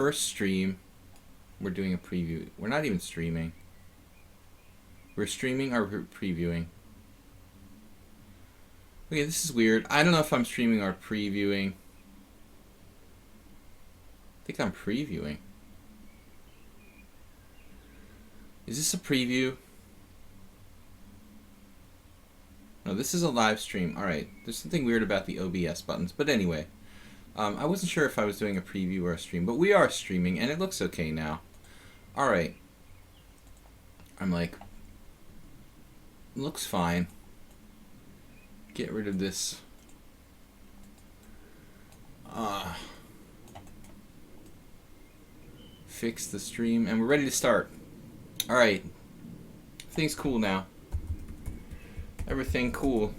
First stream, we're doing a preview. We're not even streaming. We're streaming or previewing. Okay, this is weird. I don't know if I'm streaming or previewing. I think I'm previewing. Is this a preview? No, this is a live stream. Alright, there's something weird about the OBS buttons. But anyway, I wasn't sure if I was doing a preview or a stream, but we are streaming, and it looks okay now. Alright. I'm like, looks fine. Get rid of this. Fix the stream, and we're ready to start. Alright. Everything's cool now. Everything cool.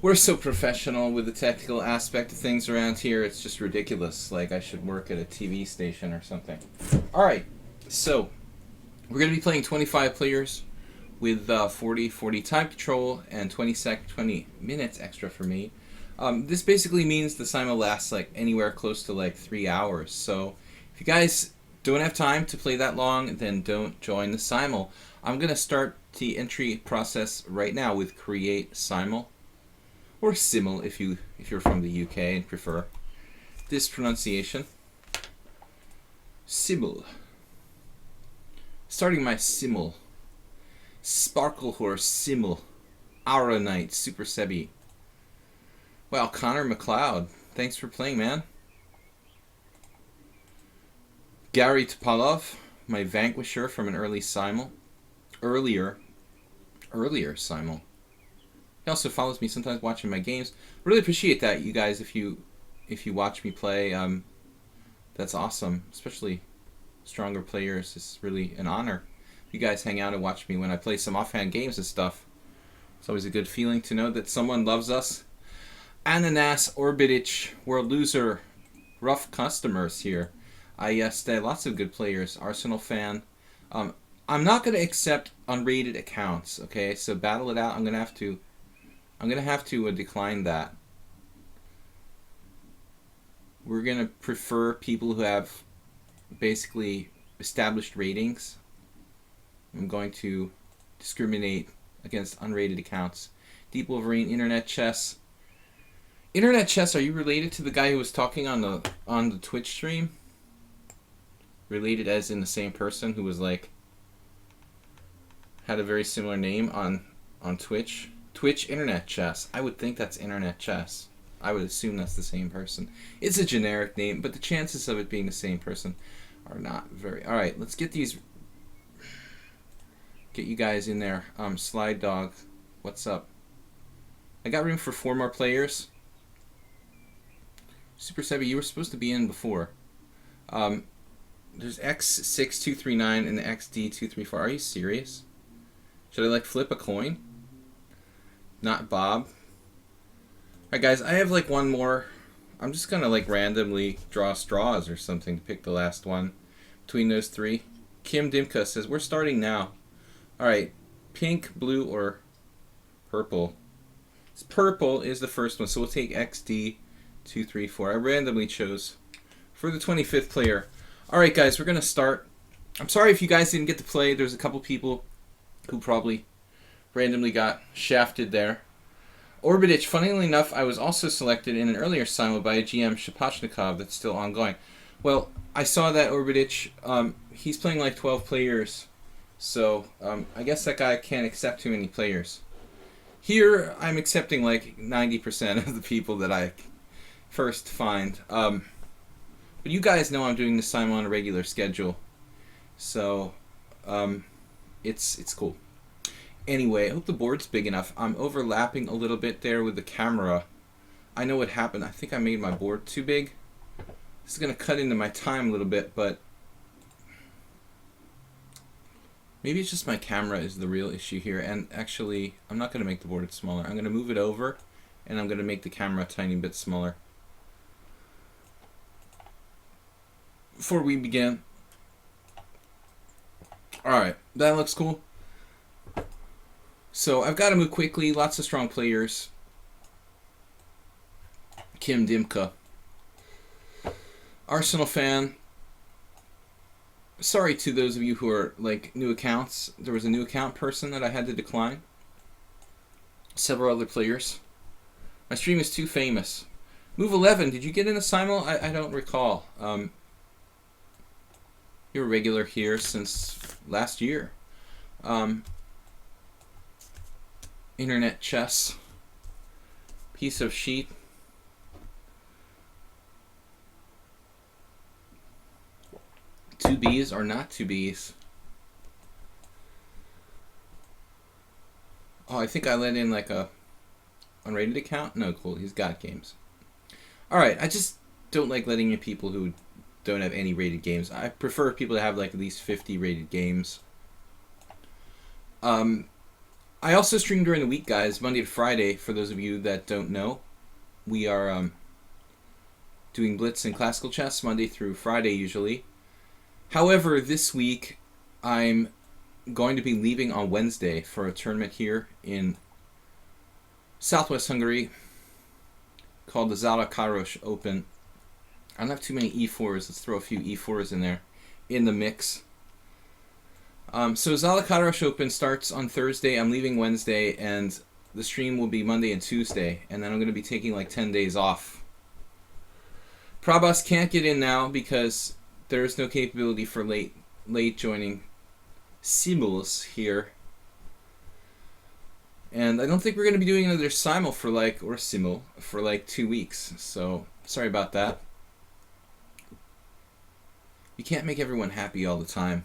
We're so professional with the technical aspect of things around here, it's just ridiculous. Like I should work at a TV station or something. Alright, so we're going to be playing 25 players with 40 time control and 20 minutes extra for me. This basically means the simul lasts like anywhere close to like 3 hours. So if you guys don't have time to play that long, then don't join the simul. I'm going to start the entry process right now with create simul, or simul if you're from the UK and prefer this pronunciation. Simul. Starting my simul. Sparkle Horse Simul. Aura Knight Super Sebi. Wow, Connor McLeod. Thanks for playing, man. Gary Topalov, my Vanquisher from an early simul. Earlier simul. He also follows me sometimes watching my games. Really appreciate that, you guys. If you watch me play, that's awesome. Especially stronger players. It's really an honor. You guys hang out and watch me when I play some offhand games and stuff. It's always a good feeling to know that someone loves us. Ananas Orbitich, World Loser, rough customers here. Yes, lots of good players. Arsenal fan. I'm not going to accept unrated accounts. Okay, so battle it out. I'm gonna have to decline that. We're gonna prefer people who have basically established ratings. I'm going to discriminate against unrated accounts. Deep Wolverine, Internet Chess. Internet Chess, are you related to the guy who was talking on the Twitch stream? Related as in the same person who was like had a very similar name on Twitch? Twitch Internet Chess. I would think that's Internet Chess. I would assume that's the same person. It's a generic name, but the chances of it being the same person are not very... Alright, let's get these... Get you guys in there. Slide Dog, what's up? I got room for 4 more players. Super Sebi, you were supposed to be in before. There's X6239 and the XD234. Are you serious? Should I like flip a coin? Not Bob. Alright guys, I have like one more. I'm just gonna like randomly draw straws or something to pick the last one between those 3. Kim Dimka says, we're starting now. Alright, pink, blue, or purple. Purple is the first one, so we'll take XD234. I randomly chose for the 25th player. Alright guys, we're gonna start. I'm sorry if you guys didn't get to play. There's a couple people who probably randomly got shafted there. Orbitich, funnily enough, I was also selected in an earlier simul by a GM Shapachnikov that's still ongoing. Well, I saw that Orbitich, he's playing like 12 players, so I guess that guy can't accept too many players. Here, I'm accepting like 90% of the people that I first find. But you guys know I'm doing this simul on a regular schedule, so it's cool. Anyway, I hope the board's big enough. I'm overlapping a little bit there with the camera. I know what happened. I think I made my board too big. This is going to cut into my time a little bit, but maybe it's just my camera is the real issue here. And actually, I'm not going to make the board smaller. I'm going to move it over, and I'm going to make the camera a tiny bit smaller. Before we begin. Alright, that looks cool. So I've got to move quickly. Lots of strong players. Kim Dimka. Arsenal fan. Sorry to those of you who are like new accounts. There was a new account person that I had to decline. Several other players. My stream is too famous. Move 11, did you get in a simul? I don't recall. You're a regular here since last year. Internet chess. Piece of sheet. Two B's or not two B's? Oh, I think I let in like a unrated account? No, cool. He's got games. Alright, I just don't like letting in people who don't have any rated games. I prefer people to have like at least 50 rated games. I also stream during the week, guys, Monday to Friday. For those of you that don't know, we are doing Blitz and Classical Chess Monday through Friday usually. However, this week I'm going to be leaving on Wednesday for a tournament here in Southwest Hungary called the Zalakaros Open. I don't have too many E4s. Let's throw a few E4s in there in the mix. So Zalakaros Open starts on Thursday. I'm leaving Wednesday, and the stream will be Monday and Tuesday, and then I'm going to be taking like 10 days off. Prabhas can't get in now because there is no capability for late joining simuls here. And I don't think we're going to be doing another simul for like, or simul, for like 2 weeks. So, sorry about that. You can't make everyone happy all the time.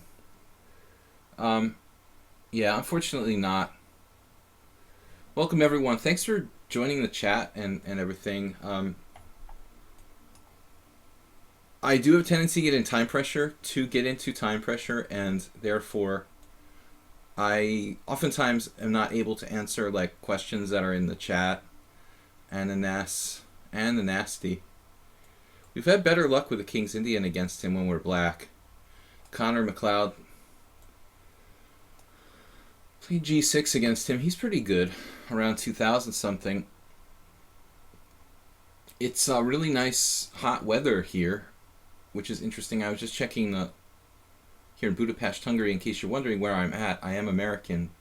Yeah, unfortunately not. Welcome everyone. Thanks for joining the chat and everything. I do have a tendency to get into time pressure, and therefore I oftentimes am not able to answer like questions that are in the chat and the nasty. We've had better luck with the King's Indian against him when we're black. Connor McLeod played G6 against him. He's pretty good, around 2000 something. It's really nice hot weather here, which is interesting. I was just checking here in Budapest, Hungary, in case you're wondering where I'm at. I am American.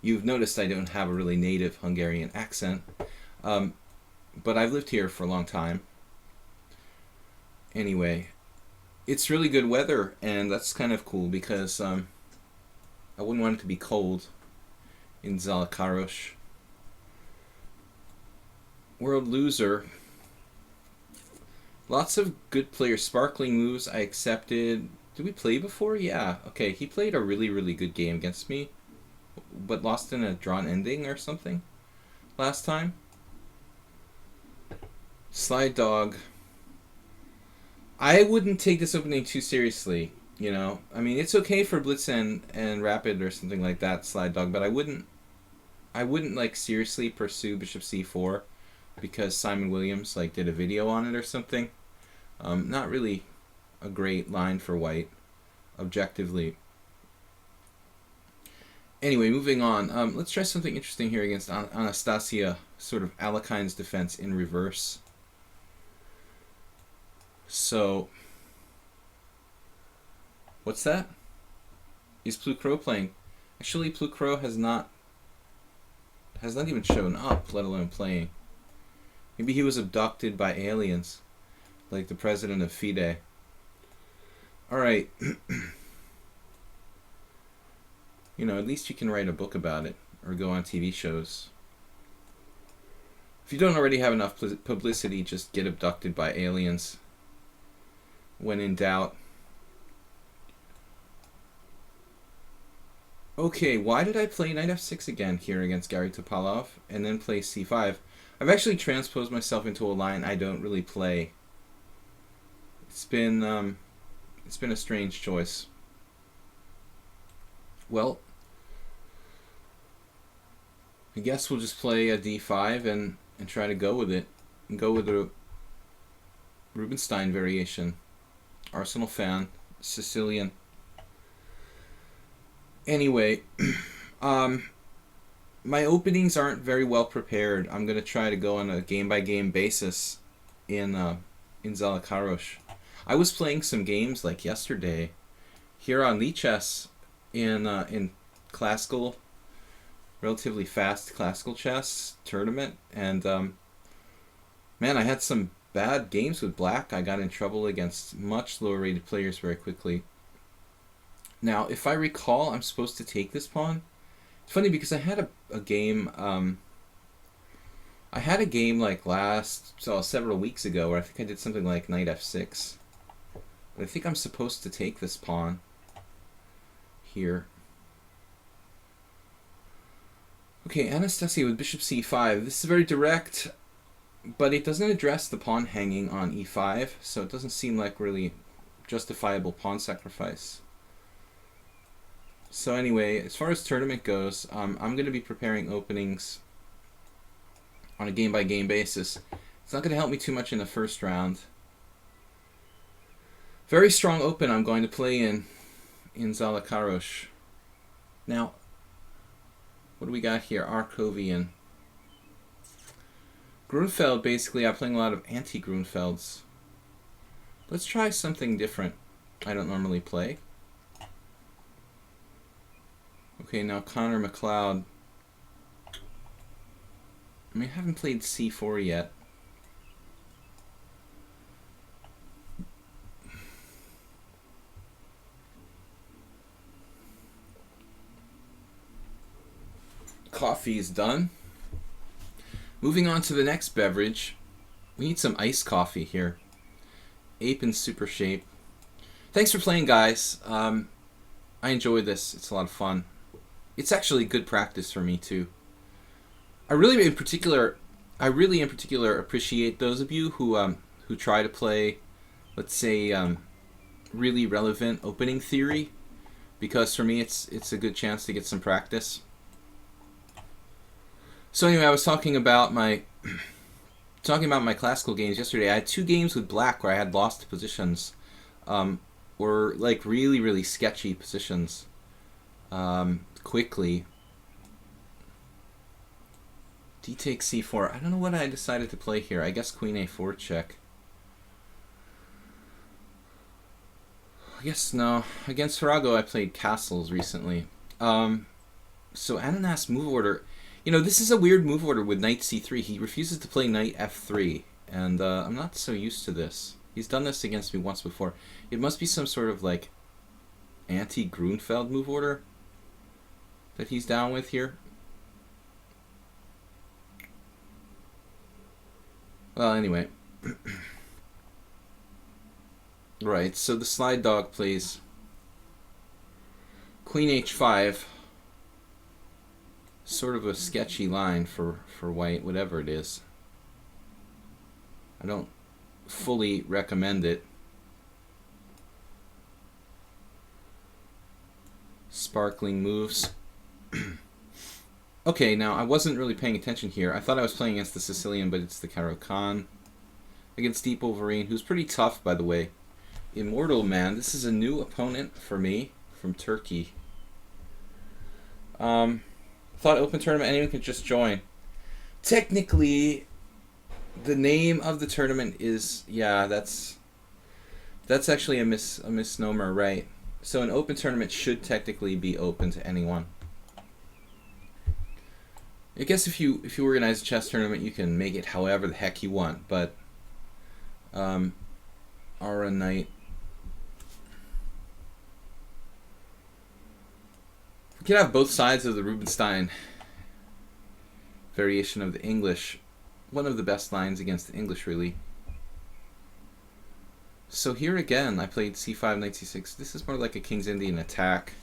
You've noticed I don't have a really native Hungarian accent, but I've lived here for a long time. Anyway, it's really good weather, and that's kind of cool because I wouldn't want it to be cold in Zalakaros. World loser. Lots of good players. Sparkling moves I accepted. Did we play before? Yeah. Okay, he played a really, really good game against me, but lost in a drawn ending or something last time. Slide Dog. I wouldn't take this opening too seriously, you know. I mean, it's okay for Blitz and Rapid or something like that, Slide Dog, but I wouldn't like seriously pursue Bishop C4 because Simon Williams like did a video on it or something. Not really a great line for white, objectively. Anyway, moving on. Let's try something interesting here against Anastasia, sort of Alekine's defense in reverse. So, what's that? Is Plucro playing? Actually, Plucro has not even shown up, let alone playing. Maybe he was abducted by aliens, like the president of FIDE. Alright. You know, at least you can write a book about it, or go on TV shows. If you don't already have enough publicity, just get abducted by aliens. When in doubt. Okay, why did I play knight f6 again here against Gary Topalov and then play c5? I've actually transposed myself into a line I don't really play. It's been a strange choice. Well, I guess we'll just play a d5 and try to go with it. And go with the Rubinstein variation. Arsenal fan, Sicilian. Anyway, my openings aren't very well prepared. I'm going to try to go on a game-by-game basis in Zalakaros. I was playing some games like yesterday here on Lichess in classical, relatively fast classical chess tournament, and man, I had some bad games with black. I got in trouble against much lower rated players very quickly. Now, if I recall, I'm supposed to take this pawn. It's funny because I had a game. I had a game like several weeks ago where I think I did something like knight f6. But I think I'm supposed to take this pawn here. Okay, Anastasia with bishop c5. This is very direct, but it doesn't address the pawn hanging on e5, so it doesn't seem like really justifiable pawn sacrifice. So anyway, as far as tournament goes, I'm going to be preparing openings on a game-by-game basis. It's not going to help me too much in the first round. Very strong open I'm going to play in Zalakaros. Now, what do we got here? Arkovian. Grunfeld, basically, I'm playing a lot of anti-Grunfelds. Let's try something different I don't normally play. Okay, now Connor McLeod. I mean, I haven't played c4 yet. Coffee is done. Moving on to the next beverage. We need some iced coffee here. Ape in super shape. Thanks for playing, guys. I enjoyed this. It's a lot of fun. It's actually good practice for me too. I really in particular appreciate those of you who try to play, let's say, really relevant opening theory, because for me it's a good chance to get some practice. So anyway, I was talking about my classical games yesterday. I had 2 games with black where I had lost positions, or like really sketchy positions. Quickly. D takes c4. I don't know what I decided to play here. I guess queen a4 check. I guess no. Against Farago I played castles recently. So Ananas move order. You know, this is a weird move order with knight c3. He refuses to play knight f3. And I'm not so used to this. He's done this against me once before. It must be some sort of like anti-Grunfeld move order that he's down with here. Well, anyway. Right, so the slide dog plays queen h5. Sort of a sketchy line for white, whatever it is. I don't fully recommend it. Sparkling moves. Okay, now I wasn't really paying attention here. I thought I was playing against the Sicilian, but it's the Caro-Kann. Against Deep Wolverine, who's pretty tough, by the way. Immortal Man. This is a new opponent for me from Turkey. Thought open tournament, anyone could just join. Technically, the name of the tournament is, yeah, that's actually a misnomer, right? So an open tournament should technically be open to anyone. I guess if you organize a chess tournament, you can make it however the heck you want, but Aura Knight. We could have both sides of the Rubinstein variation of the English. One of the best lines against the English, really. So here again, I played c5, knight c6. This is more like a King's Indian attack.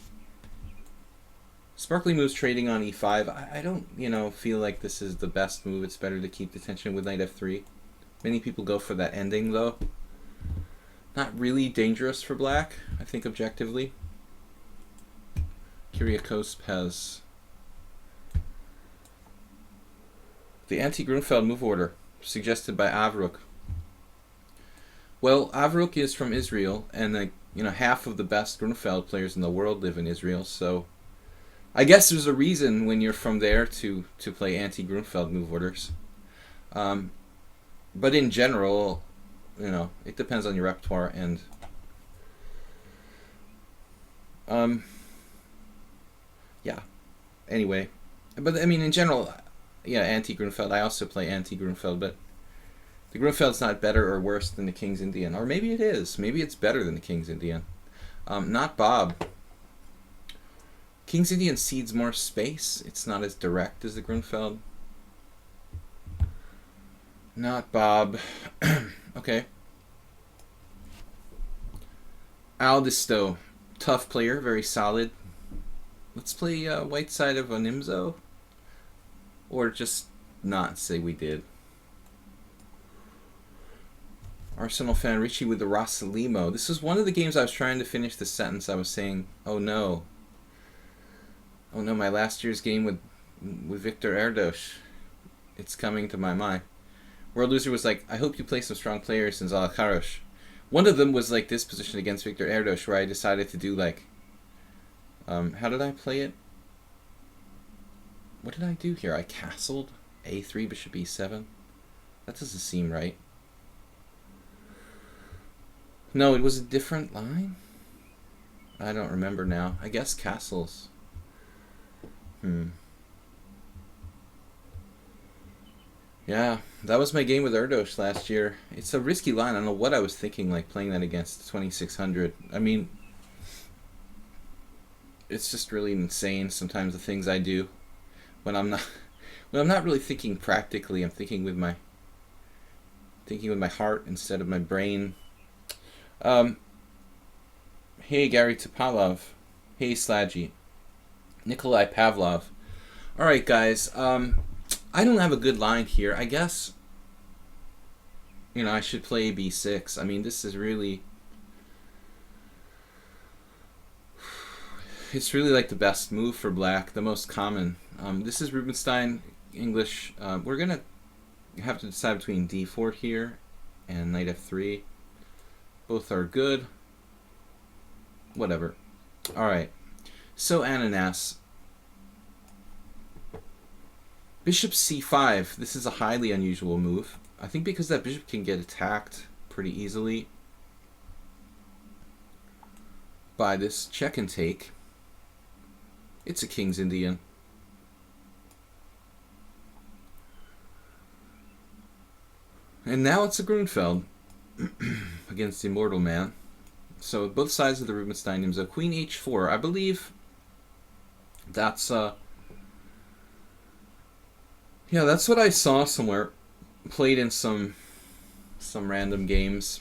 Sparkly moves trading on e5. I don't, feel like this is the best move. It's better to keep the tension with knight f3. Many people go for that ending, though. Not really dangerous for black, I think, objectively. Kiriakos has the anti-Grunfeld move order, suggested by Avruk. Well, Avruk is from Israel, and half of the best Grunfeld players in the world live in Israel, so I guess there's a reason when you're from there to play anti-Grunfeld move orders. But in general, you know, it depends on your repertoire and yeah. Anyway, but I mean in general, yeah, anti-Grunfeld. I also play anti-Grunfeld, but the Grunfeld's not better or worse than the King's Indian, or maybe it is. Maybe it's better than the King's Indian. Not Bob. King's Indian cedes more space. It's not as direct as the Grunfeld. Not Bob. Okay. Aldisto. Tough player, very solid. Let's play White Side of Onimzo. Or just not say we did. Arsenal fan Richie with the Rosalimo. This was one of the games I was trying to finish the sentence. I was saying, oh no. Oh no, my last year's game with Victor Erdos. It's coming to my mind. World Loser was like, I hope you play some strong players in Zalakaros. One of them was like this position against Victor Erdos, where I decided to do like, how did I play it? What did I do here? I castled a3, bishop e7. That doesn't seem right. No, it was a different line? I don't remember now. I guess castles. Yeah, that was my game with Erdos last year. It's a risky line. I don't know what I was thinking, like playing that against 2600. I mean, it's just really insane sometimes the things I do when I'm not really thinking practically. I'm thinking with my heart instead of my brain. Hey Gary Topalov. Hey Sladgy. Nikolai Pavlov. Alright guys, I don't have a good line here. I guess, you know, I should play b6. I mean, this is really, it's really like the best move for black, the most common. This is Rubinstein English. We're going to have to decide between d4 here and knight f3. Both are good. Whatever. Alright. So Ananas. Bishop c5. This is a highly unusual move. I think because that bishop can get attacked pretty easily by this check and take. It's a King's Indian. And now it's a Grunfeld against the Immortal Man. So both sides of the Rubinstein Nimzo. Queen h4. I believe that's yeah, that's what I saw somewhere. Played in some random games.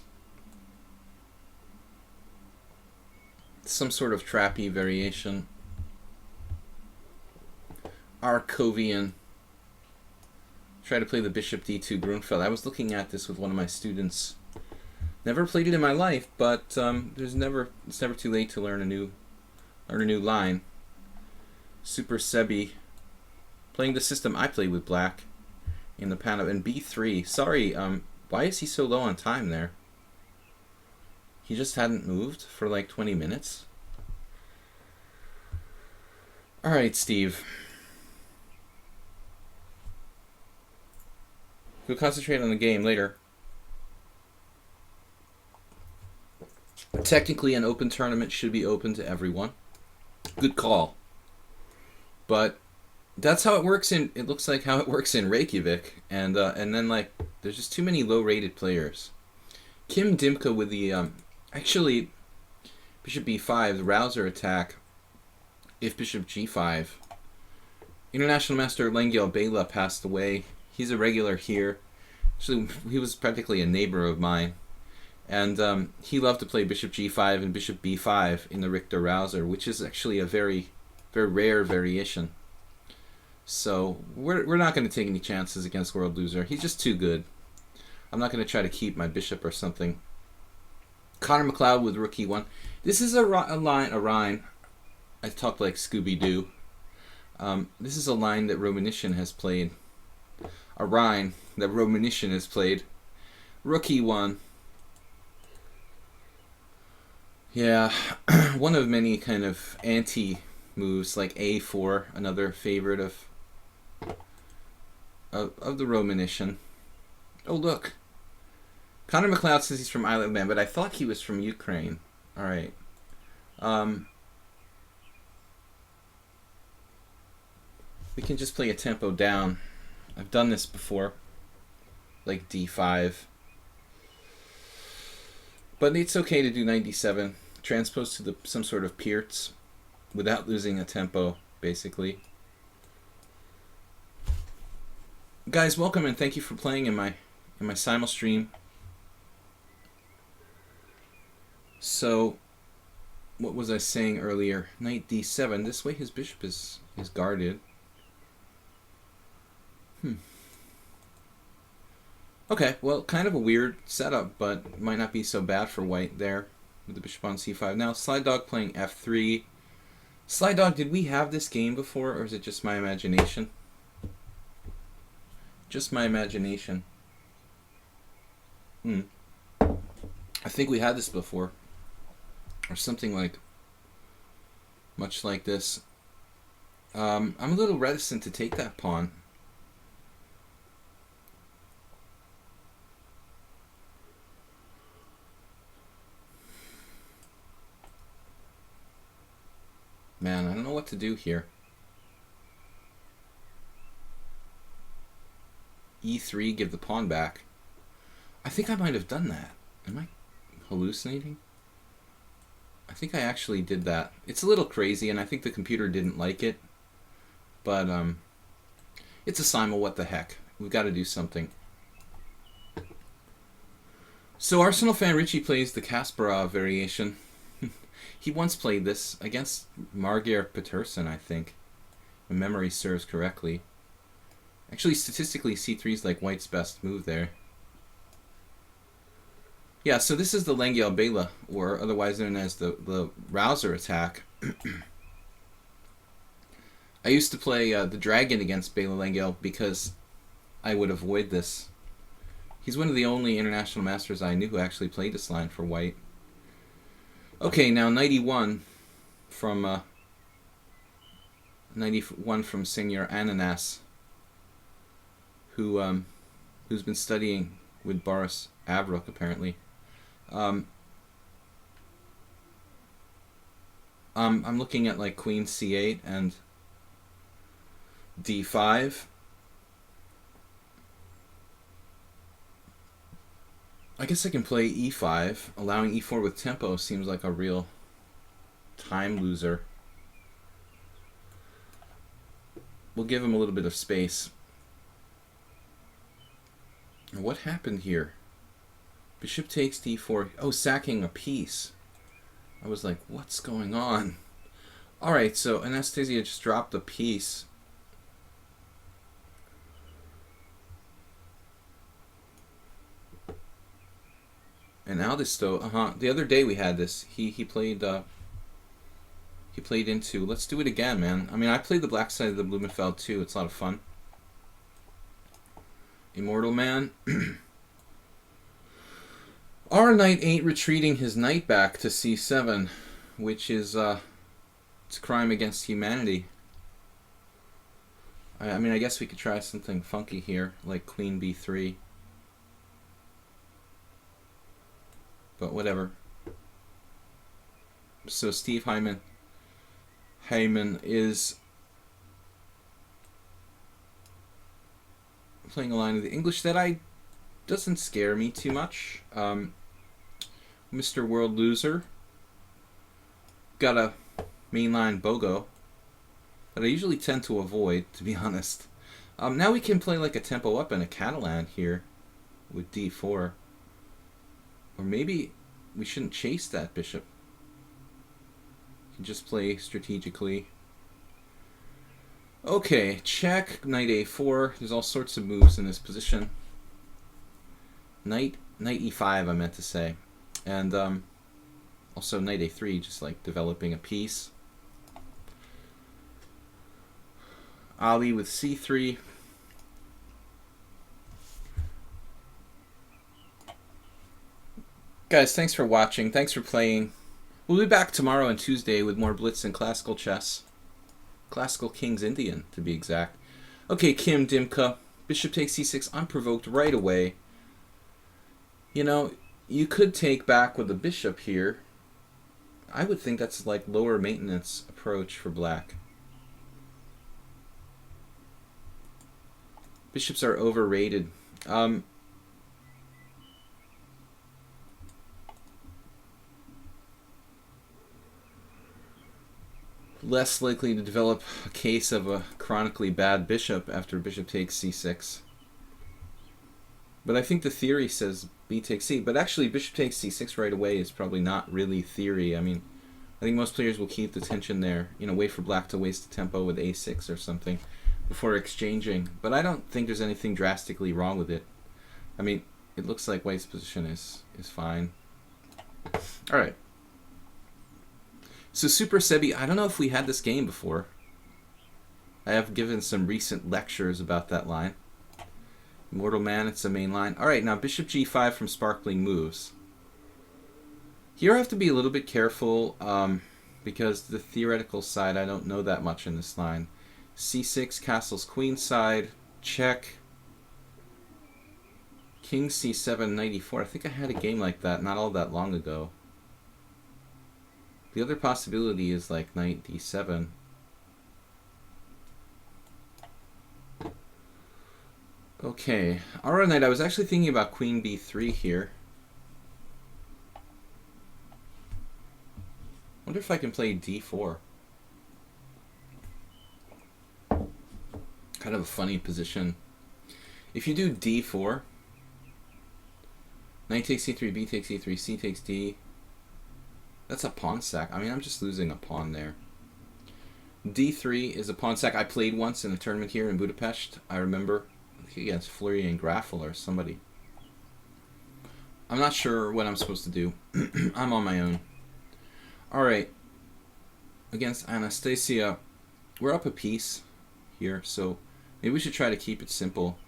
Some sort of trappy variation. Arkovian. Try to play the bishop d2 Grunfeld. I was looking at this with one of my students. Never played it in my life, but it's never too late to learn a new line. Super Sebi, playing the system I played with black in the panel. And b3. Sorry, why is he so low on time there? He just hadn't moved for like 20 minutes. All right, Steve. We'll concentrate on the game later. Technically, an open tournament should be open to everyone. Good call. But that's how it works in. It looks like how it works in Reykjavik, and then like there's just too many low-rated players. Kim Dimka with the actually bishop b5, the rouser attack. If bishop g5. International Master Lengyel Bela passed away. He's a regular here. Actually, he was practically a neighbor of mine. And he loved to play bishop g5 and bishop b5 in the Richter rouser, which is actually a very, very rare variation. So we're not going to take any chances against World Loser. He's just too good. I'm not going to try to keep my bishop or something. Connor McLeod with rook e1. This is a rhyme. I talk like Scooby-Doo. This is a line that Romanishin has played. A rhyme that Romanishin has played. Rook e1. Yeah, one of many kind of anti-moves, like a4, another favorite of the Romanishin. Oh, look. Connor McLeod says he's from Isle of Man, but I thought he was from Ukraine. All right. We can just play a tempo down. I've done this before. Like D5. But it's okay to do 97. Transpose to some sort of Pierce without losing a tempo, basically. Guys, welcome and thank you for playing in my simul stream. So, what was I saying earlier? Knight D7. This way his bishop is guarded. Okay, well, kind of a weird setup, but might not be so bad for white there with the bishop on c5. Now, Slide Dog playing f3. Slide Dog, did we have this game before, or is it just my imagination? Just my imagination. I think we had this before. Or something like, much like this. I'm a little reticent to take that pawn. Man, I don't know what to do here. E3, give the pawn back. I think I might have done that. Am I hallucinating? I think I actually did that. It's a little crazy, and I think the computer didn't like it. But, it's a simul, what the heck. We've got to do something. So Arsenal fan Richie plays the Kasparov variation. He once played this against Margir Peterson, I think. If memory serves correctly. Actually, statistically, c3 is like white's best move there. Yeah, so this is the Lengyel Bela, or otherwise known as the Rouser attack. I used to play the Dragon against Bela Lengyel because I would avoid this. He's one of the only international masters I knew who actually played this line for white. Okay, now 91 from Senor Ananas, who's been studying with Boris Avruk apparently. I'm looking at like Queen C8 and D5. I guess I can play E5. Allowing E4 with tempo seems like a real time loser. We'll give him a little bit of space. What happened here? Bishop takes D4. Oh, sacking a piece. I was like, what's going on? Alright, so Anastasia just dropped a piece. And Aldisto, the other day we had this. He played into. Let's do it again, man. I mean, I played the black side of the Blumenfeld too. It's a lot of fun. Immortal Man. Our knight ain't retreating his knight back to c7, which is it's a crime against humanity. I mean, I guess we could try something funky here, like Queen b3. But whatever. So Steve Hyman is playing a line of the English that doesn't scare me too much. Mr. World Loser got a mainline Bogo that I usually tend to avoid, to be honest. Now we can play like a tempo up and a Catalan here with d4. Or maybe we shouldn't chase that bishop. We can just play strategically. Okay, check, knight a4. There's all sorts of moves in this position. Knight e5, I meant to say. And also knight a3, just like developing a piece. Ali with c3. Guys, thanks for watching. Thanks for playing. We'll be back tomorrow and Tuesday with more Blitz and classical chess. Classical King's Indian, to be exact. Okay, Kim Dimka. Bishop takes c6. I'm provoked right away. You know, you could take back with the bishop here. I would think that's like lower maintenance approach for black. Bishops are overrated. Less likely to develop a case of a chronically bad bishop after bishop takes c6. But I think the theory says b takes c. But actually, bishop takes c6 right away is probably not really theory. I mean, I think most players will keep the tension there. You know, wait for black to waste the tempo with a6 or something before exchanging. But I don't think there's anything drastically wrong with it. I mean, it looks like white's position is fine. All right. So Super Sebi, I don't know if we had this game before. I have given some recent lectures about that line. Mortal Man, it's a main line. All right, now bishop g5 from Sparkling Moves. Here I have to be a little bit careful because the theoretical side, I don't know that much in this line. c6, castles queenside, check. King c7, knight e4. I think I had a game like that not all that long ago. The other possibility is like knight d7. Okay, alright, knight. I was actually thinking about queen b3 here. Wonder if I can play d4. Kind of a funny position. If you do d4, knight takes c3, b takes e3, c takes d. That's a pawn sack. I mean, I'm just losing a pawn there. d3 is a pawn sack. I played once in a tournament here in Budapest. I remember against Fleury and Graffel or somebody. I'm not sure what I'm supposed to do. I'm on my own. Alright. Against Anastasia, we're up a piece here, so maybe we should try to keep it simple.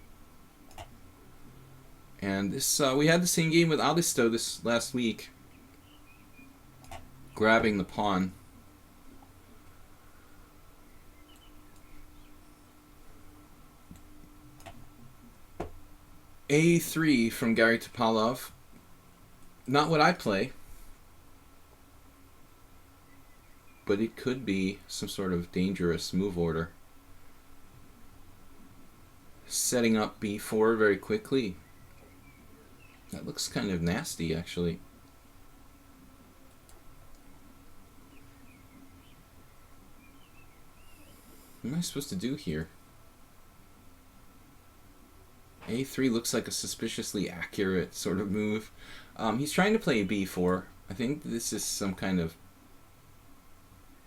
And this we had the same game with Alisto this last week. Grabbing the pawn. A3 from Gary Topalov. Not what I play, but it could be some sort of dangerous move order. Setting up b4 very quickly. That looks kind of nasty, actually. What am I supposed to do here? A3 looks like a suspiciously accurate sort of move. He's trying to play b4. I think this is some kind of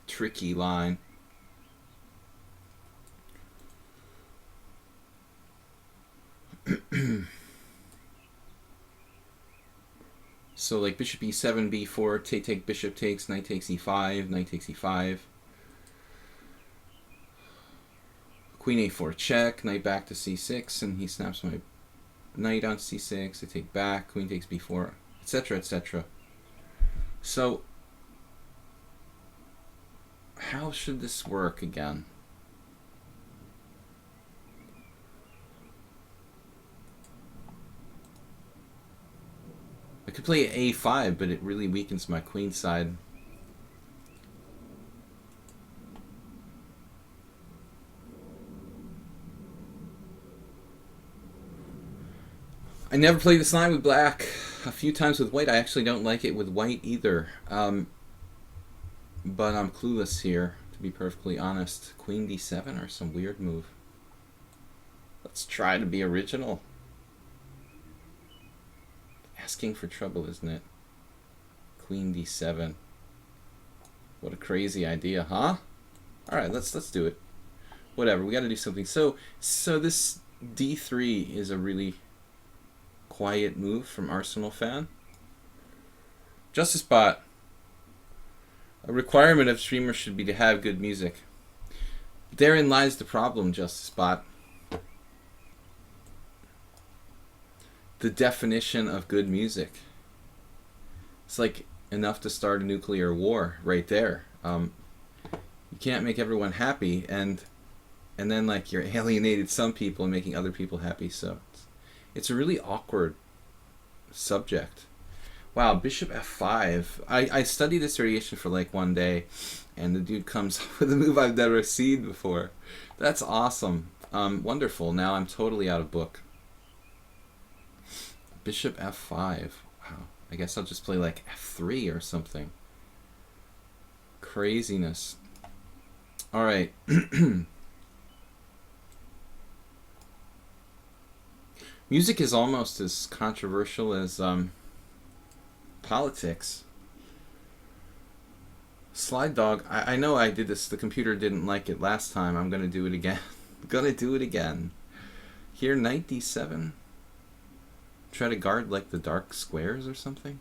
tricky line. So like bishop e7, b4, take bishop takes, knight takes e5, knight takes e5. Queen a4 check, knight back to c6, and he snaps my knight on c6, I take back, queen takes b4, etc., etc. So, how should this work again? I could play a5, but it really weakens my queen side. I never played this line with black. A few times with white. I actually don't like it with white either. But I'm clueless here, to be perfectly honest. Queen d7 or some weird move. Let's try to be original. Asking for trouble, isn't it? Queen d7. What a crazy idea, huh? Alright, let's do it. Whatever, we gotta do something. So this d3 is a really quiet move from Arsenal fan. Justice Bot. A requirement of streamers should be to have good music. Therein lies the problem, Justice Bot. The definition of good music. It's like enough to start a nuclear war right there. You can't make everyone happy, and then like you're alienated some people and making other people happy. So it's a really awkward subject. Wow, bishop f5. I studied this variation for like one day, and the dude comes up with a move I've never seen before. That's awesome. Wonderful. Now I'm totally out of book. Bishop f5. Wow. I guess I'll just play like f3 or something. Craziness. All right. Music is almost as controversial as politics. Slide dog. I know I did this. The computer didn't like it last time. I'm going to do it again. Gonna do it again. Here, knight d7. Try to guard like the dark squares or something.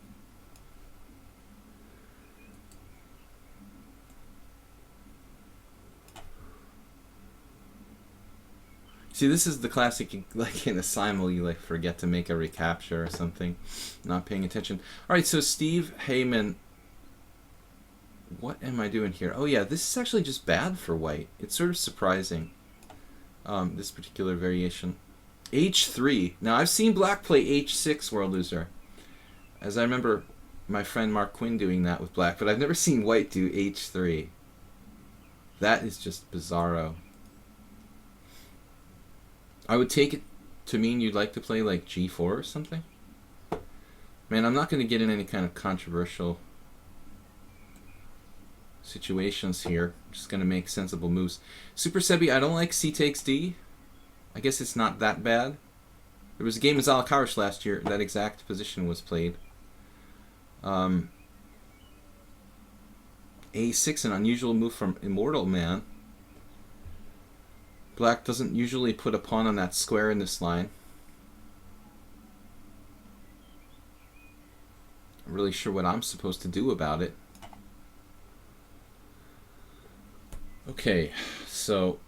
See, this is the classic, like in a simul, you like forget to make a recapture or something. Not paying attention. Alright, so Steve Heyman. What am I doing here? Oh yeah, this is actually just bad for white. It's sort of surprising. This particular variation. h3. Now I've seen black play h6, World Loser. As I remember my friend Mark Quinn doing that with black, but I've never seen white do h3. That is just bizarro. I would take it to mean you'd like to play like g4 or something. Man, I'm not going to get in any kind of controversial situations here. I'm just going to make sensible moves. Super Sebi, I don't like c takes d. I guess it's not that bad. There was a game in Zalakarish last year. That exact position was played. a6, an unusual move from Immortal Man. Black doesn't usually put a pawn on that square in this line. I'm really sure what I'm supposed to do about it. Okay, so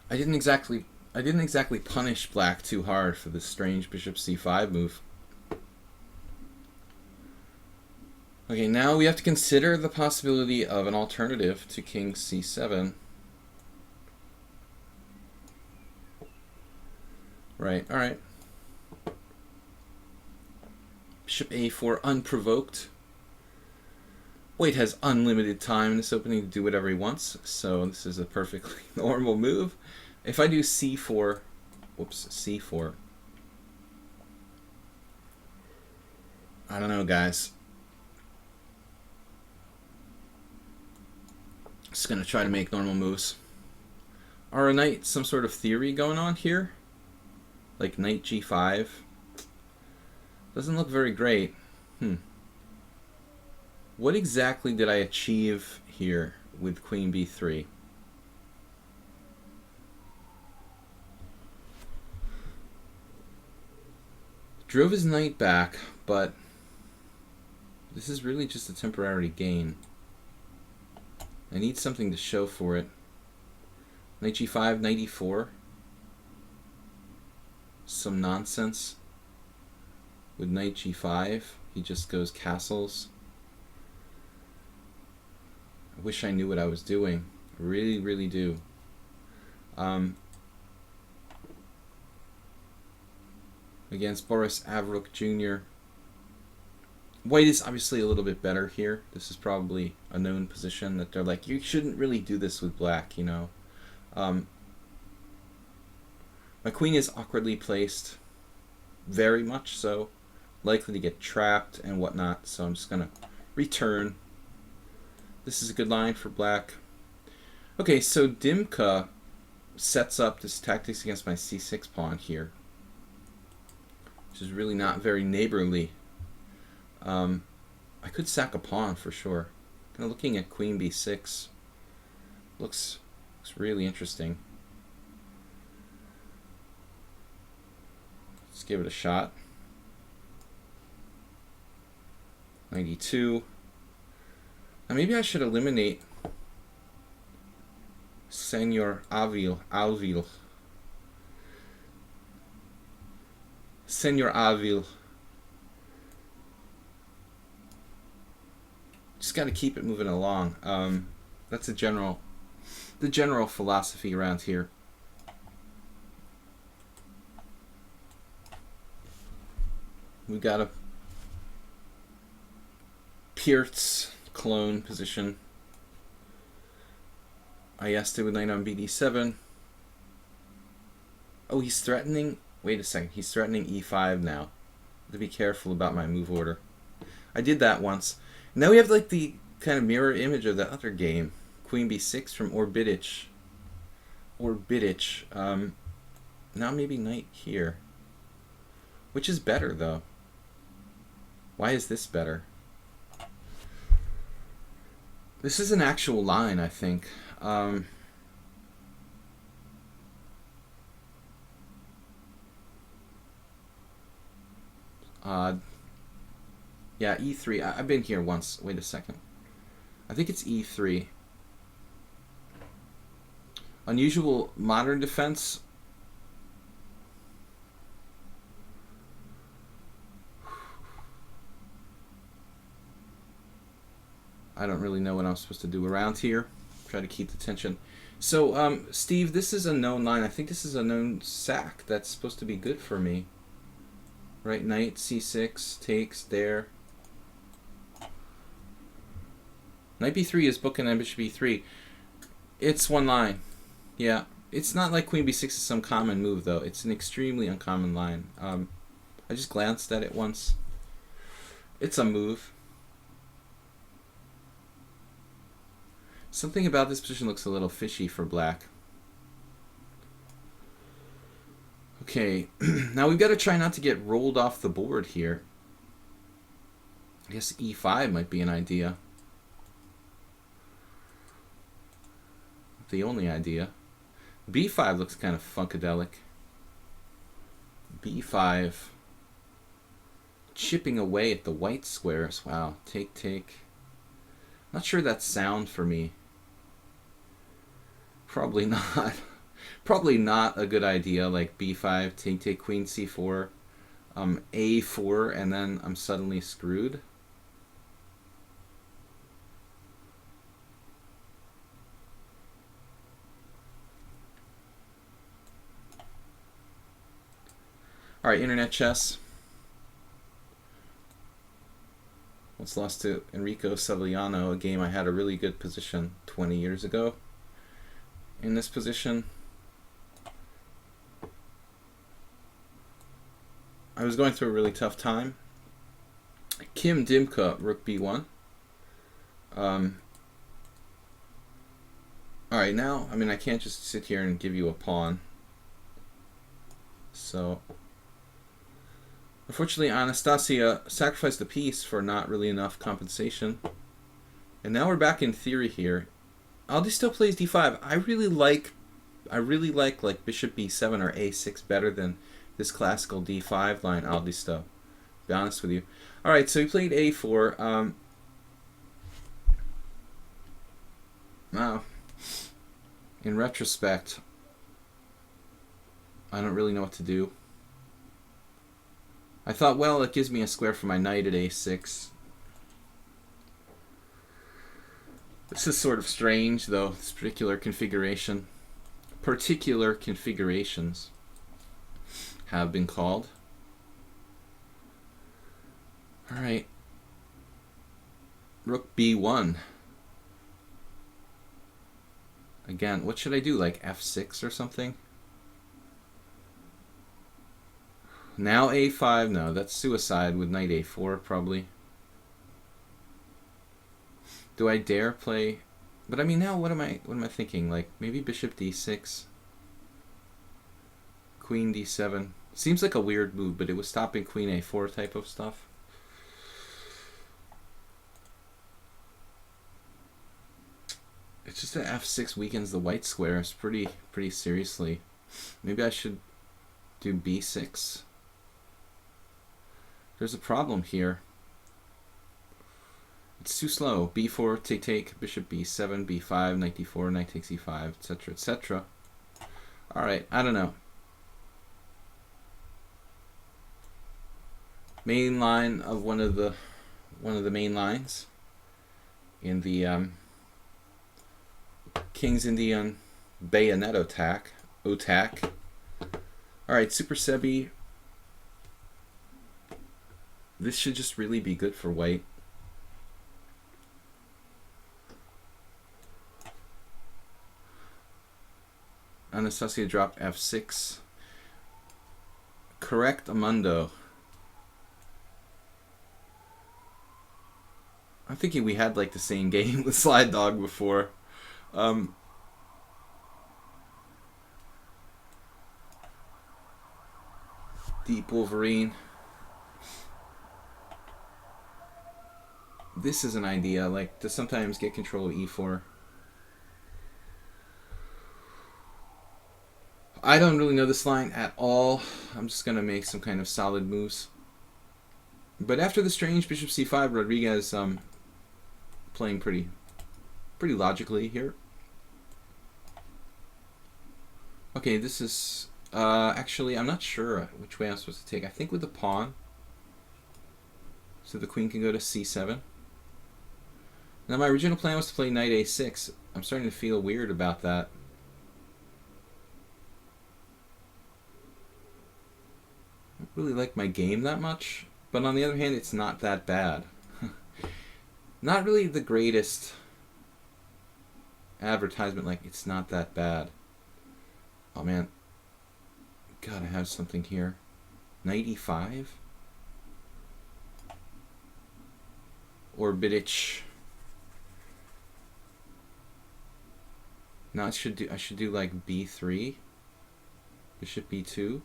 I didn't exactly punish black too hard for this strange bishop c5 move. Okay, now we have to consider the possibility of an alternative to king c7. Right, alright. Bishop a4 unprovoked. White has unlimited time in this opening to do whatever he wants, so this is a perfectly normal move. If I do c4, whoops, c4. I don't know, guys. Just gonna try to make normal moves. Are a knight some sort of theory going on here? Like knight g5? Doesn't look very great. What exactly did I achieve here with queen b3? Drove his knight back, but this is really just a temporary gain. I need something to show for it. Knight g5, knight e4. Some nonsense. With knight g5, he just goes castles. I wish I knew what I was doing. I really, really do. Against Boris Avruk Jr. White is obviously a little bit better here. This is probably a known position that they're like, you shouldn't really do this with black, you know. My queen is awkwardly placed. Very much so. Likely to get trapped and whatnot, so I'm just going to return. This is a good line for black. Okay, so Dimka sets up this tactics against my c6 pawn here, which is really not very neighborly. I could sack a pawn for sure. Kind of looking at queen b6. Looks really interesting. Let's give it a shot. 92. Now maybe I should eliminate Senor Alvil. Senor Alvil. Just got to keep it moving along. That's the general philosophy around here. We got a Pierce clone position. I asked it with knight on BD7. Oh, he's threatening. Wait a second. He's threatening E5 now. To be careful about my move order. I did that once. Now we have like the kind of mirror image of the other game. Queen B6 from Orbitich. Now maybe knight here. Which is better though? Why is this better? This is an actual line, I think. Yeah, E3. I've been here once. Wait a second. I think it's E3. Unusual modern defense. I don't really know what I'm supposed to do around here. Try to keep the tension. So, Steve, this is a known line. I think this is a known sack. That's supposed to be good for me. Right, knight, C6, takes, there. Knight B3 is bookend and bishop B3. It's one line. Yeah. It's not like queen B6 is some common move, though. It's an extremely uncommon line. I just glanced at it once. It's a move. Something about this position looks a little fishy for black. Okay, now we've got to try not to get rolled off the board here. I guess E5 might be an idea. The only idea. B5 looks kind of funkadelic. B5. Chipping away at the white squares. Wow, take, take. Not sure that's sound for me. Probably not. Probably not a good idea, like B5, take, take, queen C4, A4, and then I'm suddenly screwed. Alright, internet chess. Once lost to Enrico Sevillano, a game I had a really good position 20 years ago. In this position, I was going through a really tough time. Kim Dimka, rook b1. Alright, now, I mean, I can't just sit here and give you a pawn. So, unfortunately, Anastasia sacrificed the piece for not really enough compensation. And now we're back in theory here. Aldi still plays d5. I really like bishop b7 or a6 better than this classical d5 line, Aldi still. To be honest with you. Alright, so he played a4. Wow. In retrospect, I don't really know what to do. I thought, well, it gives me a square for my knight at a6. This is sort of strange, though, this particular configuration. Particular configurations have been called. Alright. Rook b1. Again, what should I do? Like f6 or something? Now a5? No, that's suicide with knight a4 probably. Do I dare play? But I mean, now what am I thinking? Like maybe bishop d6, queen d7. Seems like a weird move, but it was stopping queen a4 type of stuff. It's just that f6 weakens the white squares pretty seriously. Maybe I should do b6. There's a problem here. It's too slow. b4, take, take, bishop b7, b5, knight d4, knight takes e5, etc., etc. Alright, I don't know. Main line of one of the main lines in the King's Indian bayonet attack. Alright, Super Sebi. This should just really be good for white. Anastasia drop f6. Correct Amundo. I'm thinking we had like the same game with Slide Dog before. Deep Wolverine. This is an idea, like to sometimes get control of e4. I don't really know this line at all. I'm just going to make some kind of solid moves. But after the strange bishop c5, Rodriguez playing pretty logically here. Okay, this is actually, I'm not sure which way I'm supposed to take. I think with the pawn, so the queen can go to c7. Now my original plan was to play knight a6. I'm starting to feel weird about that. I don't really like my game that much, but on the other hand, it's not that bad. Not really the greatest advertisement, like it's not that bad. Oh man, gotta have something here. Knight e5 or Bidich. Now I should do like b3, bishop b2.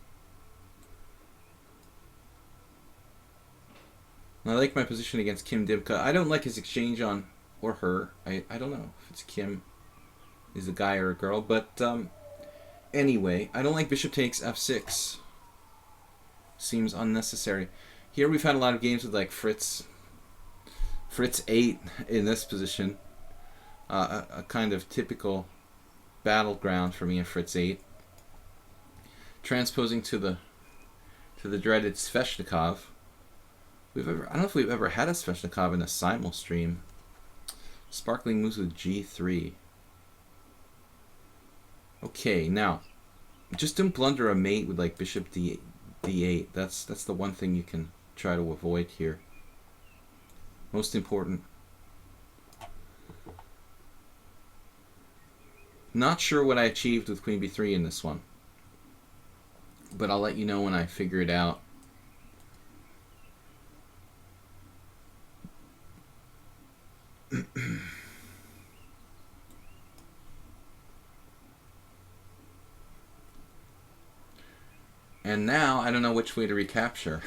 And I like my position against Kim Dibka. I don't like his exchange on, or her. I don't know if it's Kim is a guy or a girl, but anyway, I don't like bishop takes f6. Seems unnecessary. Here we've had a lot of games with like Fritz 8 in this position. A kind of typical battleground for me in Fritz 8. Transposing to the dreaded Sveshnikov. I don't know if we've ever had a Sveshnikov in a simul stream. Sparkling moves with g3. Okay, now just don't blunder a mate with like bishop d8. That's the one thing you can try to avoid here. Most important. Not sure what I achieved with queen b3 in this one, but I'll let you know when I figure it out. And now I don't know which way to recapture.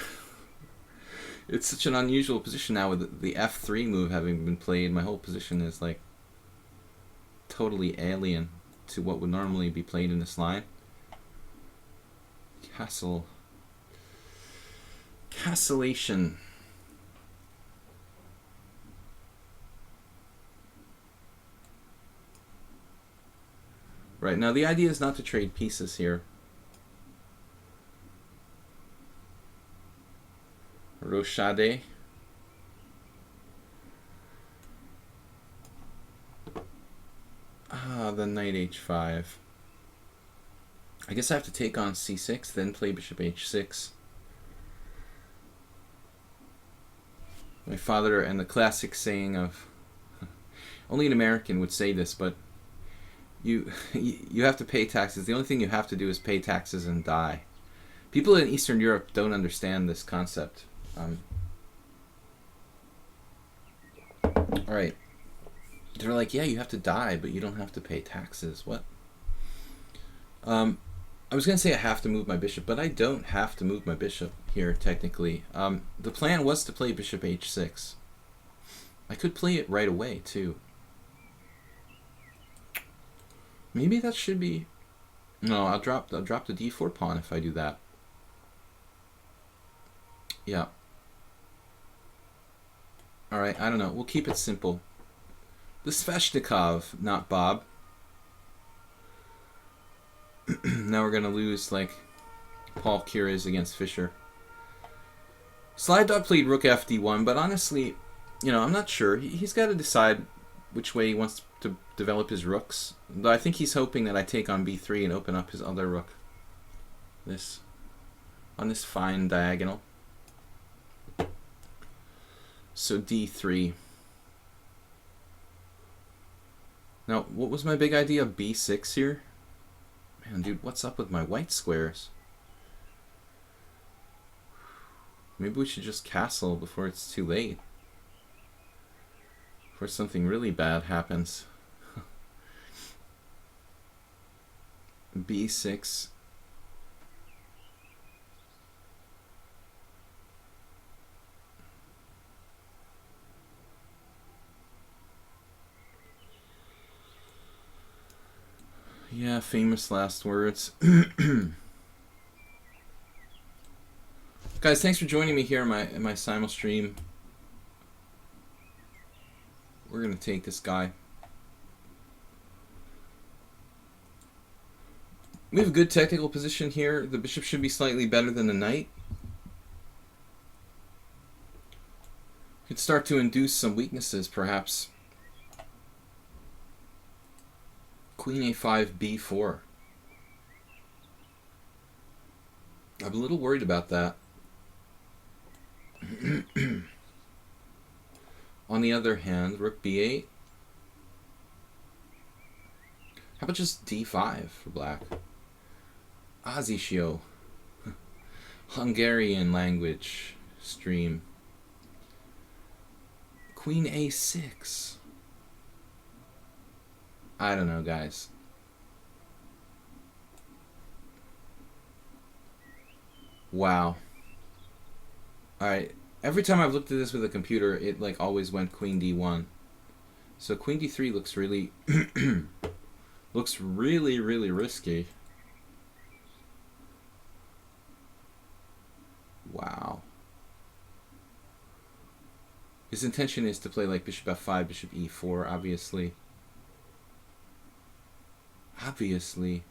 It's such an unusual position now with the f3 move having been played. My whole position is like totally alien to what would normally be played in this line. Castellation. Right, now the idea is not to trade pieces here. Rochade. Then knight h5. I guess I have to take on c6, then play bishop h6. My father, and the classic saying of, only an American would say this, but you have to pay taxes. The only thing you have to do is pay taxes and die. People in Eastern Europe don't understand this concept. Alright. They're like, yeah, you have to die, but you don't have to pay taxes. What? I was going to say I have to move my bishop, but I don't have to move my bishop here, technically. The plan was to play bishop h6. I could play it right away, too. Maybe that should be... No, I'll drop the d4 pawn if I do that. Yeah. Alright, I don't know. We'll keep it simple. The Sveshnikov, not Bob. Now we're going to lose like Paul Cures against Fischer. Slide Dog played rook fd1, but honestly, you know, I'm not sure. He's got to decide which way he wants to develop his rooks. Though I think he's hoping that I take on b3 and open up his other rook. On this fine diagonal. So d3. Now, what was my big idea? b6 here? Man, dude, what's up with my white squares? Maybe we should just castle before it's too late. Before something really bad happens. b6. Yeah, famous last words. Guys, thanks for joining me here in my simul stream. We're gonna take this guy. We have a good technical position here. The bishop should be slightly better than the knight. We could start to induce some weaknesses, perhaps. Queen a5, b4. I'm a little worried about that. On the other hand, rook b8. How about just d5 for black? Azisio. Hungarian language stream. Queen a6. I don't know, guys. Wow. Alright, every time I've looked at this with a computer, it like always went queen d1. So queen d3 looks really looks really risky. Wow. His intention is to play like bishop f5, bishop e4, obviously. Obviously.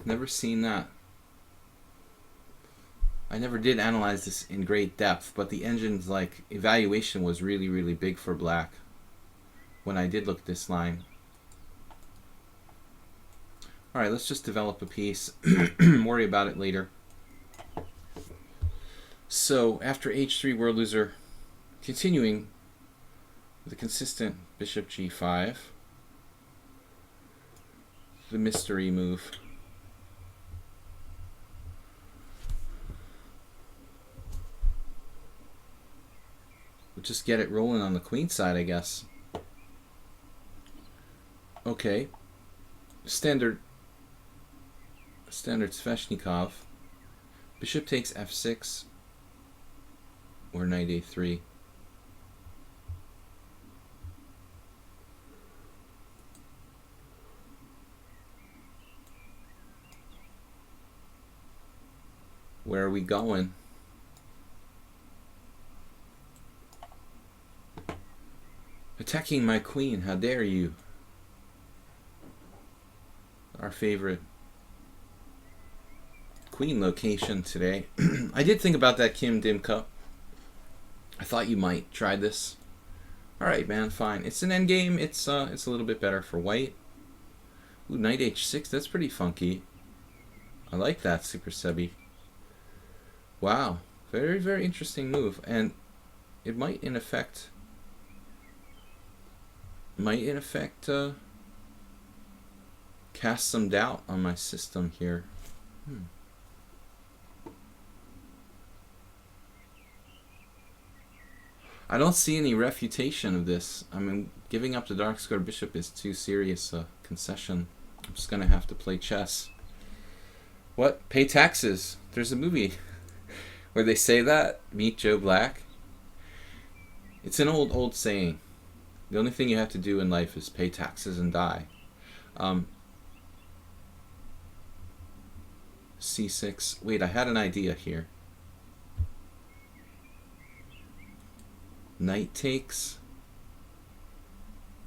Never seen that. I never did analyze this in great depth, but the engine's like evaluation was really big for black when I did look at this line. Alright, let's just develop a piece. Worry about it later. So after h3, we're a loser. Continuing with a consistent bishop g5. The mystery move. We'll just get it rolling on the queen side, I guess. Okay. Standard Sveshnikov. Bishop takes f6 or knight a3. Where are we going? Attacking my queen, how dare you? Our favorite queen location today. I did think about that, Kim Dimka. I thought you might try this. Alright, man, fine. It's an endgame. It's a little bit better for white. Ooh, knight h6, that's pretty funky. I like that, Super Sebi. Wow, very interesting move, and it might in effect cast some doubt on my system here. I don't see any refutation of this. I mean, giving up the dark square bishop is too serious a concession. I'm just gonna have to play chess. What? Pay taxes. There's a movie where they say that. Meet Joe Black. It's an old saying. The only thing you have to do in life is pay taxes and die. C6. Wait, I had an idea here. Knight takes.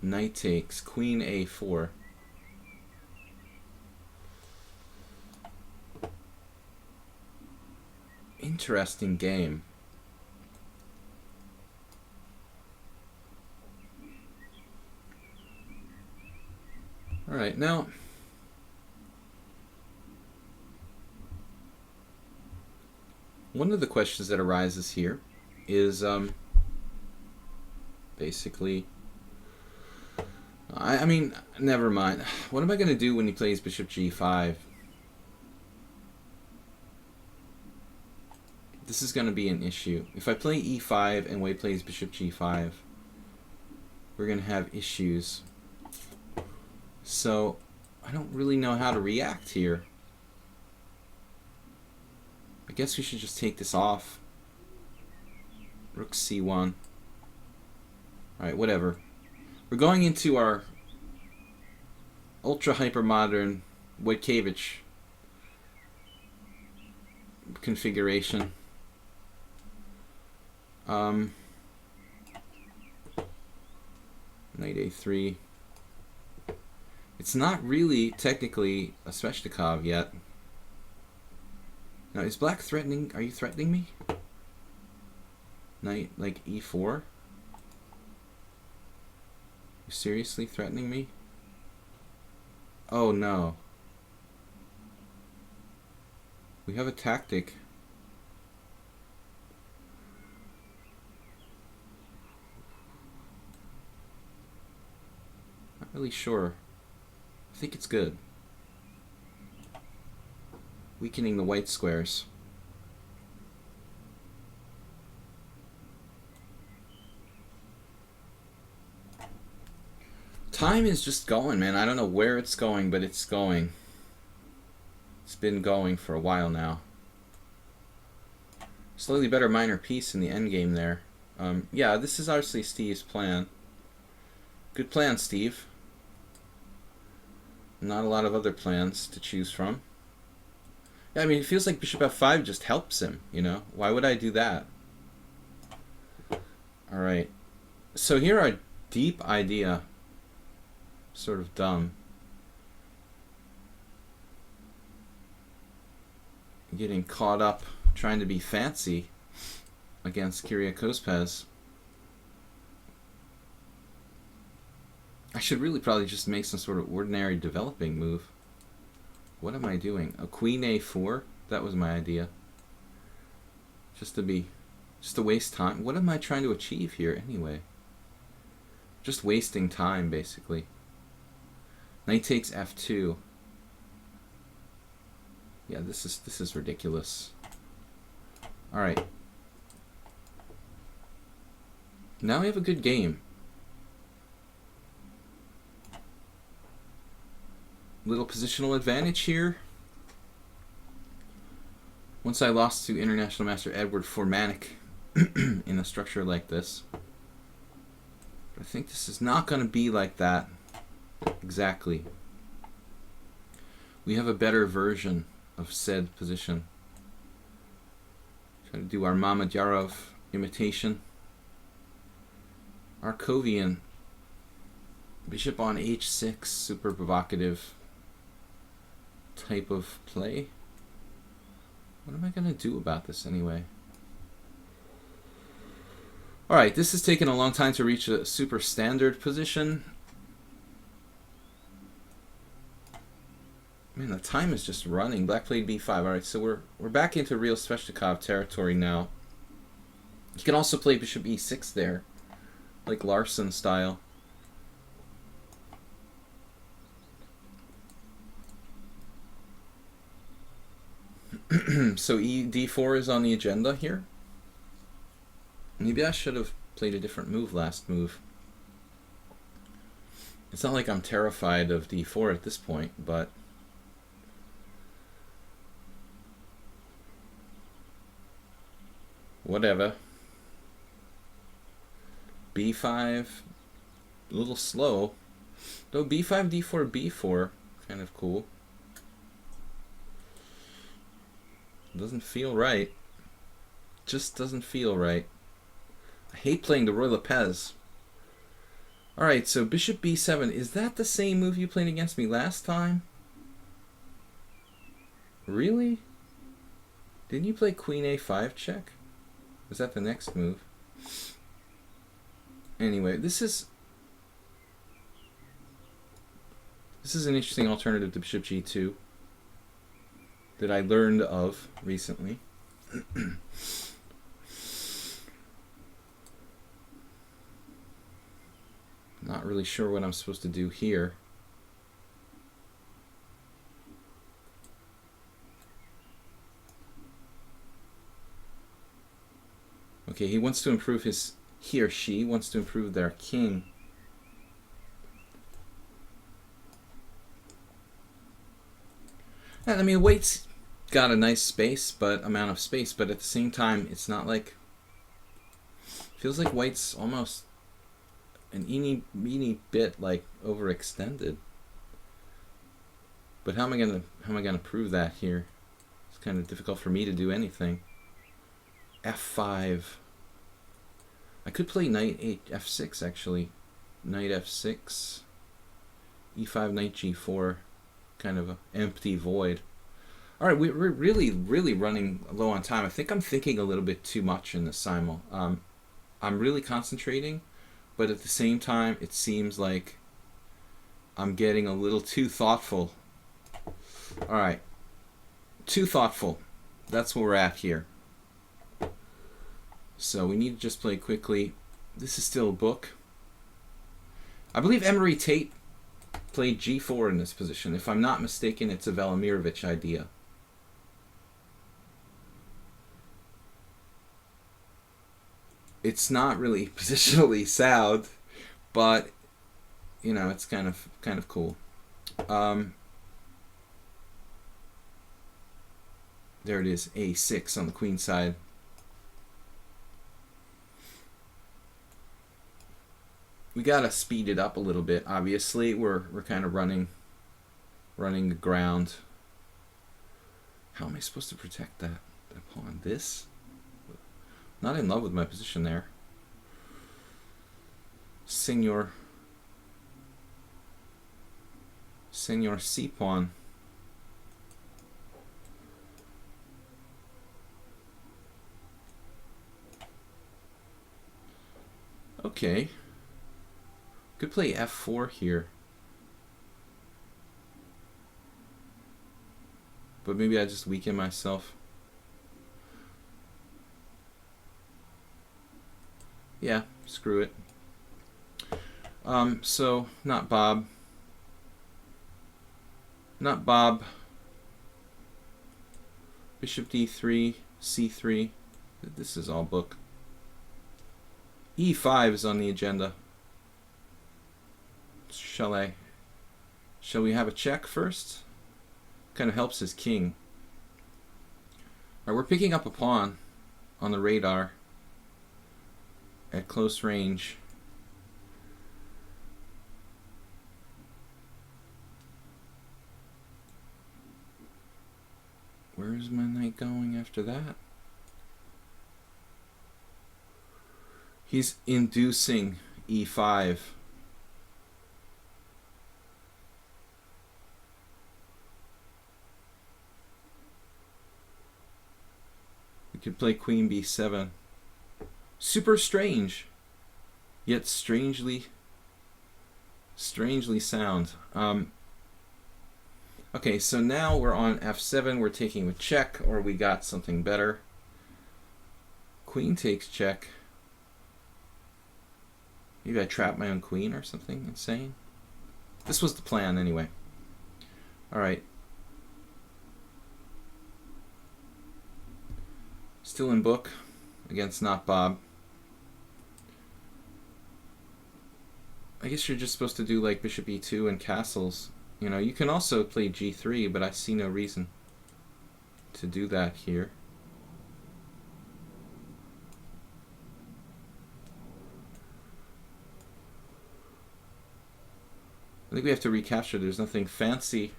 Knight takes. Queen a4. Interesting game. Alright, now One of the questions that arises here is basically, I mean, never mind. What am I going to do when he plays bishop g5? This is going to be an issue. If I play e5 and Wei plays bishop g5, we're going to have issues. So I don't really know how to react here. I guess we should just take this off. Rook c1. Alright, whatever. We're going into our ultra hyper modern Wojtkiewicz configuration. Knight a3. It's not really technically a Sveshnikov yet. Now, is black threatening? Are you threatening me? Knight, like e4? You seriously threatening me? Oh no. We have a tactic. Not really sure. I think it's good. Weakening the white squares. Time is just going, man. I don't know where it's going, but it's going. It's been going for a while now. Slightly better minor piece in the endgame there. Yeah, this is obviously Steve's plan. Good plan, Steve. Not a lot of other plans to choose from. Yeah, I mean, it feels like bishop f5 just helps him, you know? Why would I do that? Alright. So here our deep idea. Sort of dumb. Getting caught up trying to be fancy against Kiriakos. I should really probably just make some sort of ordinary developing move. What am I doing? A queen a4? That was my idea. Just to waste time. What am I trying to achieve here anyway? Just wasting time, basically. Knight takes f2. Yeah, this is ridiculous. All right. Now we have a good game. Little positional advantage here. Once I lost to International Master Edward Formanek in a structure like this. But I think this is not going to be like that exactly. We have a better version of said position. Try to do our Mamedyarov imitation. Arkovian. Bishop on h6, super provocative type of play. What am I going to do about this anyway? Alright, this has taken a long time to reach a super standard position. Man, the time is just running. Black played b5. Alright, so we're back into real Sveshnikov territory now. You can also play bishop e6 there, like Larson style. So d4 is on the agenda here. Maybe I should have played a different move last move. It's not like I'm terrified of d4 at this point, but whatever. b5, a little slow. Though b5, d4, b4, kind of cool. Doesn't feel right. Just doesn't feel right. I hate playing the Roy Lopez. Alright, so bishop b7. Is that the same move you played against me last time? Really? Didn't you play queen a5 check? Was that the next move? Anyway, this is an interesting alternative to bishop g2 that I learned of recently. Not really sure what I'm supposed to do here. Okay, he wants to improve his... He or she wants to improve their king. And, I mean, white's got a nice space, amount of space, but at the same time, it's not like... Feels like white's almost an eeny bit like overextended. But how am I gonna prove that here? It's kind of difficult for me to do anything. F5. I could play knight F6 actually. Knight F6. E5, knight G4. Kind of an empty void. All right, we're really running low on time. I think I'm thinking a little bit too much in the simul. I'm really concentrating, but at the same time, it seems like I'm getting a little too thoughtful. All right, too thoughtful. That's where we're at here. So we need to just play quickly. This is still a book. I believe Emery Tate played G4 in this position. If I'm not mistaken, it's a Velimirovich idea. It's not really positionally sound, but you know, it's kind of cool. There it is, A6 on the queen side. We gotta speed it up a little bit. Obviously, we're kind of running aground. How am I supposed to protect that pawn? This? Not in love with my position there. Senor C pawn. Okay. Could play F4 here. But maybe I just weaken myself. Yeah, screw it. So, not Bob. Not Bob. Bishop D3, C3. This is all book. E5 is on the agenda. Shall we have a check first? Kind of helps his king. All right, we're picking up a pawn on the radar at close range. Where is my knight going after that? He's inducing E5. We could play Queen B7. Super strange, yet strangely sound. Okay, so now we're on F7. We're taking with check, or we got something better. Queen takes check. Maybe I trapped my own queen or something insane. This was the plan anyway. All right. Still in book against not Bob. I guess you're just supposed to do like bishop e2 and castles. You know, you can also play g3, but I see no reason to do that here. I think we have to recapture. There's nothing fancy.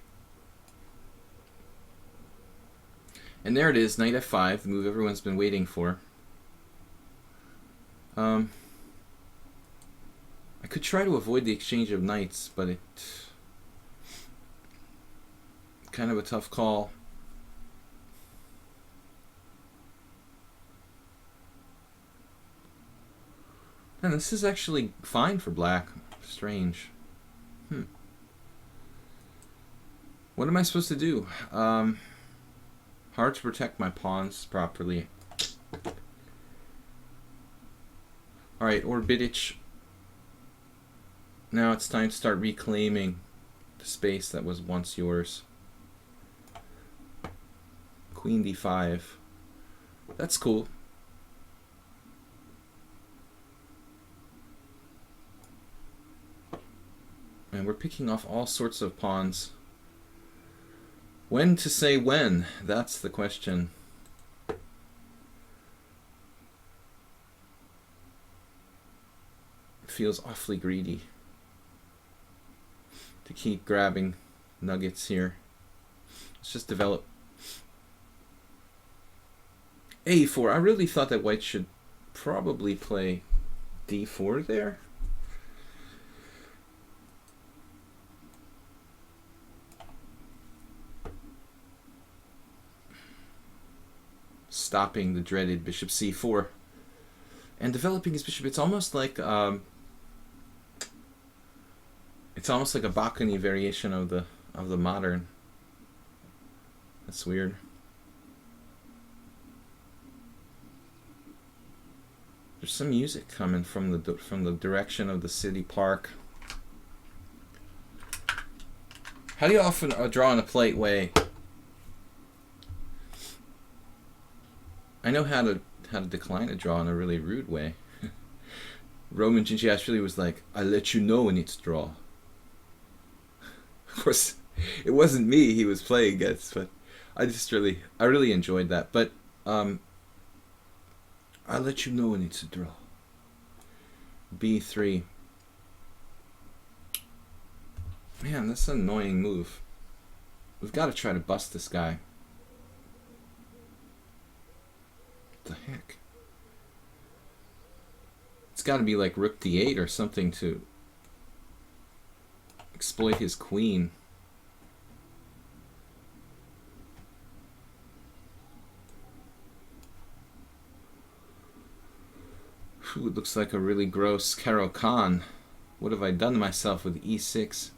And there it is, knight f5, the move everyone's been waiting for. I could try to avoid the exchange of knights, but it kind of a tough call. And this is actually fine for black. Strange. What am I supposed to do? How Hard to protect my pawns properly. Alright, Orbitich. Now it's time to start reclaiming the space that was once yours. Queen d5. That's cool. And we're picking off all sorts of pawns. When to say when? That's the question. It feels awfully greedy to keep grabbing nuggets here. Let's just develop. A4. I really thought that white should probably play d4 there. Stopping the dreaded bishop c4 and developing his bishop. It's almost like a Bakuni variation of the modern. That's weird. There's some music coming from the direction of the city park. How do you often draw in a polite way? I know how to decline a draw in a really rude way. Roman Gingiashvili was like, "I let you know when it's draw." Of course, it wasn't me he was playing against, but I really enjoyed that. But I let you know when it's a draw. B3. Man, that's an annoying move. We've got to try to bust this guy. The heck? It's got to be like rook d8 or something to exploit his queen. Ooh, it looks like a really gross Caro Kann. What have I done to myself with e6?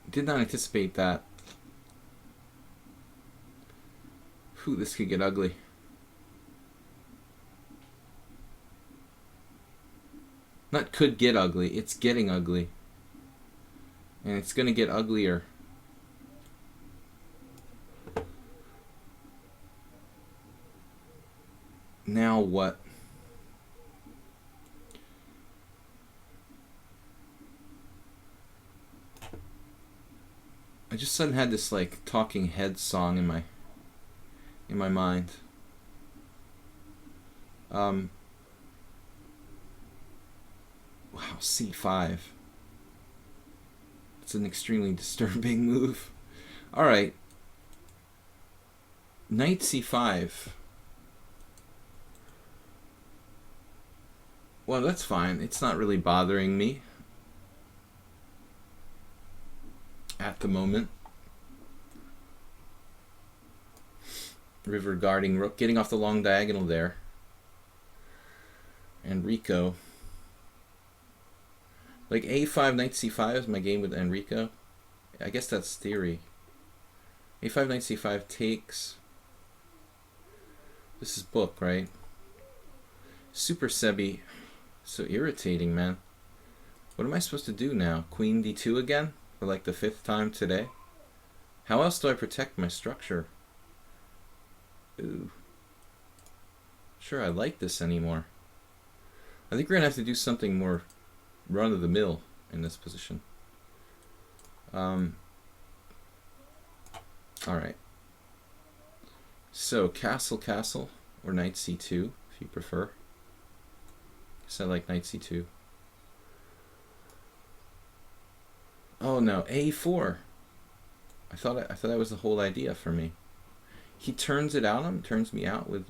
Did not anticipate that. Ooh, this could get ugly. Not could get ugly, it's getting ugly. And it's gonna get uglier. Now what? I just suddenly had this like Talking Heads song in my mind. Wow, c5. It's an extremely disturbing move. Alright. Knight c5. Well, that's fine. It's not really bothering me at the moment. River guarding rook, getting off the long diagonal there. Enrico. Like a5, knight c5 is my game with Enrico. I guess that's theory. a5, knight c5 takes. This is book, right? Super Sebi. So irritating, man. What am I supposed to do now? Queen d2 again? For like the 5th time today? How else do I protect my structure? Ooh. Sure, I like this anymore. I think we're gonna have to do something more run-of-the-mill in this position. Alright. So, castle, or knight c2, if you prefer. Guess I like knight c2. Oh no, a4. I thought that was the whole idea for me. He turns it out on him, turns me out with.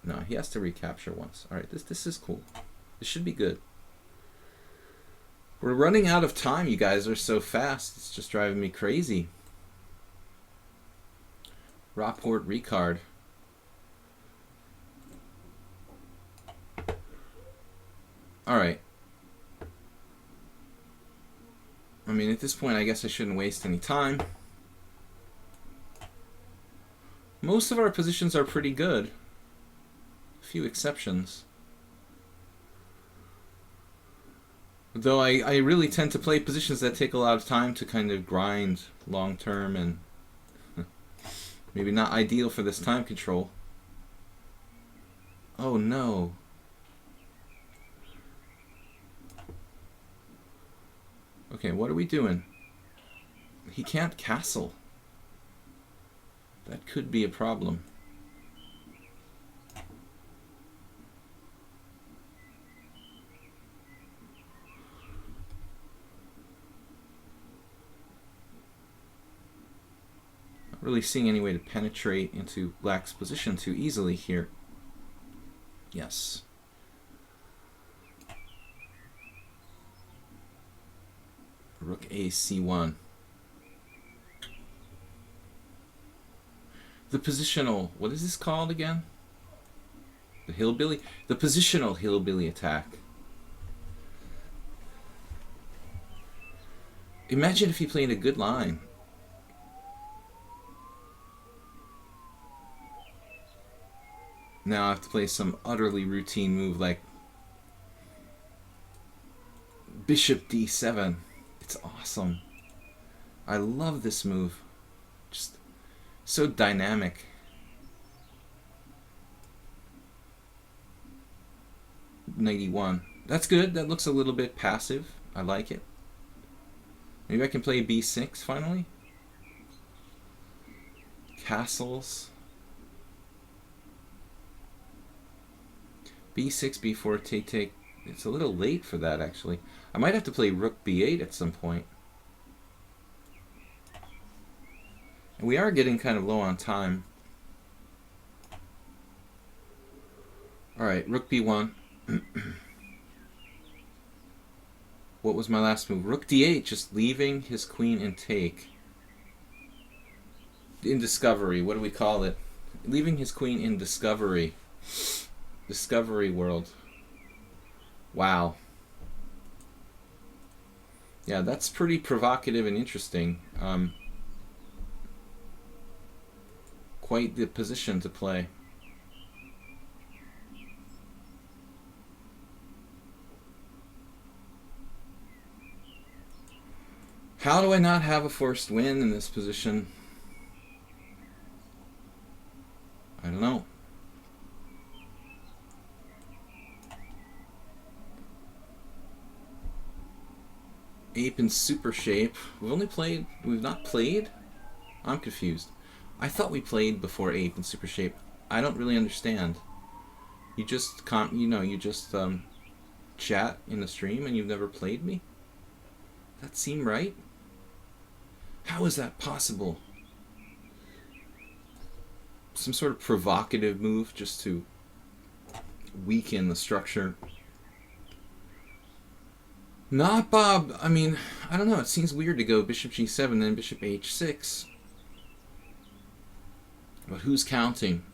No, he has to recapture once. All right, this is cool. This should be good. We're running out of time. You guys are so fast. It's just driving me crazy. Rapport Ricard. All right. I mean, at this point, I guess I shouldn't waste any time. Most of our positions are pretty good. A few exceptions. Though I really tend to play positions that take a lot of time to kind of grind long term, and maybe not ideal for this time control. Oh no. Okay, what are we doing? He can't castle. That could be a problem. Not really seeing any way to penetrate into black's position too easily here. Yes. Rook a c1. The positional, what is this called again? The hillbilly? The positional hillbilly attack. Imagine if he played a good line. Now I have to play some utterly routine move like Bishop d7. It's awesome. I love this move. Just so dynamic. Knight e1. That's good. That looks a little bit passive. I like it. Maybe I can play b6 finally. Castles. b6, b4, take. It's a little late for that, actually. I might have to play rook b8 at some point. And we are getting kind of low on time. Alright, rook b1. What was my last move? Rook d8, just leaving his queen in take. In discovery, what do we call it? Leaving his queen in discovery. Discovery world. Wow. Yeah, that's pretty provocative and interesting. Quite the position to play. How do I not have a forced win in this position? I don't know. Ape in super shape. We've not played? I'm confused. I thought we played before Ape in super shape. I don't really understand. You just chat in the stream and you've never played me? That seem right? How is that possible? Some sort of provocative move just to weaken the structure. Not Bob. I mean, I don't know. It seems weird to go bishop g7 then bishop h6. But who's counting?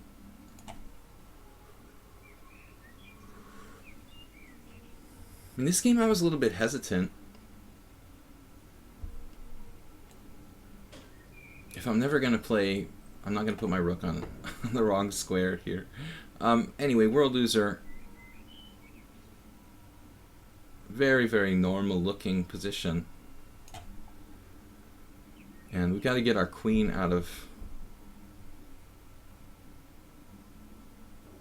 In this game I was a little bit hesitant. If I'm never going to play, I'm not going to put my rook on the wrong square here. Anyway, world loser. Very, very normal looking position. And we got to get our queen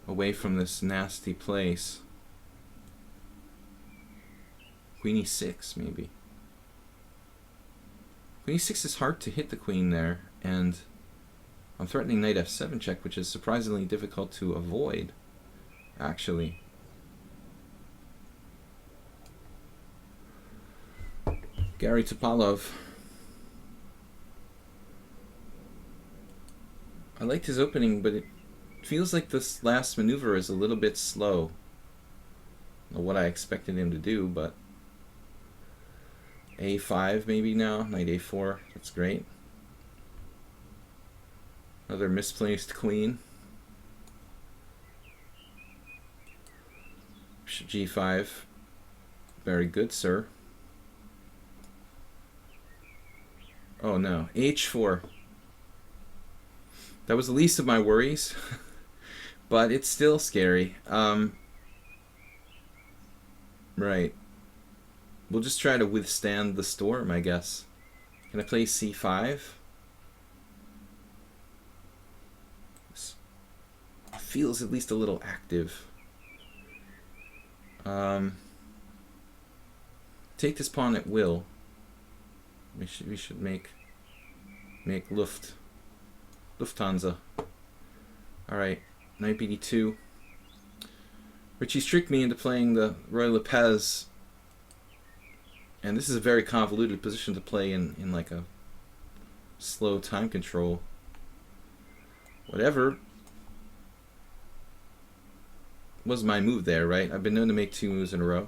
away from this nasty place. Queen e6 maybe. Queen e6 is hard to hit the queen there, and I'm threatening knight f7 check, which is surprisingly difficult to avoid, actually. Gary Topalov. I liked his opening, but it feels like this last maneuver is a little bit slow. I don't know what I expected him to do, but a5 maybe now, knight a4, that's great. Another misplaced queen. Bishop g5, very good, sir. Oh no, h4. That was the least of my worries, but it's still scary. Right. We'll just try to withstand the storm, I guess. Can I play c5? This feels at least a little active. Take this pawn at will. We should make Lufthansa. All right, knight bd2. Richie's tricked me into playing the Roy Lopez, and this is a very convoluted position to play in like a slow time control. Whatever was my move there, right? I've been known to make 2 moves in a row.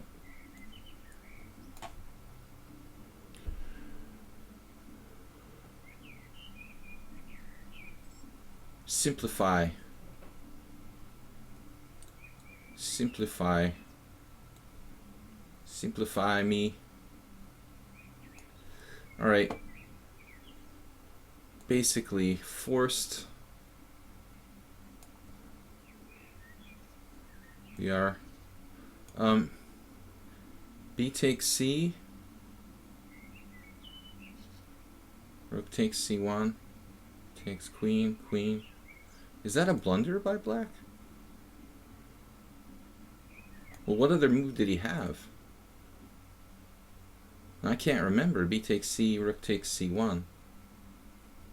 Simplify. Simplify. Simplify me. Alright. Basically, forced. We are. B takes C. Rook takes C1. Takes queen, queen. Is that a blunder by black? Well, what other move did he have? I can't remember. B takes C, rook takes C1.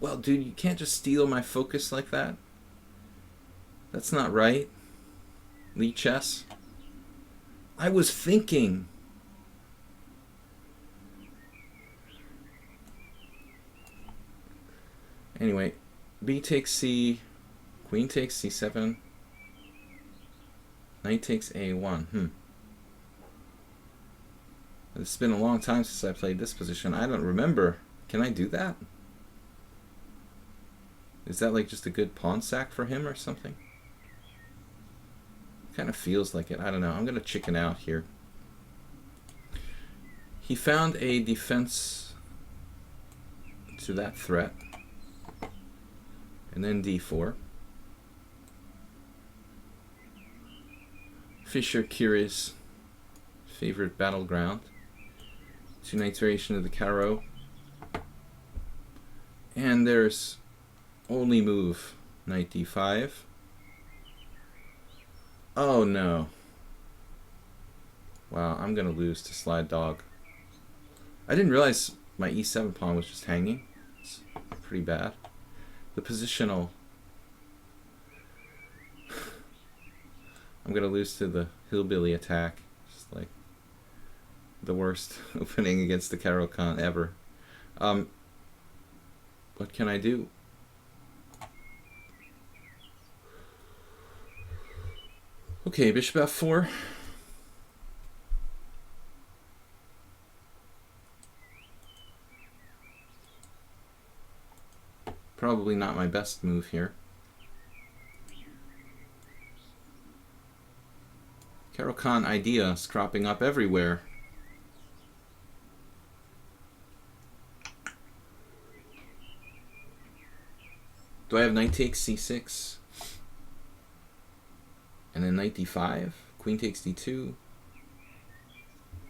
Well, dude, you can't just steal my focus like that. That's not right. Lee chess. I was thinking. Anyway, B takes C, queen takes C7, knight takes A1. It's been a long time since I played this position. I don't remember. Can I do that? Is that like just a good pawn sack for him or something? Kind of feels like it. I don't know. I'm going to chicken out here. He found a defense to that threat. And then d4. Fischer Curious, favorite battleground. 2 knights variation of the Caro. And there's only move, knight d5. Oh no. Wow, I'm gonna lose to Slide Dog. I didn't realize my e7 pawn was just hanging. It's pretty bad. The positional. I'm gonna lose to the hillbilly attack. Just like the worst opening against the Caro-Kann ever. What can I do? Okay, bishop f4. Probably not my best move here. Caro-Kann ideas cropping up everywhere. Do I have knight takes c6? And then knight d5? Queen takes d2?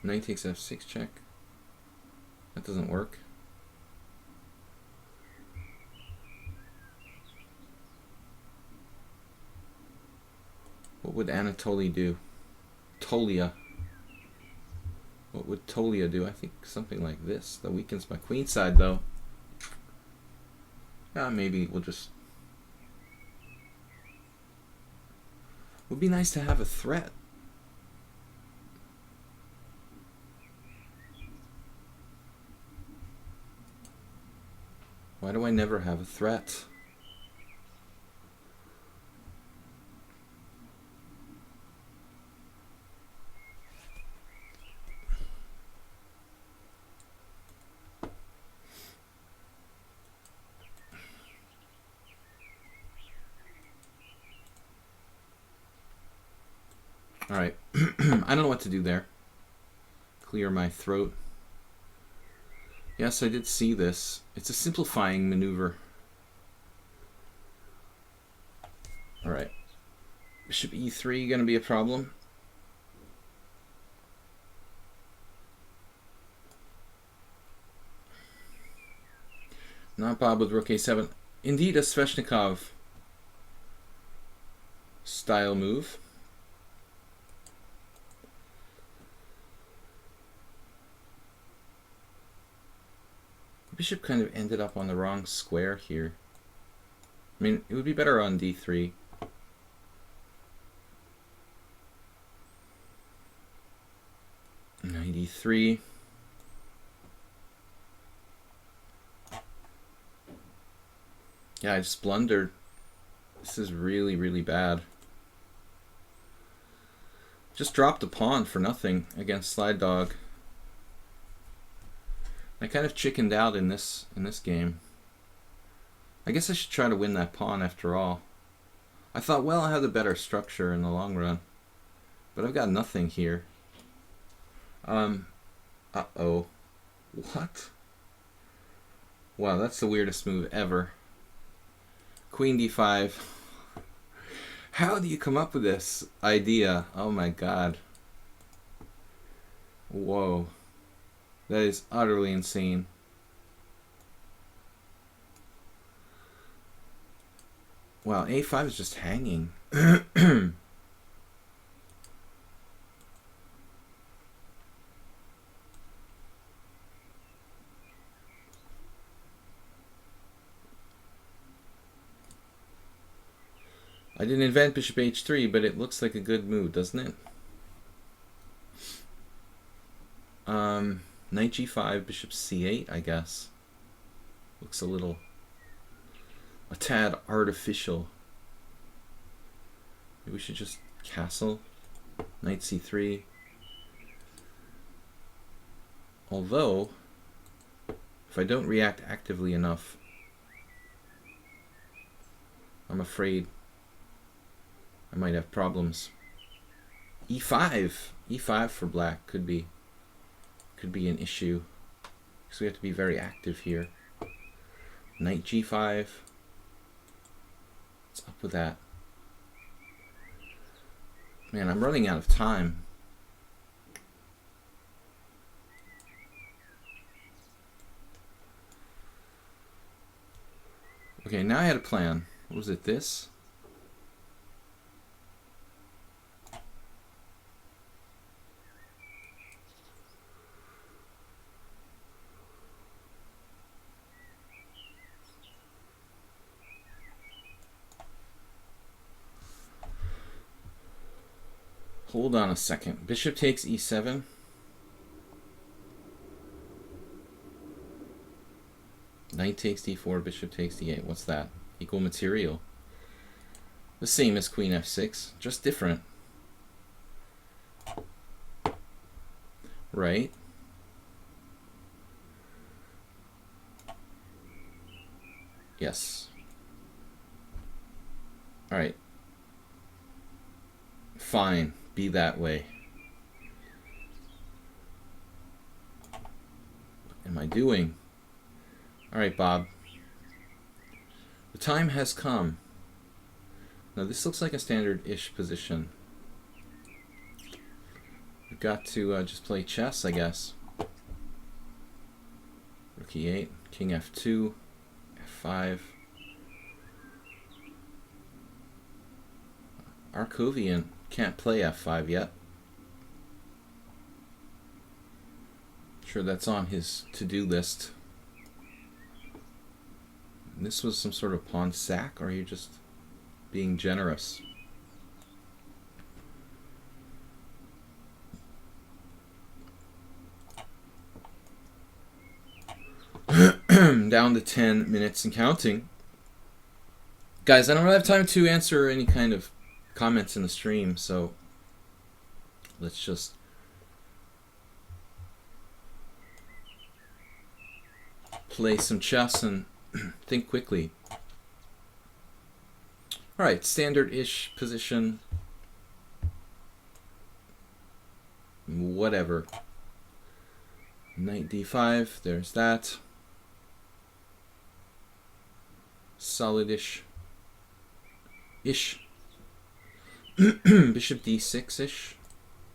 Knight takes f6 check? That doesn't work. What would Anatoly do? Tolia. What would Tolia do? I think something like this. That weakens my queen side, though. Maybe we'll just... Would be nice to have a threat. Why do I never have a threat? Alright, I don't know what to do there. Clear my throat. Yes, I did see this. It's a simplifying maneuver. Bishop e3 going to be a problem. Not Bob with rook a7. Indeed a Sveshnikov style move. Bishop kind of ended up on the wrong square here. I mean, it would be better on d3. Knight e3. Yeah, I just blundered. This is really, really bad. Just dropped a pawn for nothing against Slide Dog. I kind of chickened out in this game. I guess I should try to win that pawn after all. I thought, well, I have the better structure in the long run, but I've got nothing here. Uh-oh. What? Wow, that's the weirdest move ever. Queen d5. How do you come up with this idea? Oh my god. Whoa. That is utterly insane. Wow, a5 is just hanging. I didn't invent bishop h3, but it looks like a good move, doesn't it? Knight g5, bishop c8, I guess. Looks a tad artificial. Maybe we should just castle. Knight c3. Although, if I don't react actively enough, I'm afraid I might have problems. e5. e5 for black could be an issue, because we have to be very active here. Knight g5. What's up with that? Man, I'm running out of time. Okay, now I had a plan. What was it, this? Hold on a second. Bishop takes e7. Knight takes d4, bishop takes d8. What's that? Equal material. The same as queen f6, just different. Right? Yes. Alright. Fine. Be that way. What am I doing? Alright, Bob. The time has come. Now this looks like a standard-ish position. We've got to just play chess, I guess. Rook e8, king f2, f5. Arkovian can't play f5 yet. Sure, that's on his to-do list. This was some sort of pawn sack, or are you just being generous? Down to 10 minutes and counting. Guys, I don't have time to answer any kind of comments in the stream, so let's just play some chess and think quickly. Alright, standard-ish position. Whatever. Knight d5, there's that. Solid-ish. Bishop d6-ish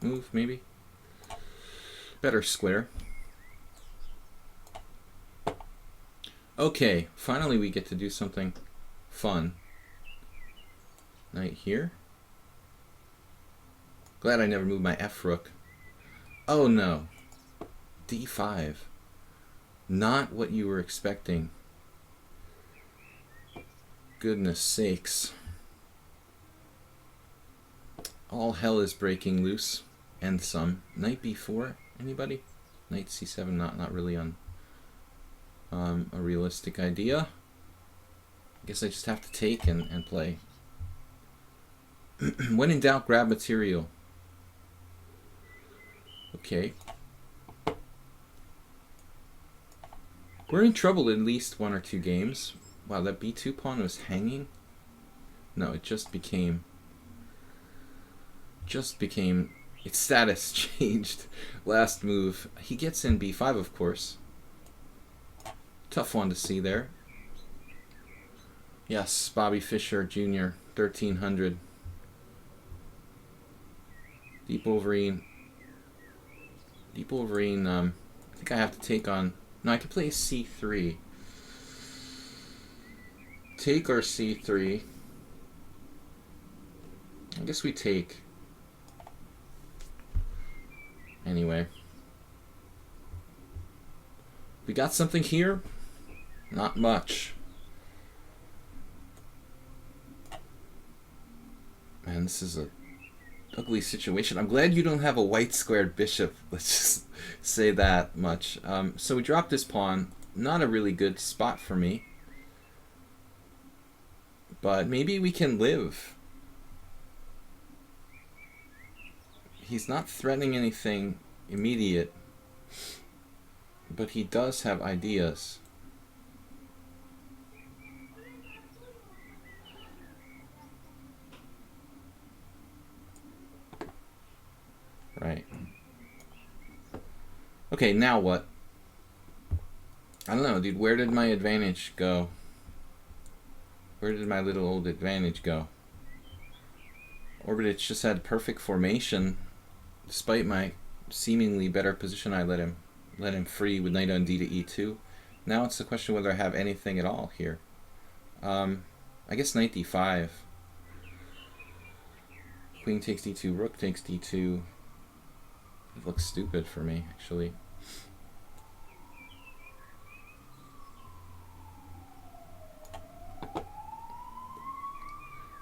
move, maybe. Better square. Okay, finally we get to do something fun. Knight here. Glad I never moved my F rook. Oh no. D5. Not what you were expecting. Goodness sakes. All hell is breaking loose. And some. Knight b4. Anybody? Knight c7. Not really on a realistic idea. I guess I just have to take and play. When in doubt, grab material. Okay. We're in trouble at least 1 or 2 games. Wow, that b2 pawn was hanging? No, it just became its status changed last move. He gets in b5, of course. Tough one to see there. Yes, Bobby Fischer Jr., 1300. Deep Wolverine. I think I have to take on... No, I could play c3. Take or c3. I guess we take. Anyway. We got something here? Not much. Man, this is a ugly situation. I'm glad you don't have a white squared bishop. Let's just say that much. So we dropped this pawn. Not a really good spot for me. But maybe we can live. He's not threatening anything immediate. But he does have ideas. Right. Okay, now what? I don't know, dude. Where did my advantage go? Where did my little old advantage go? Orbitich just had perfect formation. Despite my seemingly better position, I let him free with knight on d to e2. Now it's the question whether I have anything at all here. I guess knight d5. Queen takes d2, rook takes d2. It looks stupid for me, actually.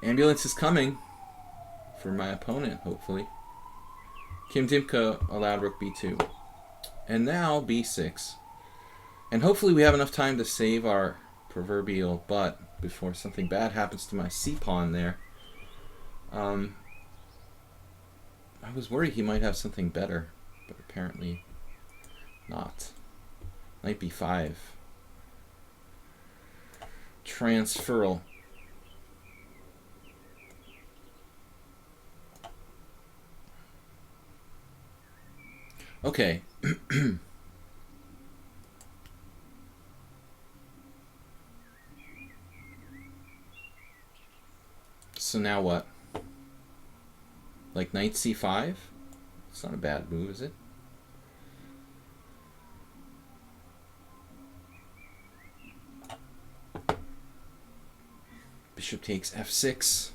Ambulance is coming for my opponent, hopefully. Kim Dimka allowed rook b2. And now b6. And hopefully we have enough time to save our proverbial butt before something bad happens to my c-pawn there. I was worried he might have something better, but apparently not. Knight b5. Transferal. Okay. So now what? Like knight c5? It's not a bad move, is it? Bishop takes f6.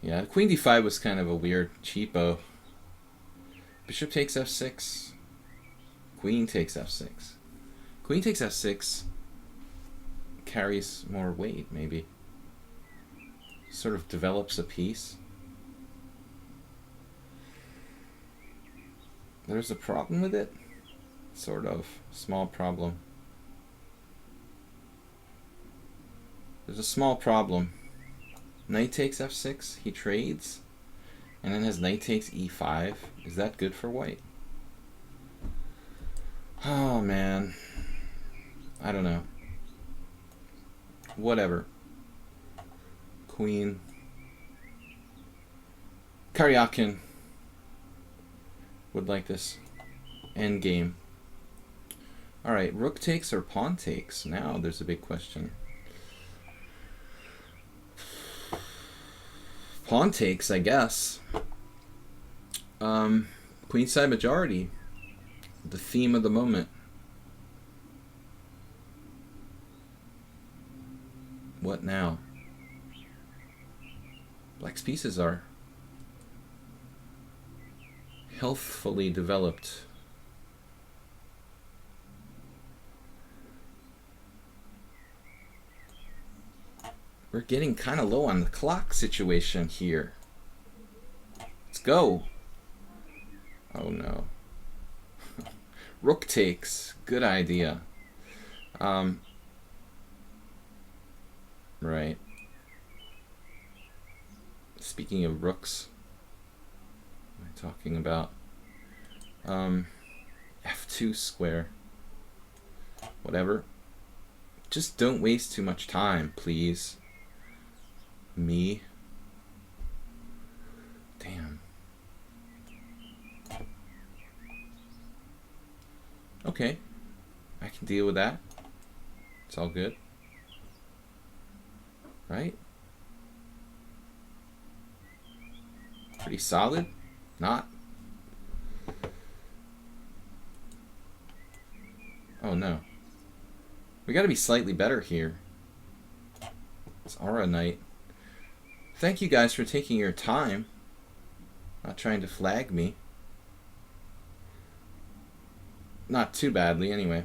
Yeah, queen d5 was kind of a weird cheapo. Bishop takes f6. Queen takes f6. Queen takes f6 carries more weight, maybe. Sort of develops a piece. There's a problem with it? Sort of. Small problem. There's a small problem. Knight takes f6. He trades. And then his knight takes e5. Is that good for white? Oh, man. I don't know. Whatever. Queen. Karyakin would like this end game. Alright, rook takes or pawn takes? Now there's a big question. Pawn takes, I guess. Queenside majority. The theme of the moment. What now? Black's pieces are healthfully developed. We're getting kind of low on the clock situation here. Let's go. Oh no. Rook takes. Good idea. Right. Speaking of rooks, what am I talking about? F2 square. Whatever. Just don't waste too much time, please. Me. Damn. Okay. I can deal with that. It's all good. Right? Pretty solid? Not? Oh no. We gotta be slightly better here. It's Aura Night. Thank you guys for taking your time. Not trying to flag me. Not too badly, anyway.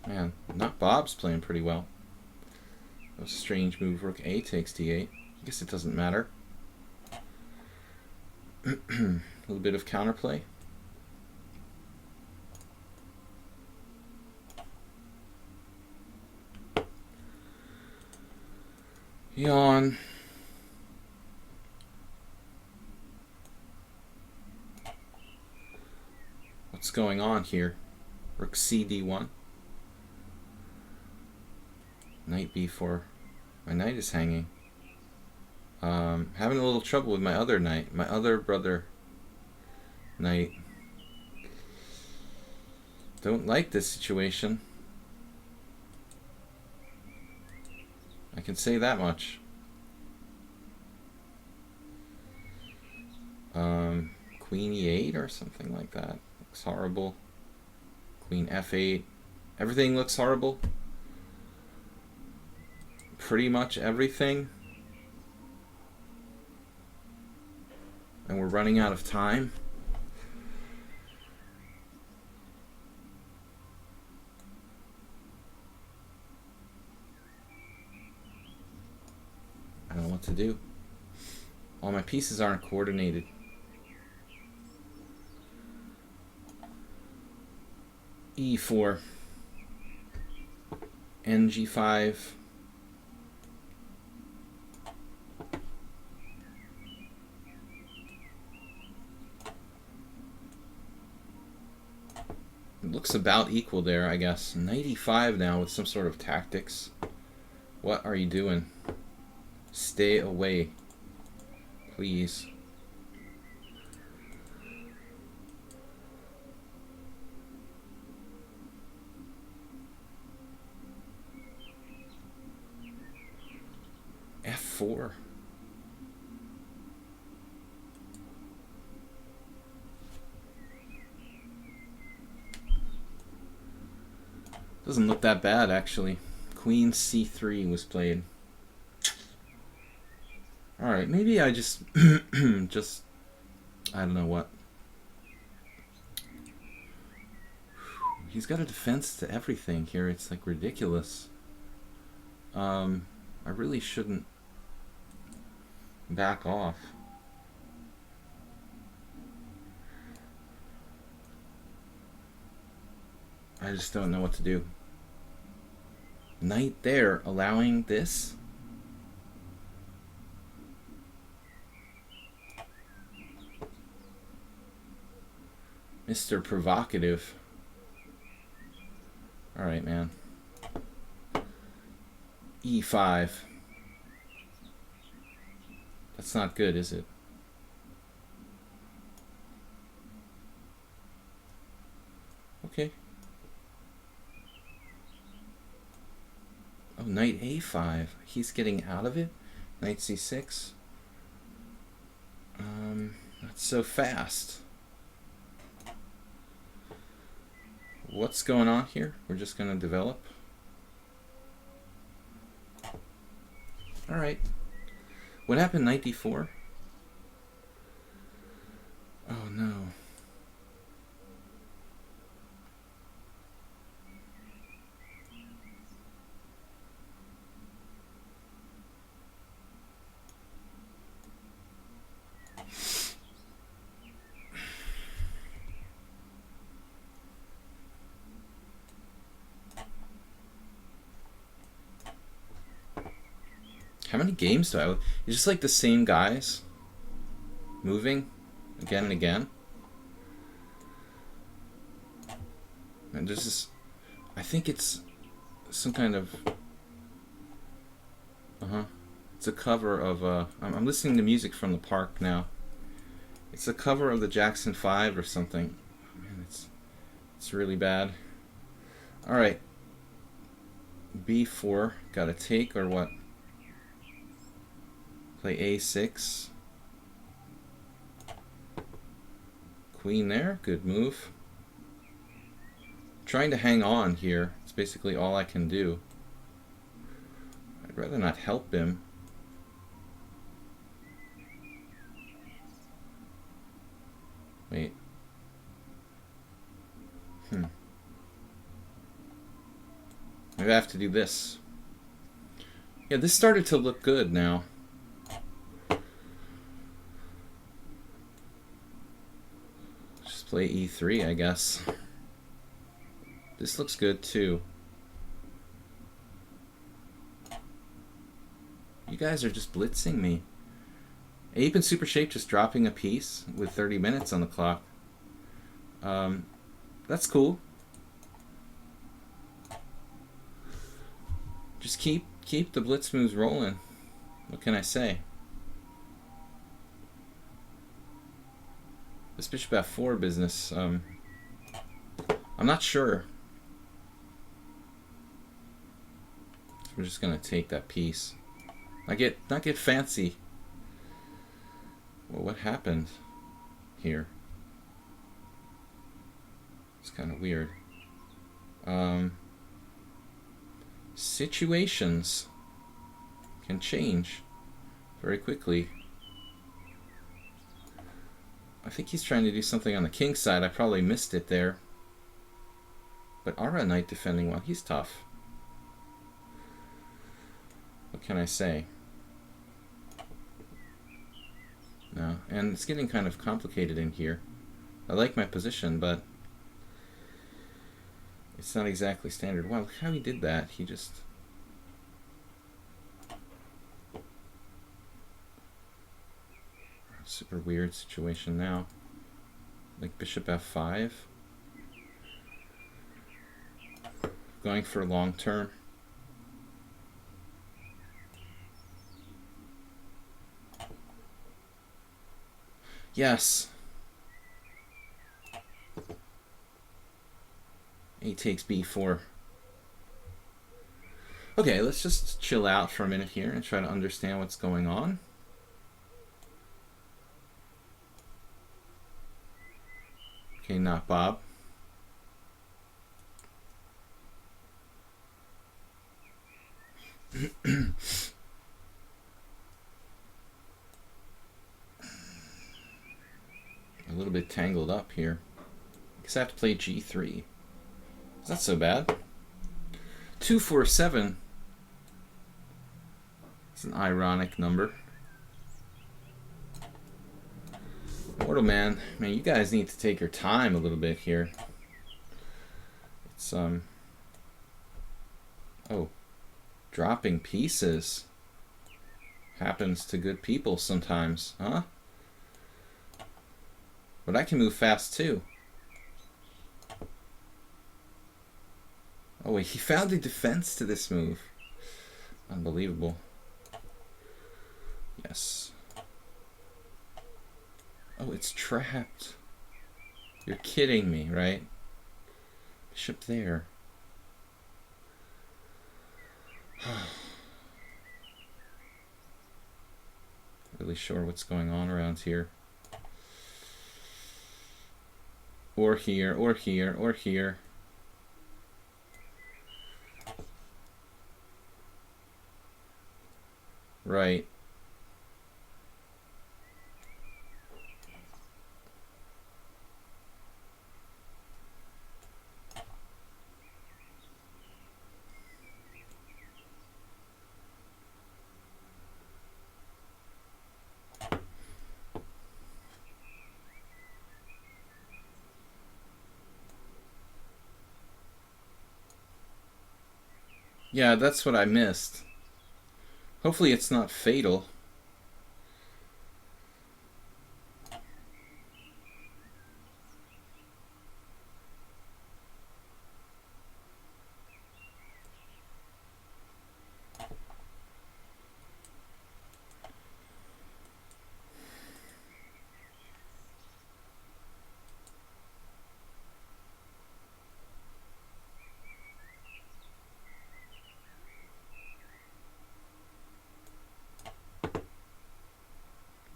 Man, not Bob's playing pretty well. That was a strange move. Rook A takes D8. I guess it doesn't matter. A little bit of counterplay. Yawn. What's going on here? Rook C D1. Knight B4. My knight is hanging. Having a little trouble with my other knight. My other brother knight. Don't like this situation. I can say that much. Queen E8 or something like that. Looks horrible. Queen F8. Everything looks horrible. Pretty much everything. And we're running out of time. I don't know what to do. All my pieces aren't coordinated. E4. NG5. It looks about equal there, I guess. Knight E5 now with some sort of tactics. What are you doing? Stay away, please. F4. Doesn't look that bad, actually. Queen C3 was played. Alright, maybe I just... I don't know what. He's got a defense to everything here. It's like ridiculous. I really shouldn't back off. I just don't know what to do. Knight there, allowing this. Mr. Provocative. Alright, man. E5. That's not good, is it? Okay. Oh knight a5. He's getting out of it. Knight c6. Not so fast. What's going on here? We're just going to develop. Alright. What happened, knight d4? Oh no. How many games do I have? It's just like the same guys moving again and again. And there's this, I think it's some kind of, it's a cover of, I'm listening to music from the park now. It's a cover of the Jackson 5 or something. Oh, man, it's really bad. Alright. B4, gotta take or what? Play a6. Queen there, good move. Trying to hang on here. It's basically all I can do. I'd rather not help him. Wait. Maybe I have to do this. Yeah, this started to look good now. Just play e3, I guess. This looks good too. You guys are just blitzing me. Ape and Super Shape just dropping a piece with 30 minutes on the clock. That's cool. Just keep the blitz moves rolling. What can I say? This bishop f4 business, I'm not sure. We're just gonna take that piece. Not get fancy. Well, what happened here? It's kind of weird. Situations can change very quickly. I think he's trying to do something on the king side. I probably missed it there. But Ara knight defending well. He's tough. What can I say? No, and it's getting kind of complicated in here. I like my position, but it's not exactly standard. Wow, look how he did that. He just... Super weird situation now. Like bishop f5. Going for long term. Yes. A takes b4. Okay, let's just chill out for a minute here and try to understand what's going on. Okay, not Bob. A little bit tangled up here. I guess I have to play g3. It's not so bad. 247. It's an ironic number. Mortal Man, you guys need to take your time a little bit here. It's oh, dropping pieces happens to good people sometimes, huh? But I can move fast too. Oh wait, he found a defense to this move. Unbelievable. Yes. Oh, it's trapped. You're kidding me, right? Bishop there. Really sure what's going on around here. Or here, or here, or here. Right. Yeah, that's what I missed. Hopefully it's not fatal.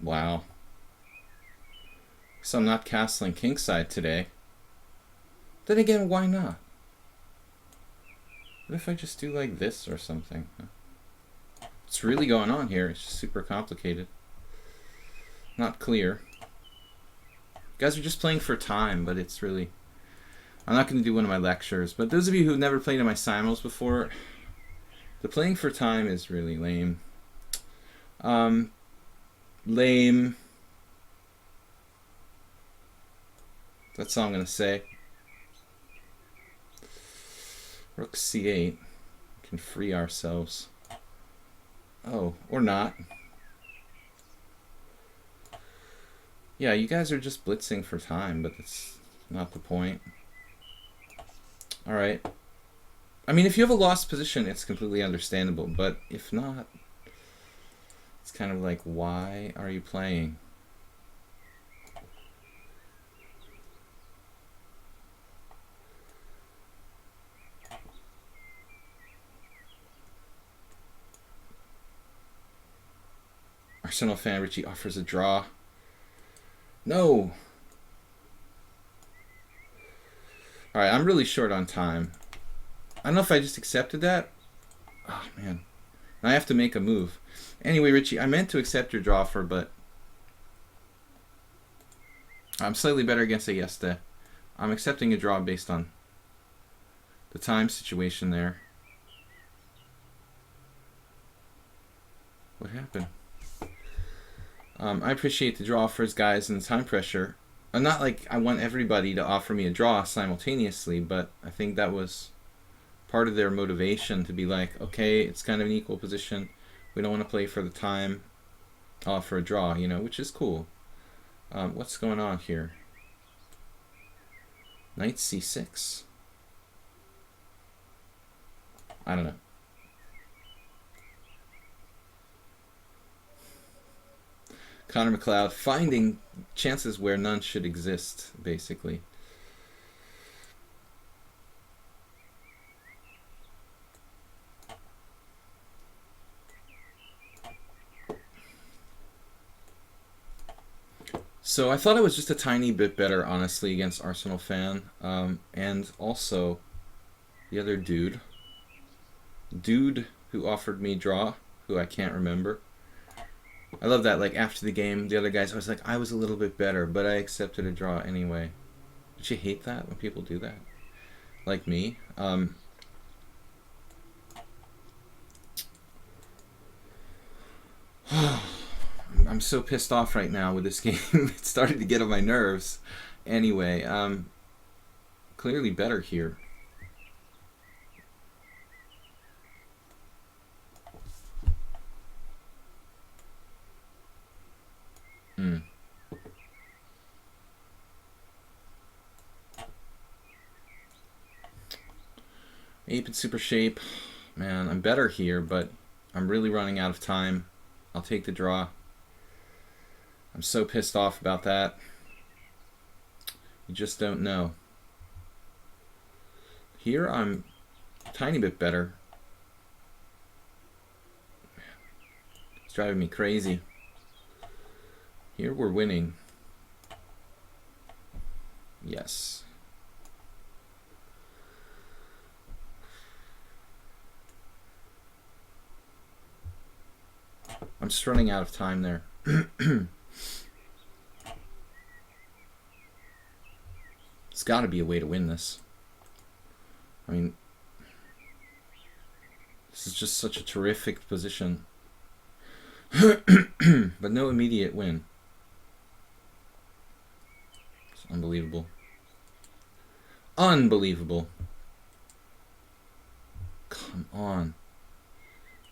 Wow. So I'm not castling kingside today. Then again, why not? What if I just do like this or something? What's really going on here? It's just super complicated. Not clear. You guys are just playing for time, but it's really... I'm not going to do one of my lectures, but those of you who've never played in my simuls before, the playing for time is really lame. Lame. That's all I'm going to say. Rook c8. Can free ourselves. Oh, or not. Yeah, you guys are just blitzing for time, but that's not the point. Alright. I mean, if you have a lost position, it's completely understandable, but if not, it's kind of like, why are you playing? Arsenal fan Richie offers a draw. No! Alright, I'm really short on time. I don't know if I just accepted that. Oh, man. Now I have to make a move. Anyway, Richie, I meant to accept your draw for, but I'm slightly better against Ayesta. I'm accepting a draw based on the time situation there. What happened? I appreciate the draw offers, guys, and the time pressure. I'm not like I want everybody to offer me a draw simultaneously, but I think that was part of their motivation to be like, okay, it's kind of an equal position. We don't want to play for the time. I'll offer a draw, you know, which is cool. What's going on here? Knight c6. I don't know. Connor McLeod finding chances where none should exist, basically. So I thought I was just a tiny bit better, honestly, against Arsenal fan. And also the other dude who offered me draw, who I can't remember. I love that, like, after the game, the other guys, I was like, I was a little bit better, but I accepted a draw anyway. Don't you hate that when people do that? Like me? I'm so pissed off right now with this game. It's starting to get on my nerves. Anyway, clearly better here. Ape in super shape. Man, I'm better here, but I'm really running out of time. I'll take the draw. I'm so pissed off about that. You just don't know. Here I'm a tiny bit better. It's driving me crazy. Here we're winning. Yes. I'm just running out of time there. There's got to be a way to win this. I mean, this is just such a terrific position. But no immediate win. It's unbelievable. Unbelievable. Come on.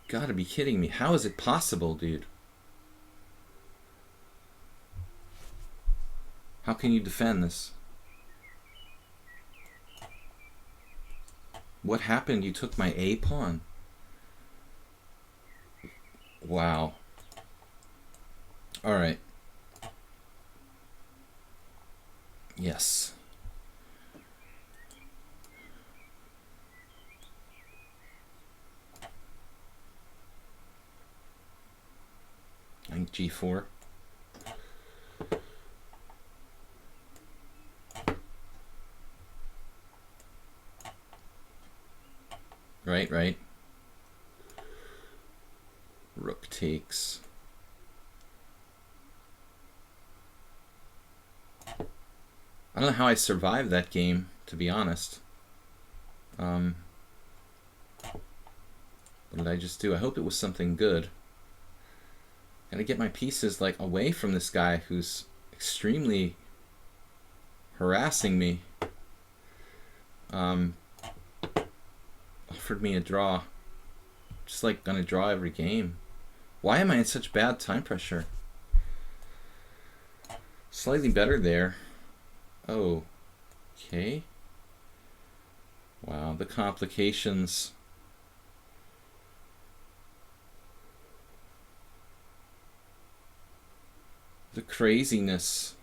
Gotta be kidding me. How is it possible, dude? How can you defend this? What happened? You took my A pawn. Wow. Alright. Yes. I think G4. Right. Rook takes. I don't know how I survived that game, to be honest. What did I just do? I hope it was something good. Gotta get my pieces like away from this guy who's extremely harassing me. Offered me a draw. Just like gonna draw every game. Why am I in such bad time pressure? Slightly better there. Oh, okay. Wow, the complications. The craziness.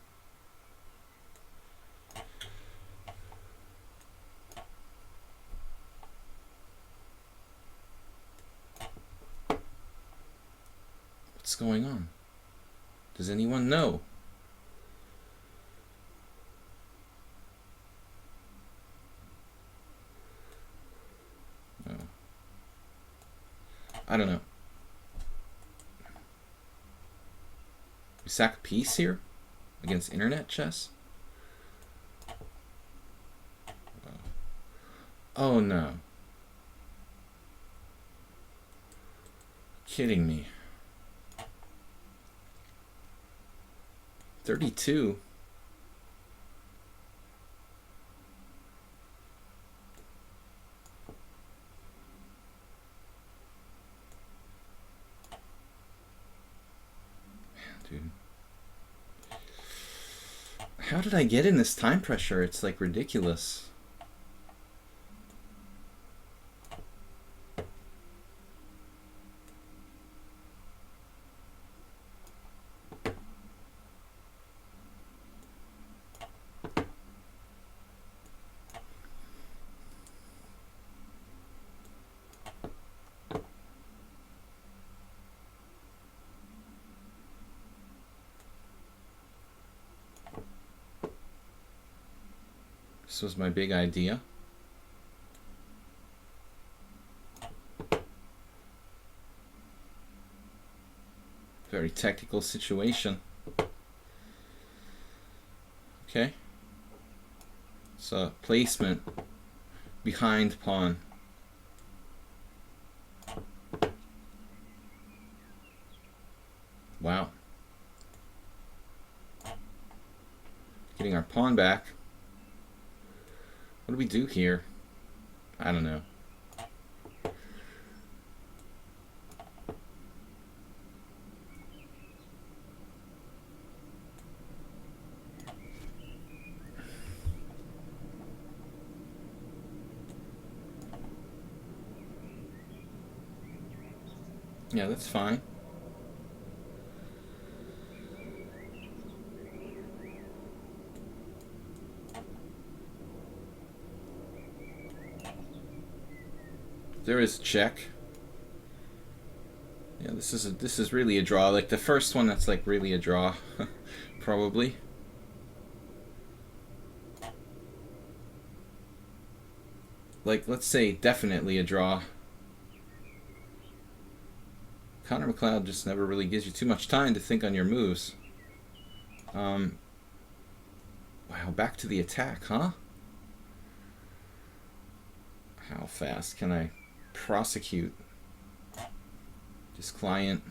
What's going on? Does anyone know? No. I don't know. We sack a piece here against internet chess? Oh no. Kidding me. 32. Dude. How did I get in this time pressure? It's like ridiculous. This was my big idea. Very technical situation. Okay. So placement behind pawn. Wow. Getting our pawn back. What do we do here? I don't know. Yeah, that's fine. There is check. Yeah, this is really a draw. Like the first one, that's like really a draw, probably. Like, let's say definitely a draw. Connor McLeod just never really gives you too much time to think on your moves. Wow, back to the attack, huh? How fast can I prosecute this client?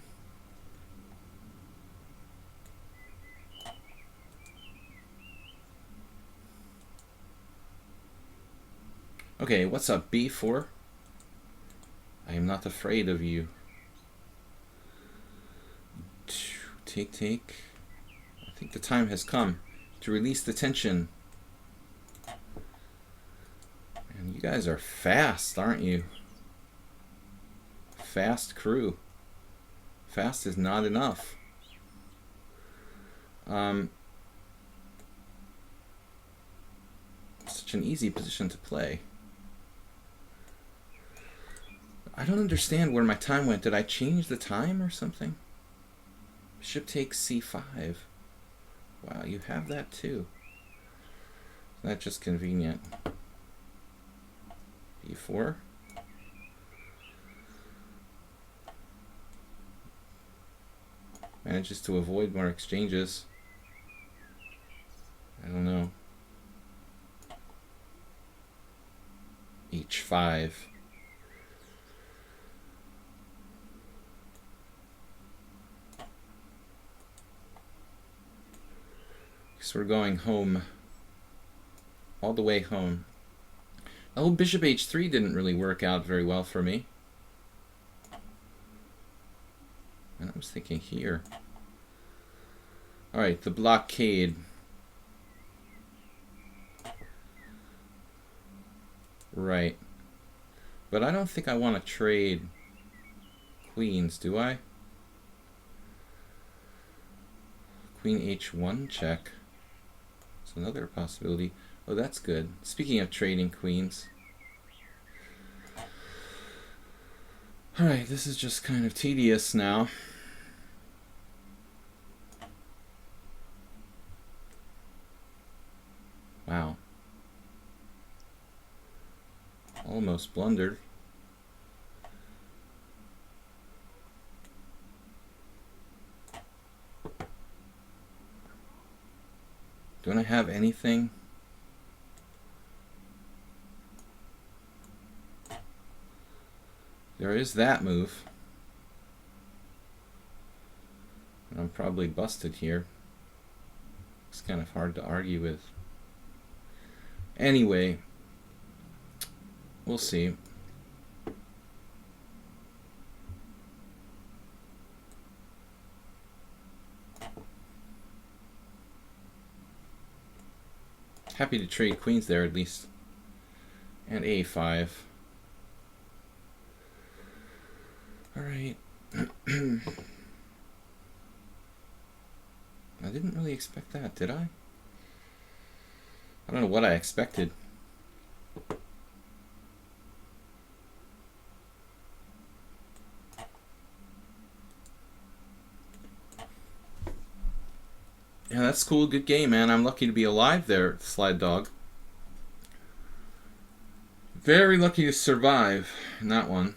Okay, what's up, B4? I am not afraid of you. Take. I think the time has come to release the tension. And you guys are fast, aren't you? Fast crew. Fast is not enough. Such an easy position to play. I don't understand where my time went. Did I change the time or something? Bishop takes c5. Wow, you have that too. That's just convenient. e4. Manages to avoid more exchanges. I don't know. h5. So we're going home. All the way home. Oh, bishop h3 didn't really work out very well for me. And I was thinking here. Alright, the blockade. Right. But I don't think I want to trade queens, do I? Queen h1 check. It's another possibility. Oh, that's good. Speaking of trading queens. Alright, this is just kind of tedious now. Wow. Almost blundered. Don't I have anything? There is that move. I'm probably busted here. It's kind of hard to argue with. Anyway, we'll see. Happy to trade queens there at least. And a5. Alright. I didn't really expect that, did I? I don't know what I expected. Yeah, that's cool. Good game, man. I'm lucky to be alive there, Slide Dog. Very lucky to survive in that one.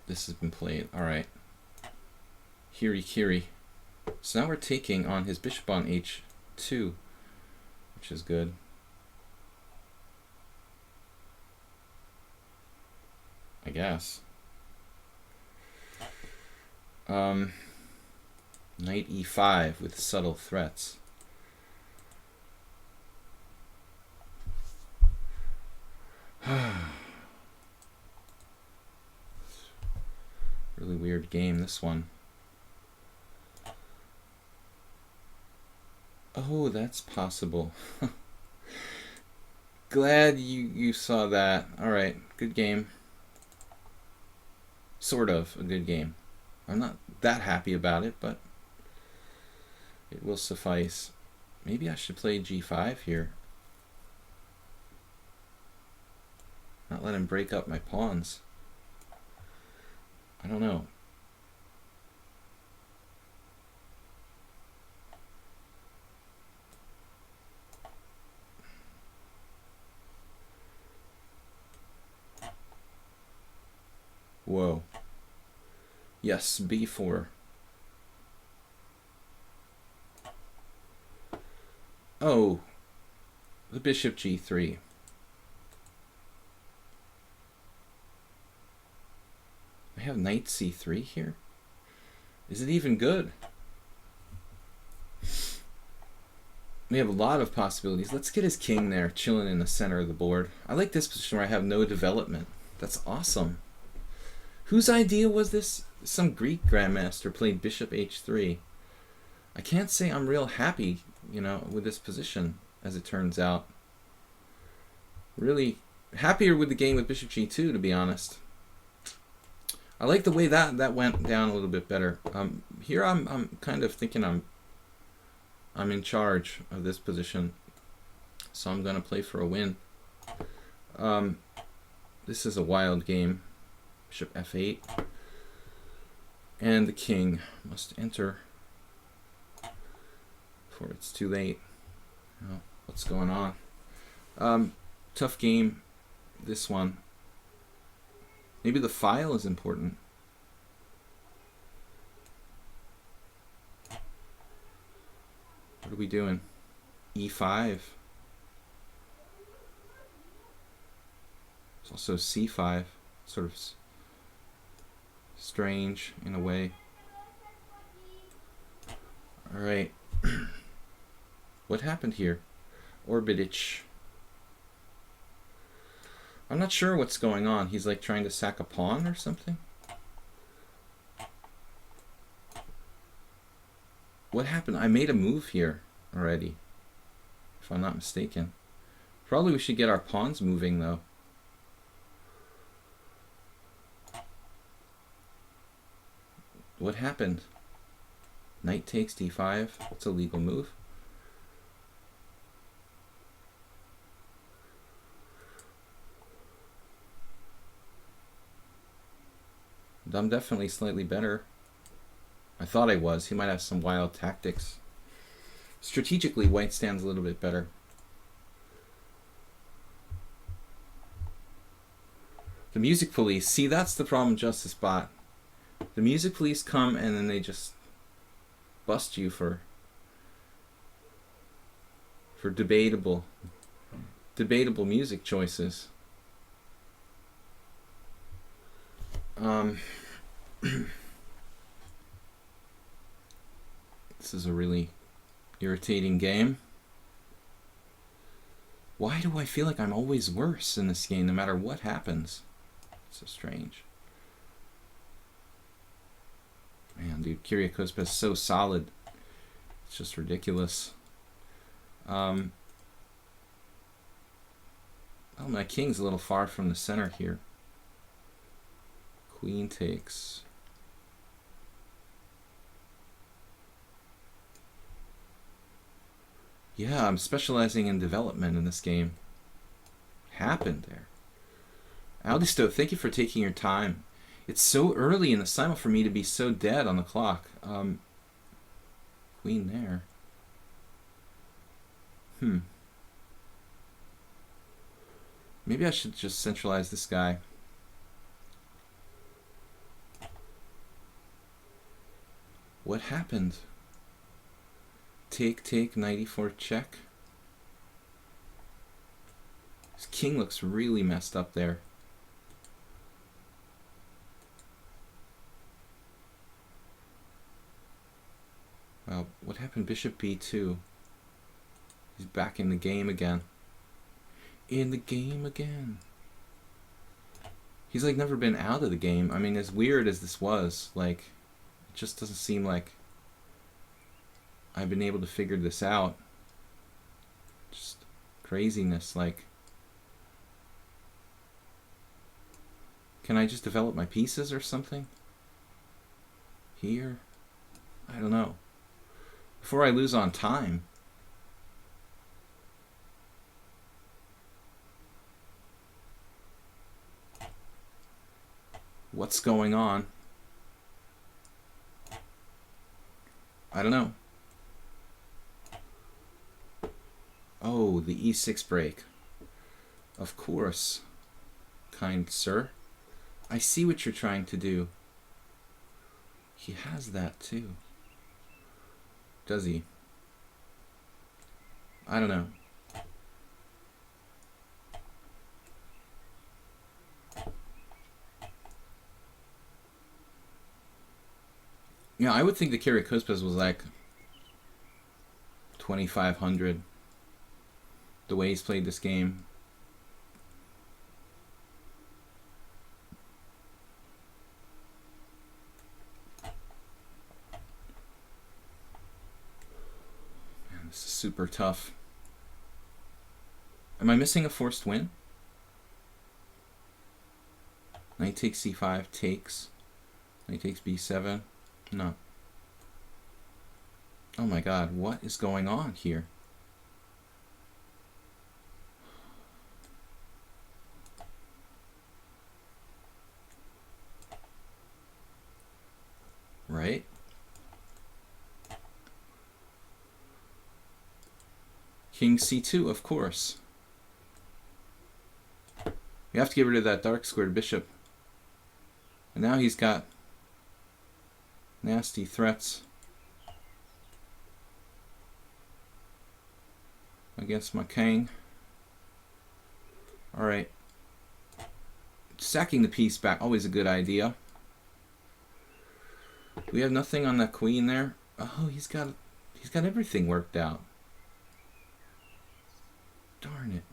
This has been played. Alright. Hiri Kiri. So now we're taking on his bishop on h2, which is good. I guess. Knight e5 with subtle threats. Really weird game, this one. Oh, that's possible. Glad you saw that. Alright, good game. Sort of a good game. I'm not that happy about it, but it will suffice. Maybe I should play g5 here. Not let him break up my pawns. I don't know. Whoa. Yes, b4. Oh, the bishop g3. I have knight c3 here. Is it even good? We have a lot of possibilities. Let's get his king there, chilling in the center of the board. I like this position where I have no development. That's awesome. Whose idea was this? Some Greek grandmaster played bishop h3. I can't say I'm real happy, you know, with this position, as it turns out. Really happier with the game with bishop g2, to be honest. I like the way that went down a little bit better. Here I'm kind of thinking I'm in charge of this position, so I'm gonna play for a win. This is a wild game. Bishop f8, and the king must enter before it's too late. Oh, what's going on? Tough game, this one. Maybe the file is important. What are we doing? e5. It's also c5. Sort of strange in a way. All right. What happened here? Orbitich. I'm not sure what's going on. He's like trying to sack a pawn or something. What happened? I made a move here already, if I'm not mistaken. Probably we should get our pawns moving though. What happened? Knight takes d5. It's a legal move. I'm definitely slightly better. I thought I was. He might have some wild tactics. Strategically, white stands a little bit better. The music police. See, that's the problem, Justice Bot. The music police come and then they just bust you for debatable music choices. This is a really irritating game. Why do I feel like I'm always worse in this game no matter what happens? It's so strange. Man, dude, Kyrgios is so solid. It's just ridiculous. Oh, my king's a little far from the center here. Queen takes. Yeah, I'm specializing in development in this game. Happened there. Aldisto, thank you for taking your time. It's so early in the simul for me to be so dead on the clock. Queen there. Maybe I should just centralize this guy. What happened? Take, knight e4 check. His king looks really messed up there. Well, what happened? Bishop b2. He's back in the game again. In the game again. He's like never been out of the game. I mean, as weird as this was, like, it just doesn't seem like I've been able to figure this out. Just craziness, like. Can I just develop my pieces or something? Here? I don't know. Before I lose on time. What's going on? I don't know. Oh, the e6 break. Of course, kind sir. I see what you're trying to do. He has that too. Does he? I don't know. Yeah, I would think the Kyrgios was like 2,500. The way he's played this game. Man, this is super tough. Am I missing a forced win? Knight takes c5, takes. Knight takes b7. No. Oh my god, what is going on here? Right? King c2, of course. We have to get rid of that dark squared bishop. And now he's got nasty threats against my king. Alright. Sacking the piece back, always a good idea. We have nothing on that queen there. Oh, he's got everything worked out. Darn it.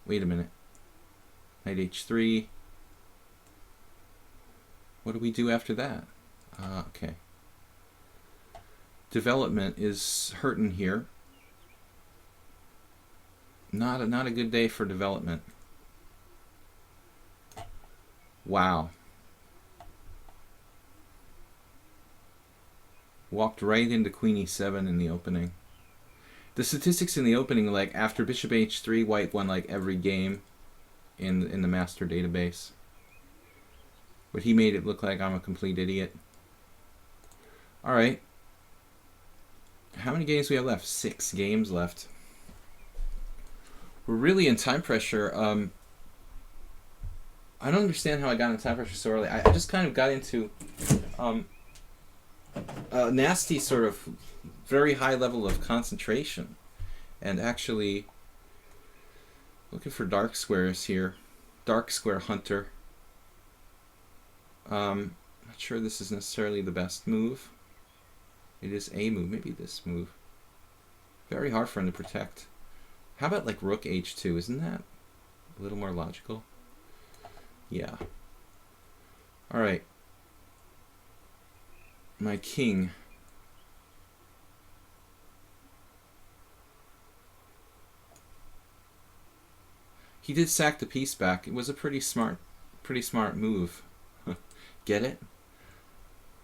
Wait a minute. Knight h3. What do we do after that? Okay. Development is hurting here. Not a good day for development. Wow. Walked right into queen e7 in the opening. The statistics in the opening, like after bishop h3, white won like every game in the master database. But he made it look like I'm a complete idiot. Alright. How many games do we have left? 6 games left. We're really in time pressure. I don't understand how I got in time pressure so early. I just kind of got into a nasty sort of very high level of concentration. And actually looking for dark squares here. Dark square hunter. Not sure this is necessarily the best move. It is a move. Maybe this move. Very hard for him to protect. How about like rook h2? Isn't that a little more logical? Yeah. Alright. My king. He did sack the piece back. It was a pretty smart move. Get it?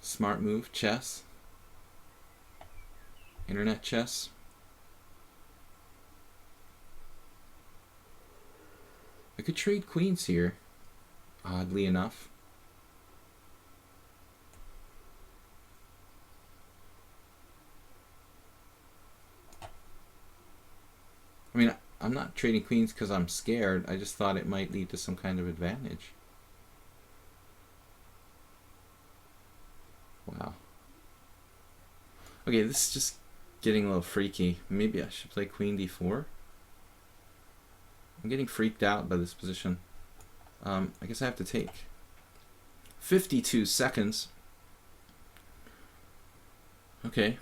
Smart move. Chess. Internet chess. I could trade queens here, oddly enough. I mean, I'm not trading queens because I'm scared. I just thought it might lead to some kind of advantage. Wow. Okay, this is just getting a little freaky. Maybe I should play queen d4. I'm getting freaked out by this position. I guess I have to take 52 seconds. Okay.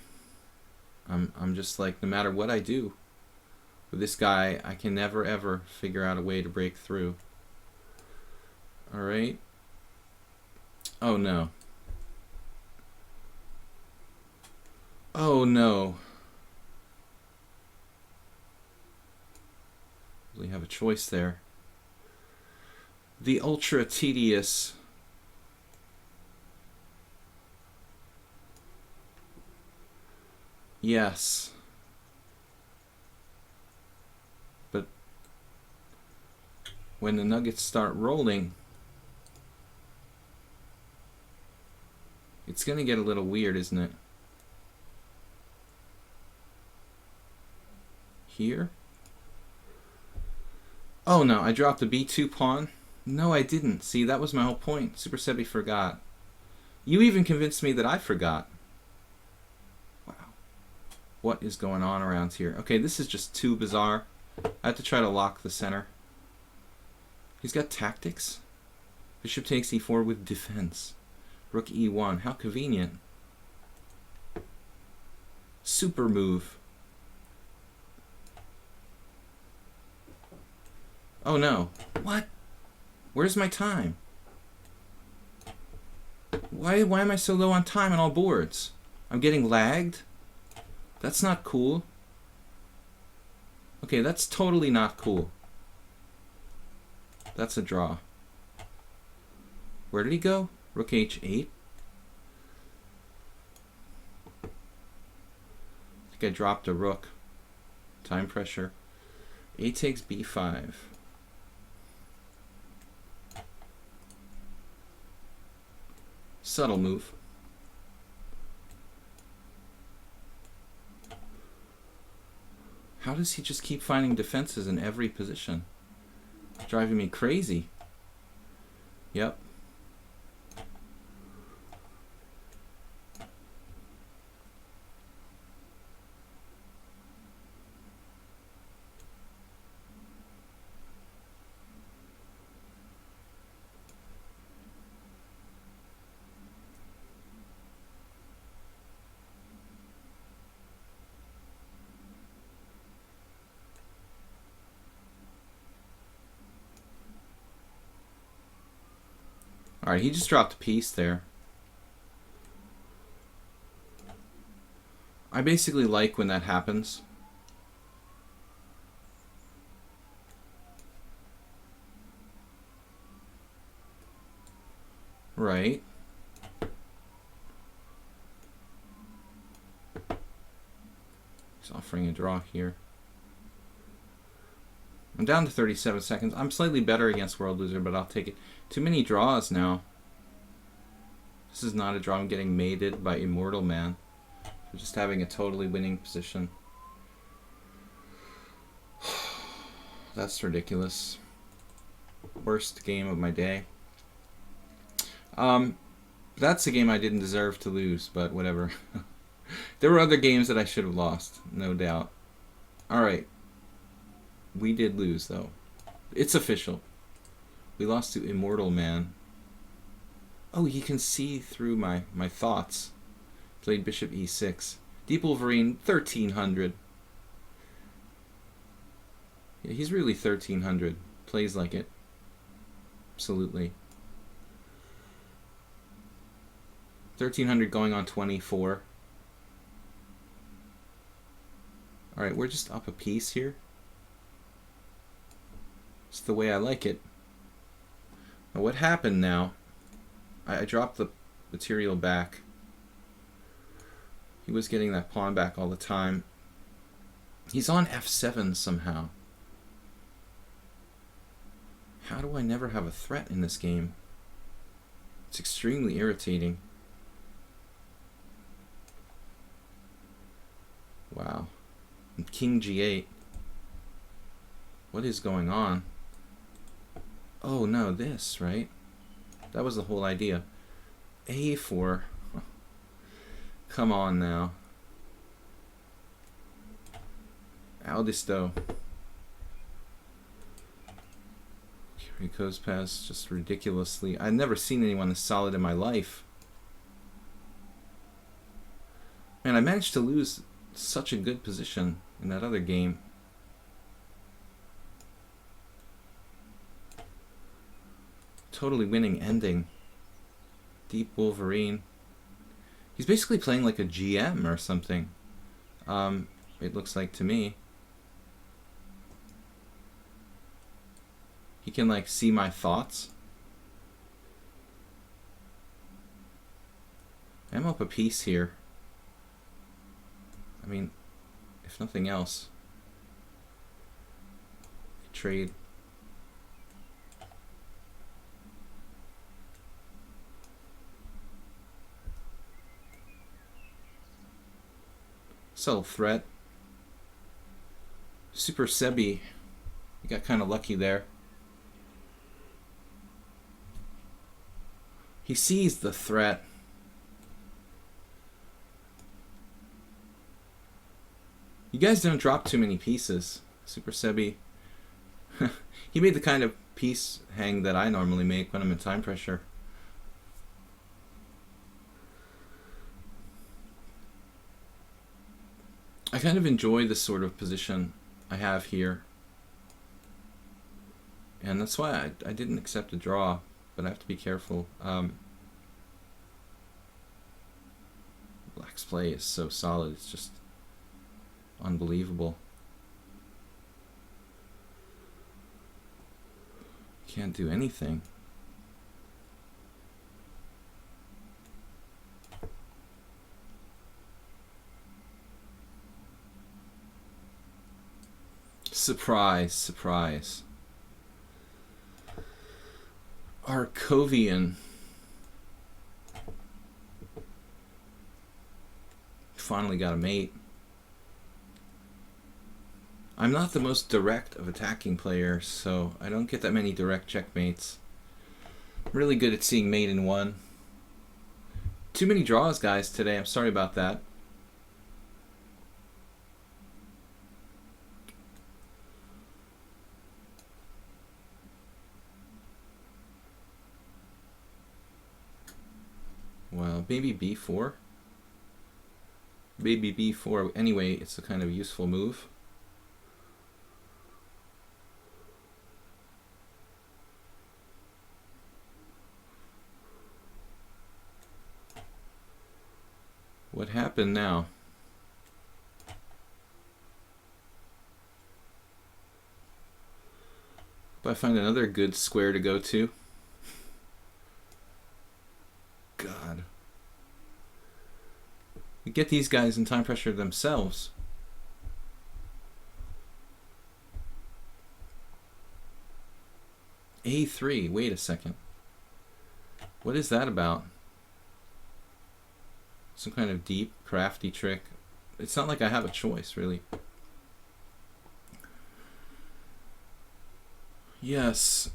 I'm just like, no matter what I do with this guy, I can never ever figure out a way to break through. Alright. Oh no. Oh no. We have a choice there. The ultra tedious yes. But when the nuggets start rolling, it's gonna get a little weird, isn't it? here. Oh no, I dropped a b2 pawn. No, I didn't. See, that was my whole point. Super Sebi forgot. You even convinced me that I forgot. Wow. What is going on around here? Okay, this is just too bizarre. I have to try to lock the center. He's got tactics. Bishop takes e4 with defense. Rook e1. How convenient. Super move. Oh no. What? Where's my time? Why am I so low on time on all boards? I'm getting lagged? That's not cool. Okay, that's totally not cool. That's a draw. Where did he go? Rook h8. I think I dropped a rook. Time pressure. A takes b5. Subtle move. How does he just keep finding defenses in every position? Driving me crazy. Yep. Alright, he just dropped a piece there. I basically like when that happens. Right. He's offering a draw here. I'm down to 37 seconds. I'm slightly better against World Loser, but I'll take it. Too many draws now. This is not a draw. I'm getting mated by Immortal Man for just having a totally winning position. That's ridiculous. Worst game of my day. That's a game I didn't deserve to lose, but whatever. There were other games that I should have lost, no doubt. Alright. We did lose, though. It's official. We lost to Immortal Man. Oh, he can see through my thoughts. Played Bishop e6. Deep Wolverine, 1300. Yeah, he's really 1300. Plays like it. Absolutely. 1300 going on 24. Alright, we're just up a piece here. It's the way I like it. Now what happened now? I dropped the material back. He was getting that pawn back all the time. He's on f7 somehow. How do I never have a threat in this game? It's extremely irritating. Wow. And King g8. What is going on? Oh no, this, right? That was the whole idea. a4. Come on now. Aldisto. Here he goes past just ridiculously. I've never seen anyone this solid in my life. Man, I managed to lose such a good position in that other game. Totally winning ending. Deep Wolverine. He's basically playing like a GM or something. It looks like to me. He can like see my thoughts. I'm up a piece here. I mean, if nothing else, trade. Subtle threat. Super Sebi, you got kind of lucky there. He sees the threat. You guys don't drop too many pieces. Super Sebi. He made the kind of piece hang that I normally make when I'm in time pressure. I kind of enjoy the sort of position I have here. And that's why I didn't accept a draw, but I have to be careful. Black's play is so solid, it's just unbelievable. Can't do anything. Surprise, surprise. Arcovian. Finally got a mate. I'm not the most direct of attacking players, so I don't get that many direct checkmates. I'm really good at seeing mate in one. Too many draws, guys, today. I'm sorry about that. Well, maybe b4. Maybe b4. Anyway, it's a kind of useful move. What happened now? If I find another good square to go to. God. You get these guys in time pressure themselves. A3, wait a second. What is that about? Some kind of deep, crafty trick. It's not like I have a choice, really. Yes.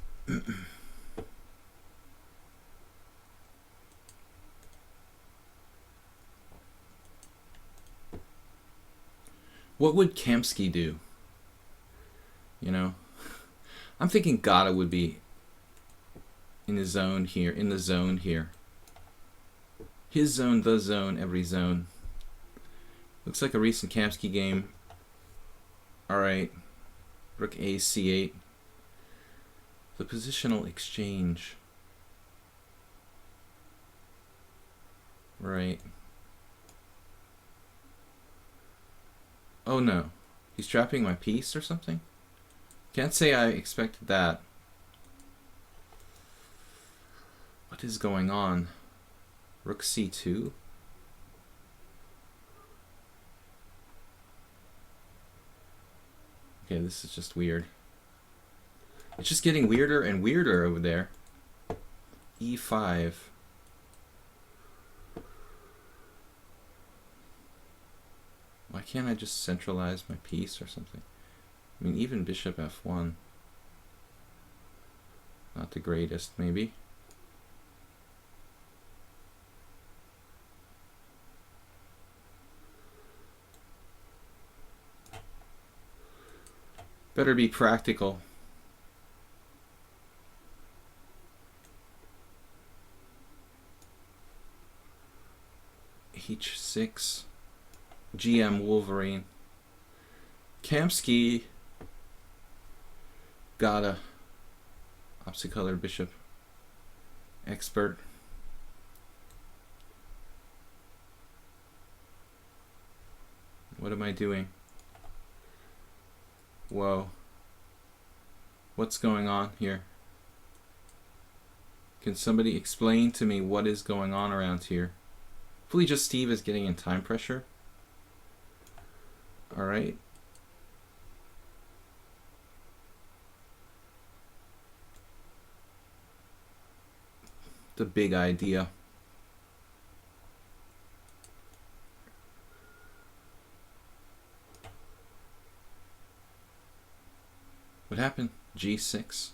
What would Kamsky do? You know? I'm thinking Gata would be in the zone here, in the zone here. His zone, the zone, every zone. Looks like a recent Kamsky game. Alright. Rook A, C8. The positional exchange. Right. Oh no. He's trapping my piece or something? Can't say I expected that. What is going on? Rook C2? Okay, this is just weird. It's just getting weirder and weirder over there. E5. Why can't I just centralize my piece or something? I mean, even bishop F1. Not the greatest, maybe. Better be practical. H6. GM Wolverine. Kamsky. Gata. Opposite colored bishop. Expert. What am I doing? Whoa. What's going on here? Can somebody explain to me what is going on around here? Hopefully just Steve is getting in time pressure. Alright. The big idea. What happened? G6.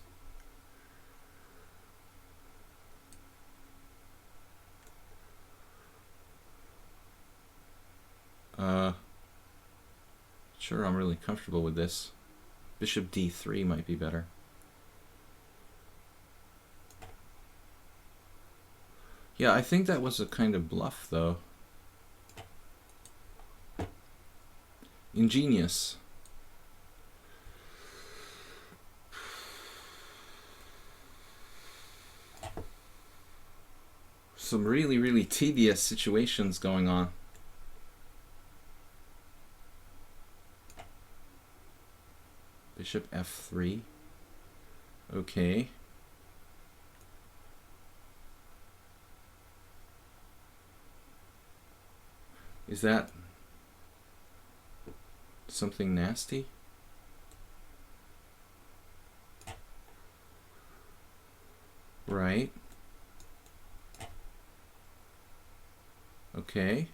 Sure, I'm really comfortable with this. Bishop D3 might be better. Yeah, I think that was a kind of bluff, though. Ingenious. Some really, really tedious situations going on. Bishop F3. Okay. Is that something nasty? Right. Okay.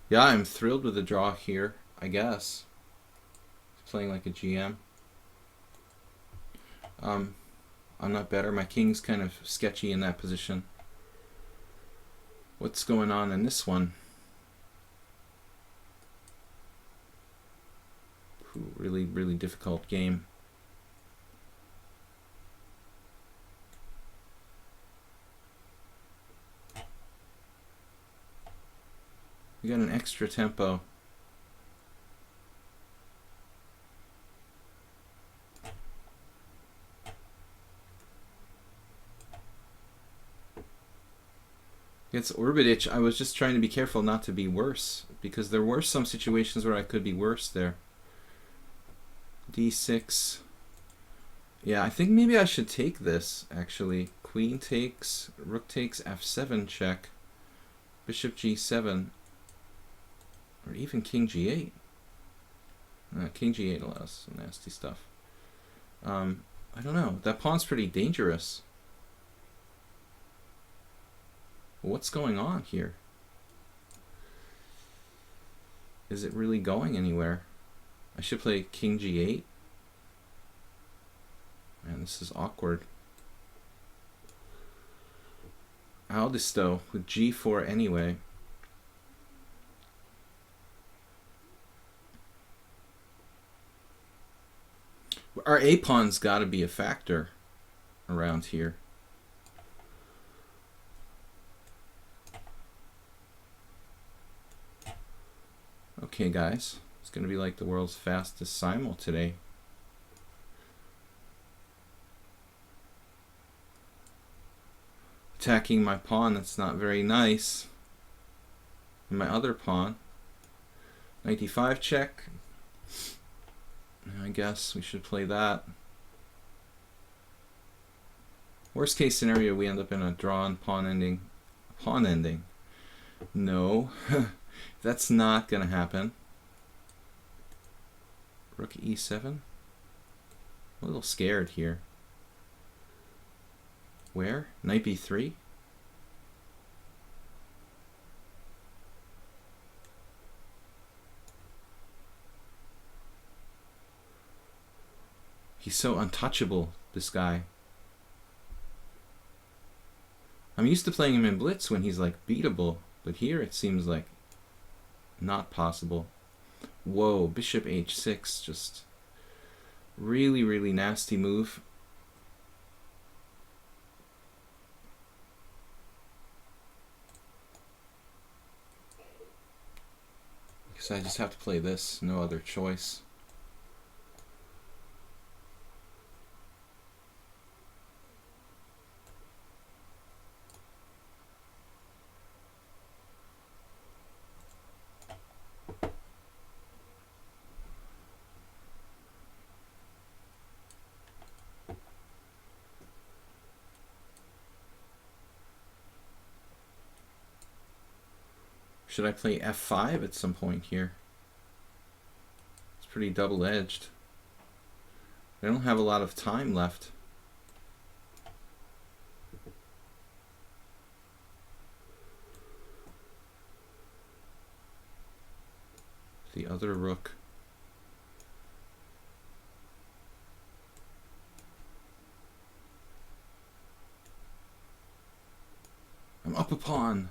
Yeah, I'm thrilled with the draw here, I guess. He's playing like a GM. I'm not better. My king's kind of sketchy in that position. What's going on in this one? Ooh, really, really difficult game. We got an extra tempo. Against Orbitich, I was just trying to be careful not to be worse, because there were some situations where I could be worse there. D6. Yeah, I think maybe I should take this, actually. Queen takes, rook takes, F7 check, bishop G7, or even King G8. King G8 allows some nasty stuff. I don't know. That pawn's pretty dangerous. What's going on here? Is it really going anywhere? I should play King G8. Man, this is awkward. Aldisto with G4 anyway. Our A pawn's got to be a factor around here. Okay, guys, it's going to be like the world's fastest simul today. Attacking my pawn, that's not very nice. And my other pawn. 95 check. I guess we should play that. Worst case scenario, we end up in a drawn pawn ending. Pawn ending. No. That's not going to happen. Rook E7. I'm a little scared here. Where? Knight B3? He's so untouchable, this guy. I'm used to playing him in blitz when he's like beatable, but here it seems like not possible. Whoa, bishop H6, just really, really nasty move. Because I just have to play this, no other choice. Should I play F5 at some point here? It's pretty double-edged. I don't have a lot of time left. The other rook. I'm up a pawn.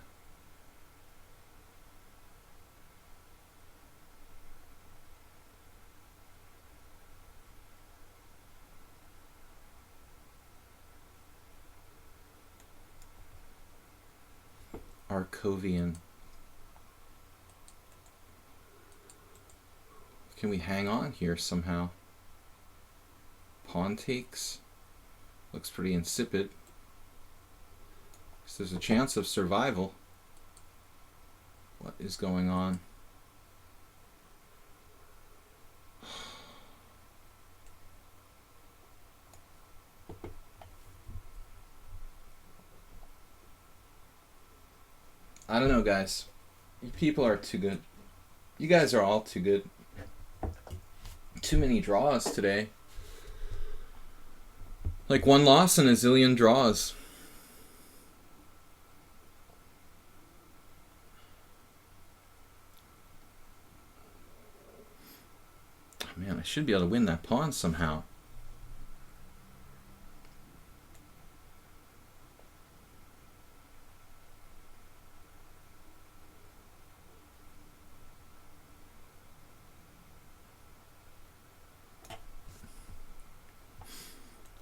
Arcovian. Can we hang on here somehow? Pawn takes. Looks pretty insipid. So there's a chance of survival. What is going on? I don't know, guys. You people are too good. You guys are all too good. Too many draws today. Like one loss and a zillion draws. Oh, man, I should be able to win that pawn somehow.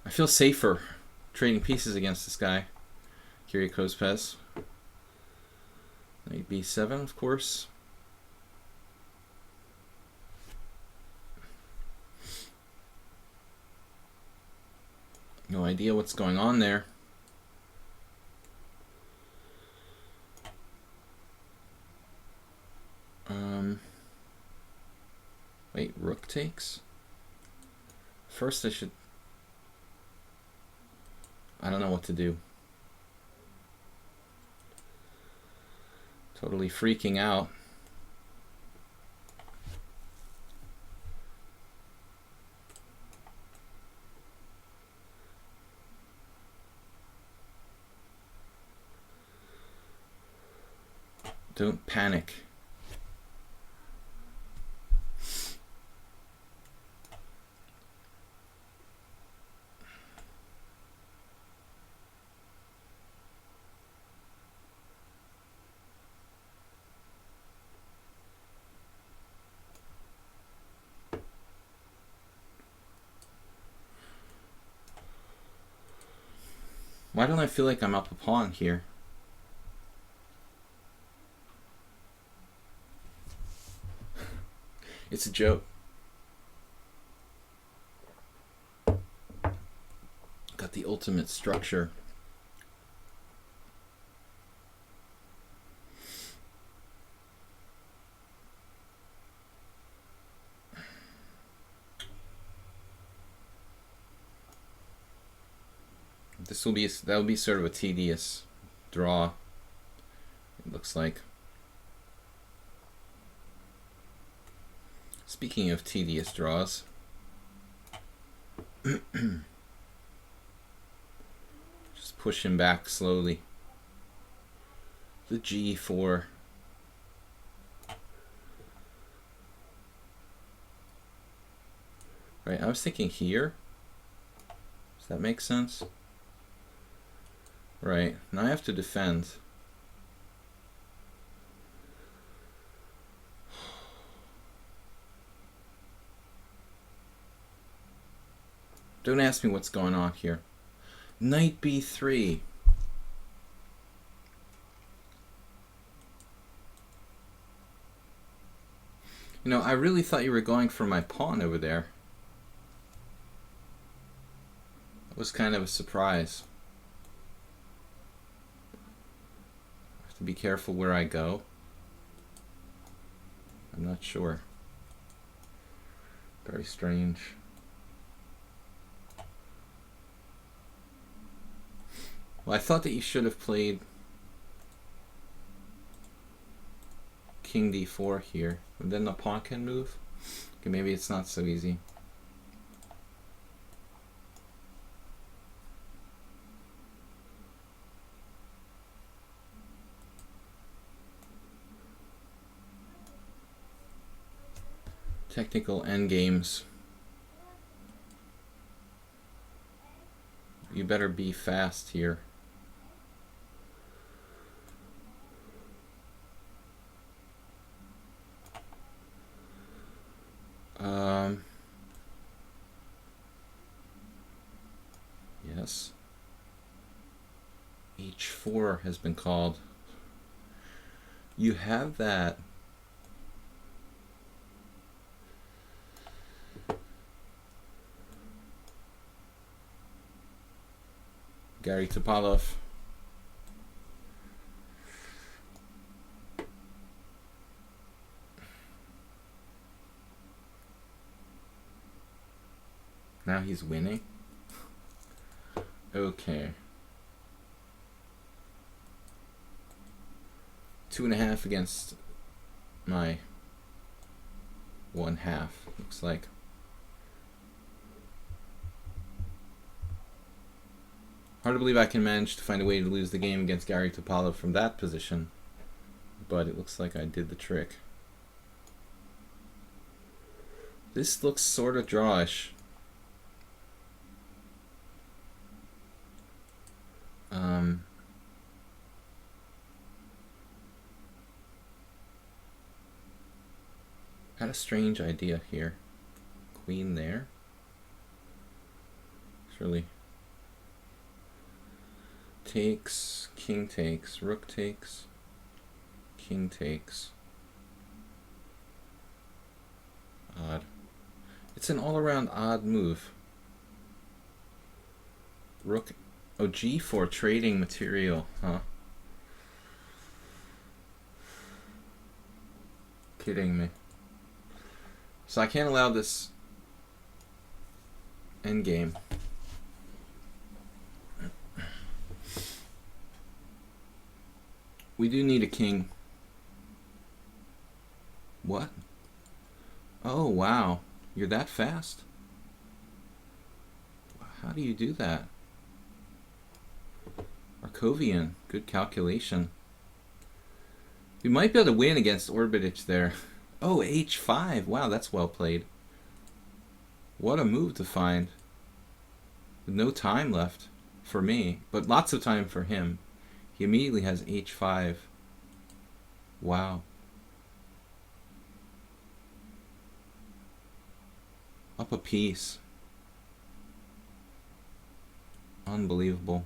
I feel safer trading pieces against this guy. Kyrgios Pez. Knight b7, of course. No idea what's going on there. Wait, rook takes? First I should... I don't know what to do. Totally freaking out. Don't panic. Why don't I feel like I'm up a pawn here? It's a joke. Got the ultimate structure. That'll be sort of a tedious draw, it looks like. Speaking of tedious draws, just push him back slowly. The g4. Right, I was thinking here. Does that make sense? Right, now I have to defend. Don't ask me what's going on here. Knight b3. You know, I really thought you were going for my pawn over there. It was kind of a surprise. I have to be careful where I go. I'm not sure. Very strange. Well, I thought that you should have played king d4 here, and then the pawn can move. Okay, maybe it's not so easy. Technical endgames. You better be fast here. H4 has been called. You have that. Gary Topalov. Now he's winning. Okay. 2.5 against my 1/2. Looks like. Hard to believe I can manage to find a way to lose the game against Gary Topalov from that position, but it looks like I did the trick. This looks sort of drawish. Had a strange idea here. Queen there. Surely. Takes, king takes, rook takes, king takes. Odd. It's an all-around odd move. Rook, oh, g4 trading material, huh? Kidding me. So I can't allow this endgame. We do need a king. What? Oh, wow. You're that fast? How do you do that? Markovian. Good calculation. We might be able to win against Orbitich there. Oh, h5. Wow, that's well played. What a move to find. With no time left for me, but lots of time for him. He immediately has h5. Wow. Up a piece. Unbelievable.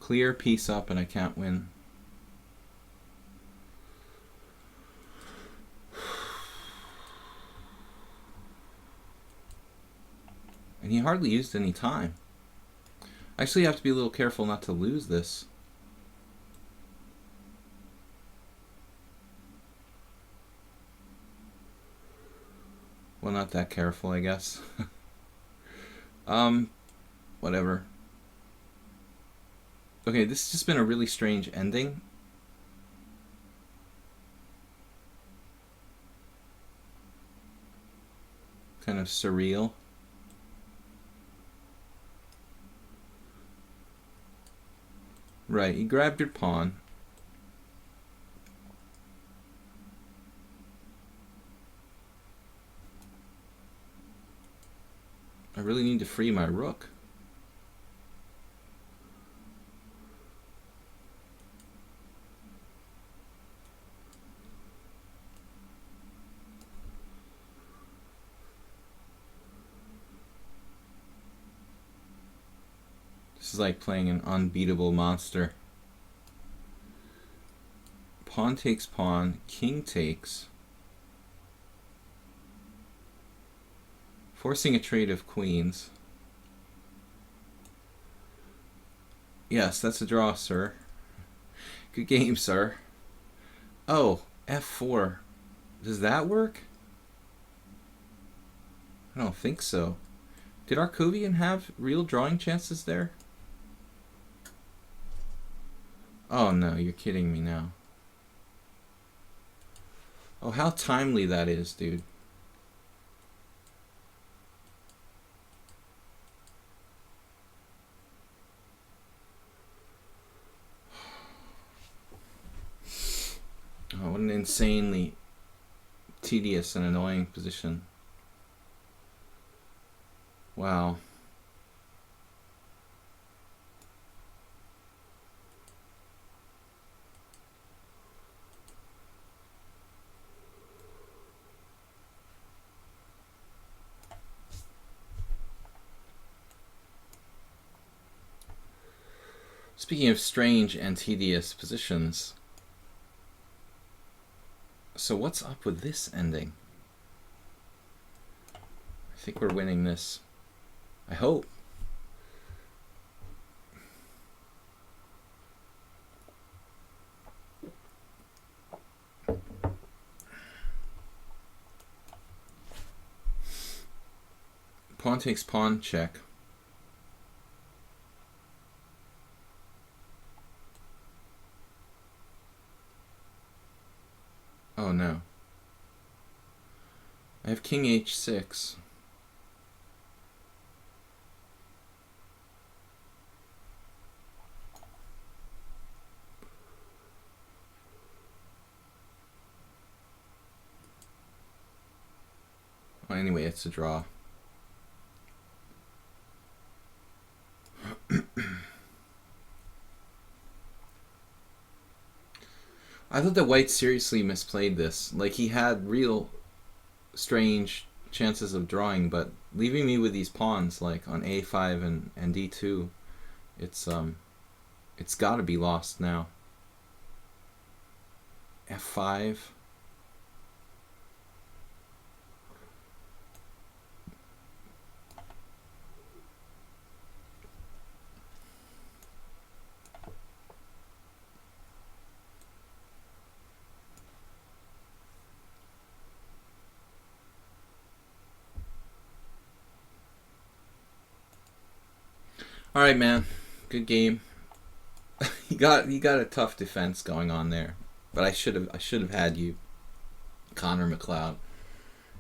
Clear piece up and I can't win. And he hardly used any time. I actually have to be a little careful not to lose this. Well, not that careful, I guess. Whatever. Okay, this has just been a really strange ending. Kind of surreal. Right, you grabbed your pawn. I really need to free my rook. This is like playing an unbeatable monster. Pawn takes pawn, king takes. Forcing a trade of queens. Yes, that's a draw, sir. Good game, sir. Oh, f4. Does that work? I don't think so. Did Arkovian have real drawing chances there? Oh no, you're kidding me now. Oh, how timely that is, dude. Oh, what an insanely tedious and annoying position. Wow. Speaking of strange and tedious positions, so what's up with this ending? I think we're winning this. I hope. Pawn takes pawn check. Oh no. I have king h6. Well, anyway, it's a draw. I thought that White seriously misplayed this. Like, he had real strange chances of drawing, but leaving me with these pawns, like on a5 and d2, it's got to be lost now. f5. All right, man. Good game. you got a tough defense going on there, but I should have had you, Connor McLeod.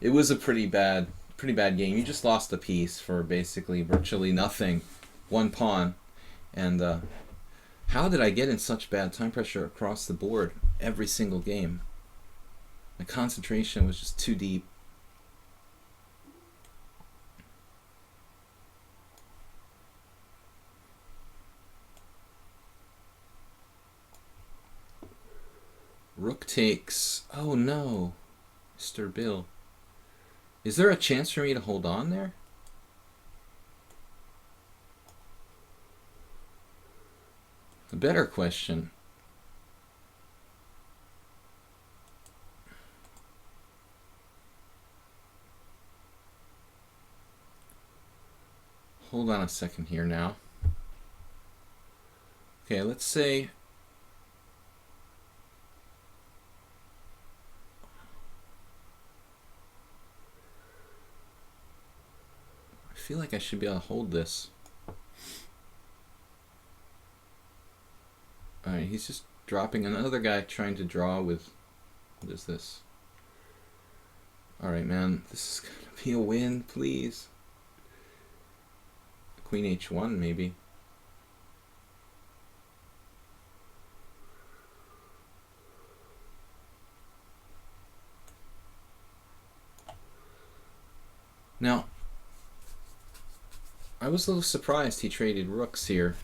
It was a pretty bad game. You just lost a piece for basically virtually nothing, one pawn, and how did I get in such bad time pressure across the board every single game? My concentration was just too deep. Rook takes... Oh no, Mr. Bill. Is there a chance for me to hold on there? A better question. Hold on a second here now. Okay, let's say... I feel like I should be able to hold this. Alright, he's just dropping another guy trying to draw with... What is this? Alright, man. This is going to be a win, please. Queen h1, maybe. Now, I was a little surprised he traded rooks here.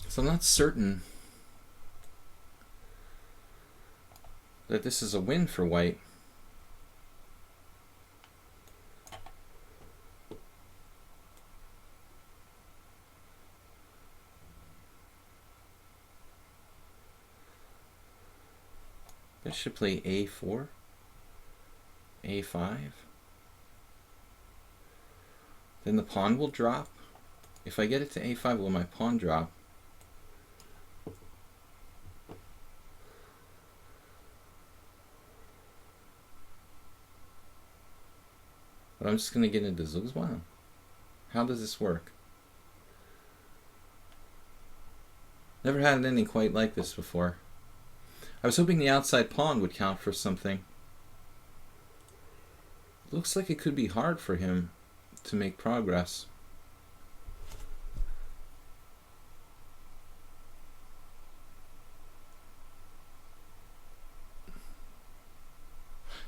So I'm not certain that this is a win for White. I should play a4, a5. Then the pawn will drop. If I get it to a5, will my pawn drop? But I'm just going to get into Zugzwang. How does this work? Never had an ending quite like this before. I was hoping the outside pawn would count for something. Looks like it could be hard for him to make progress.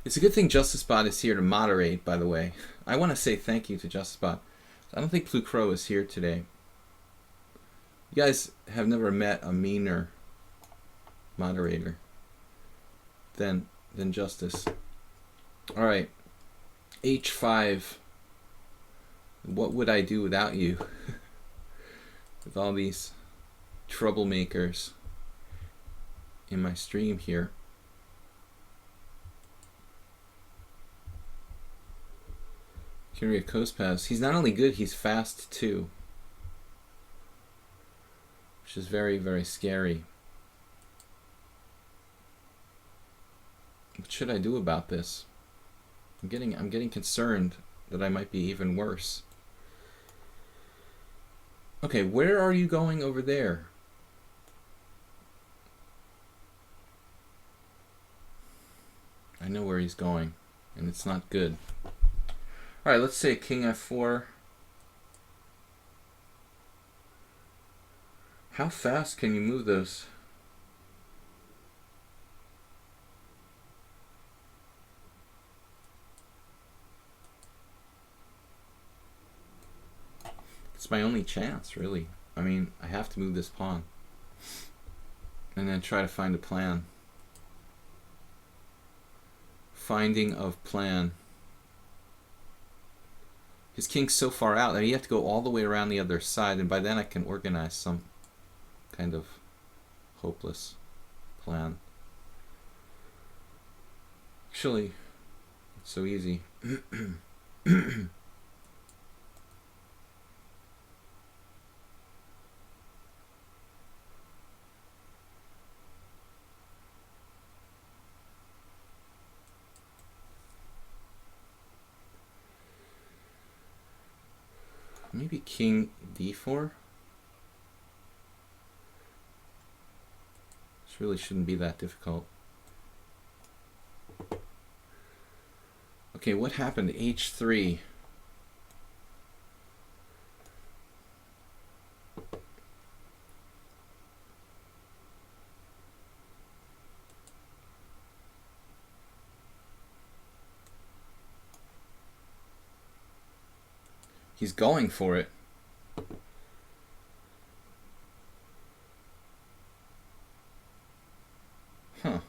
It's a good thing JusticeBot is here to moderate, by the way. I want to say thank you to JusticeBot. I don't think Blue Crow is here today. You guys have never met a meaner moderator than Justice. All right, h5. What would I do without you? With all these troublemakers in my stream here. Kyria Kospaz. He's not only good, he's fast too. Which is very, very scary. What should I do about this? I'm getting concerned that I might be even worse. Okay, where are you going over there? I know where he's going, and it's not good. Alright, let's say king f4. How fast can you move those? It's my only chance, really. I mean, I have to move this pawn. And then try to find a plan. Finding of plan. His king's so far out that you have to go all the way around the other side, and by then I can organize some kind of hopeless plan. Actually, it's so easy. Maybe king d4? This really shouldn't be that difficult. Okay, what happened? h3. He's going for it. Huh.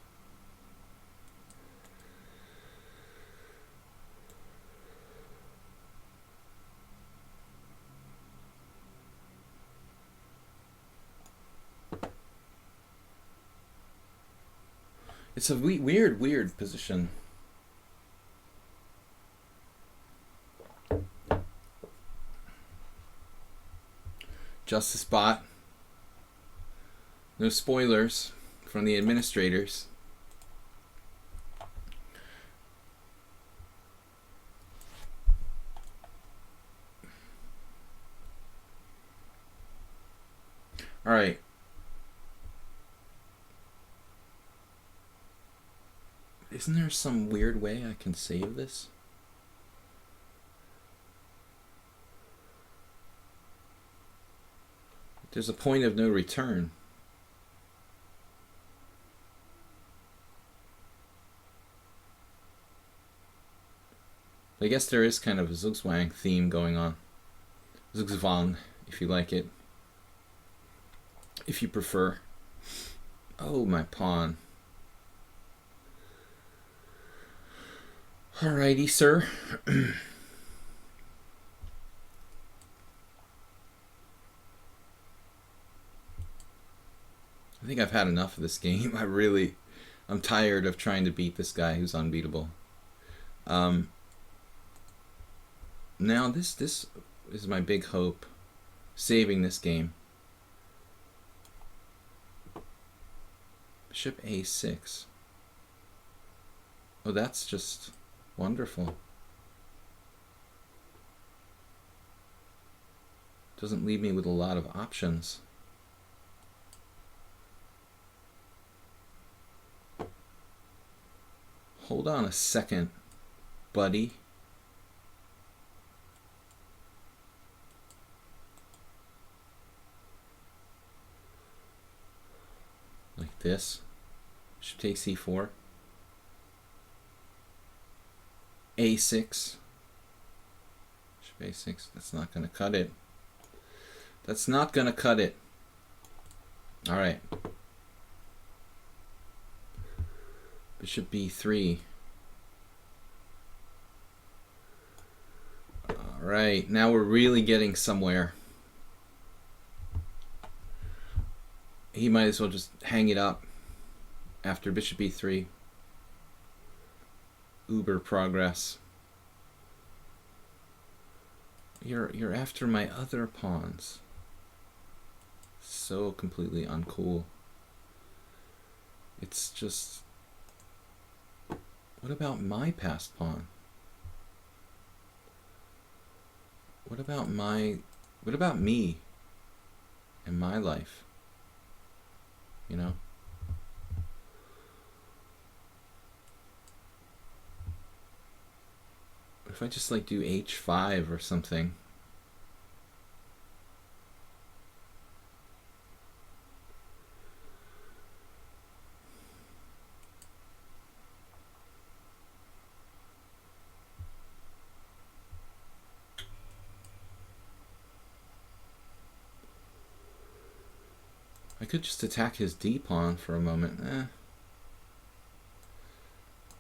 It's a weird position. Justice bot. No spoilers from the administrators. All right. Isn't there some weird way I can save this? There's a point of no return. I guess there is kind of a Zugzwang theme going on. Zugzwang, if you like it. If you prefer. Oh, my pawn. Alrighty, sir. I think I've had enough of this game. I'm tired of trying to beat this guy who's unbeatable. Now this is my big hope, saving this game. Bishop a6. Oh, that's just wonderful. Doesn't leave me with a lot of options. Hold on a second, buddy. Like this. Should take c4. a6. Bishop a6. That's not going to cut it. That's not going to cut it. All right. Bishop b3. Alright, now we're really getting somewhere. He might as well just hang it up after bishop e3. Uber progress. You're after my other pawns. So completely uncool. It's just... What about my passed pawn? What about me and my life? You know? What if I just like do h5 or something? I could just attack his D pawn for a moment.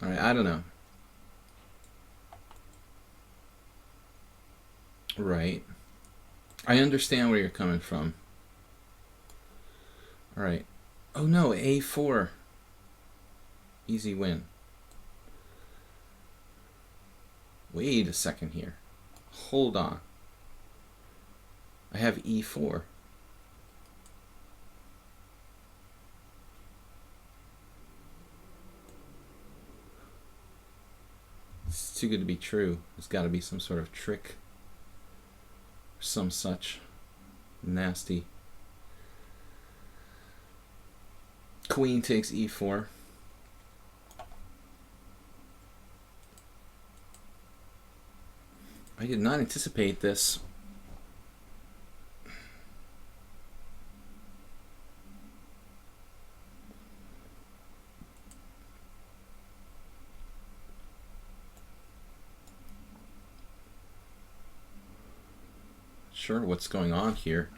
Alright, I don't know. Right. I understand where you're coming from. Alright. Oh no, A4. Easy win. Wait a second here. Hold on. I have E4. It's too good to be true. There's got to be some sort of trick. Some such. Nasty. Queen takes E4. I did not anticipate this. Sure, what's going on here?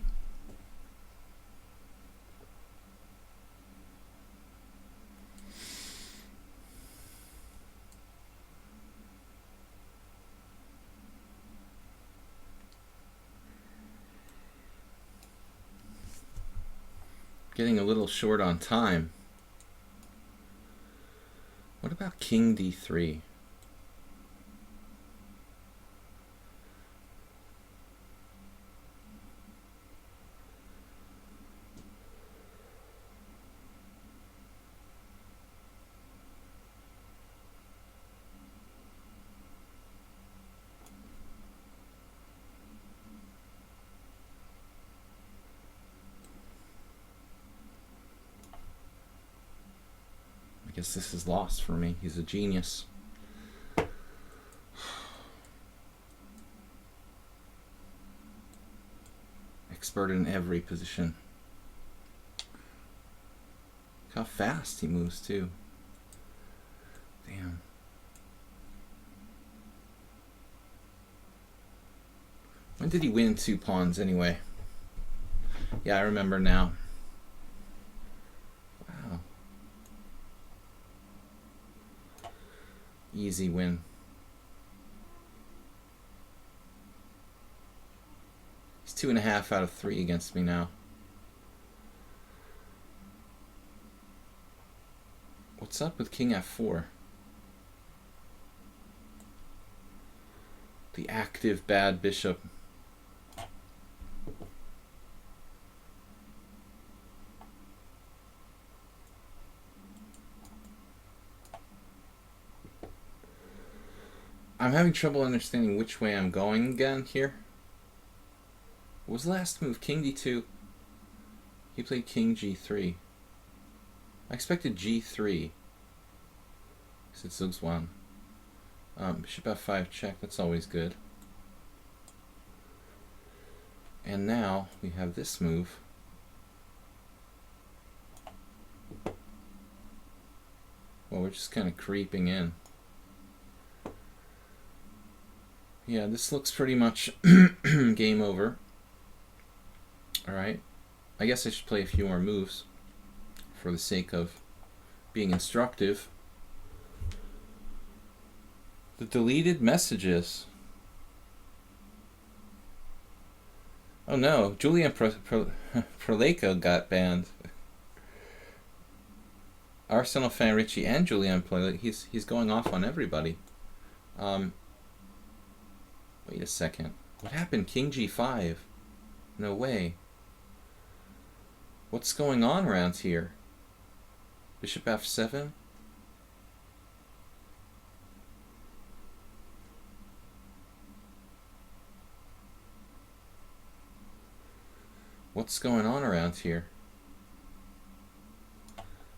Getting a little short on time. What about King D3? I guess this is lost for me. He's a genius. Expert in every position. Look how fast he moves too. Damn. When did he win 2 pawns anyway? Yeah, I remember now. Wow. Easy win. He's 2.5 out of 3 against me now. What's up with King F4? The active bad bishop. I'm having trouble understanding which way I'm going again here. What was the last move? King D2. He played King G3. I expected G3. Said Zugs 1. Bishop F5 check. That's always good. And now we have this move. Well, we're just kind of creeping in. Yeah, this looks pretty much game over. Alright. I guess I should play a few more moves for the sake of being instructive. The deleted messages. Oh no, Julian Proleko got banned. Arsenal fan Richie and Julian Proleko. He's going off on everybody. Wait a second. What happened? King G5. No way. What's going on around here? Bishop F7? What's going on around here?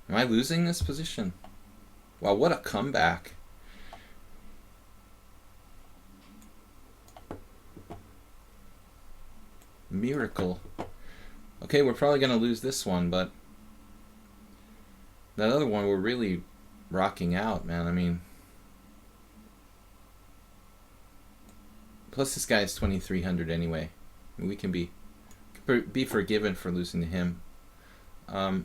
Am I losing this position? Wow, what a comeback. Miracle. Okay, we're probably going to lose this one, but that other one we're really rocking out, man. I mean, plus this guy is 2,300 anyway. I mean, we can be forgiven for losing to him. Yeah,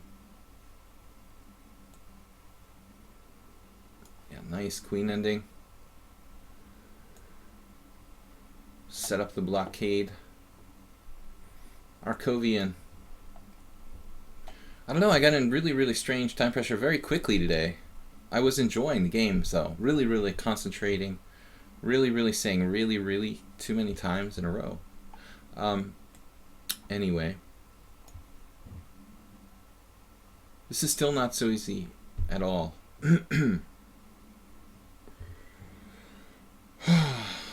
nice queen ending. Set up the blockade. Arkovian. I don't know, I got in really strange time pressure very quickly today. I was enjoying the games though. Really concentrating. Really saying really too many times in a row. Anyway. This is still not so easy at all.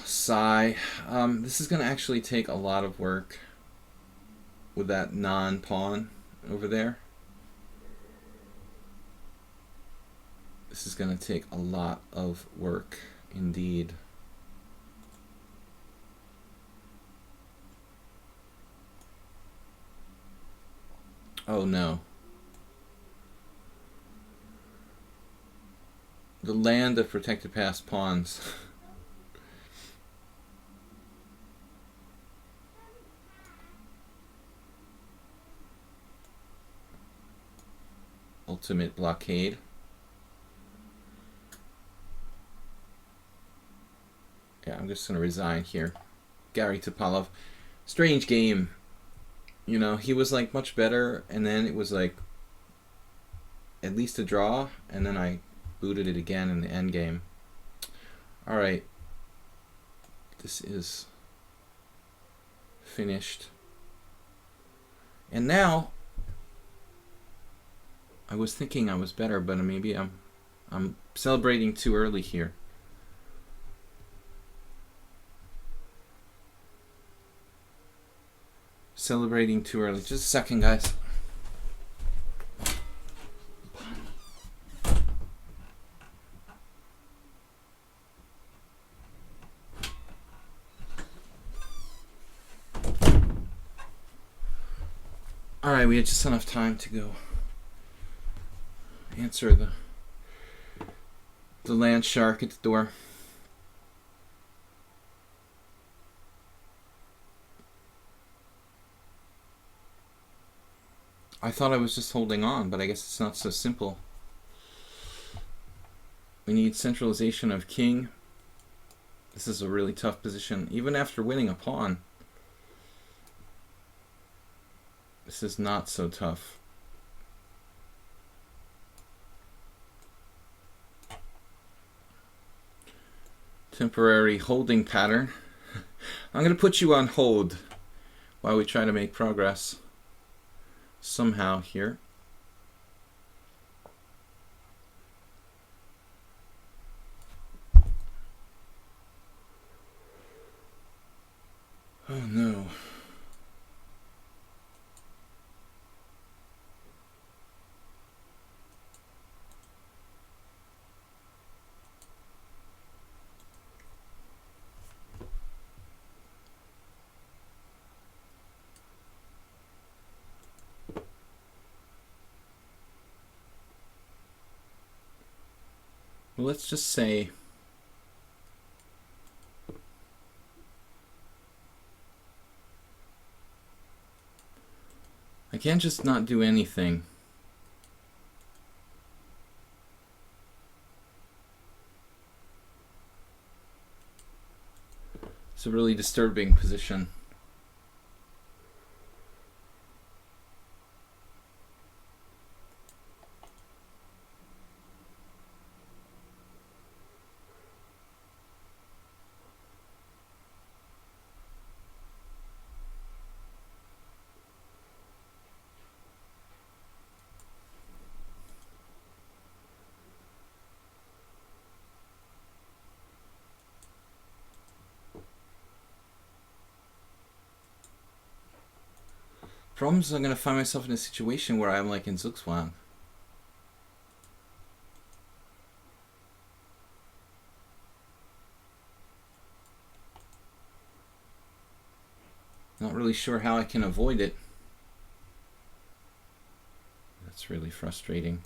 Sigh. This is going to actually take a lot of work with that non-pawn over there. This is going to take a lot of work indeed. Oh no. The land of protected passed pawns. Ultimate blockade. Yeah, I'm just going to resign here. Gary Topalov. Strange game. You know, he was like much better, and then it was like at least a draw, and then I booted it again in the end game. Alright. This is finished. And now I was thinking I was better, but maybe I'm celebrating too early here. Celebrating too early. Just a second, guys. Alright, we had just enough time to go answer the land shark at the door. I thought I was just holding on, but I guess it's not so simple. We need centralization of king. This is a really tough position, even after winning a pawn. This is not so tough. Temporary holding pattern. I'm going to put you on hold while we try to make progress somehow here. Oh no. Well, let's just say I can't just not do anything. It's a really disturbing position. Problem is I'm going to find myself in a situation where I'm like in Zugzwang. Not really sure how I can avoid it. That's really frustrating.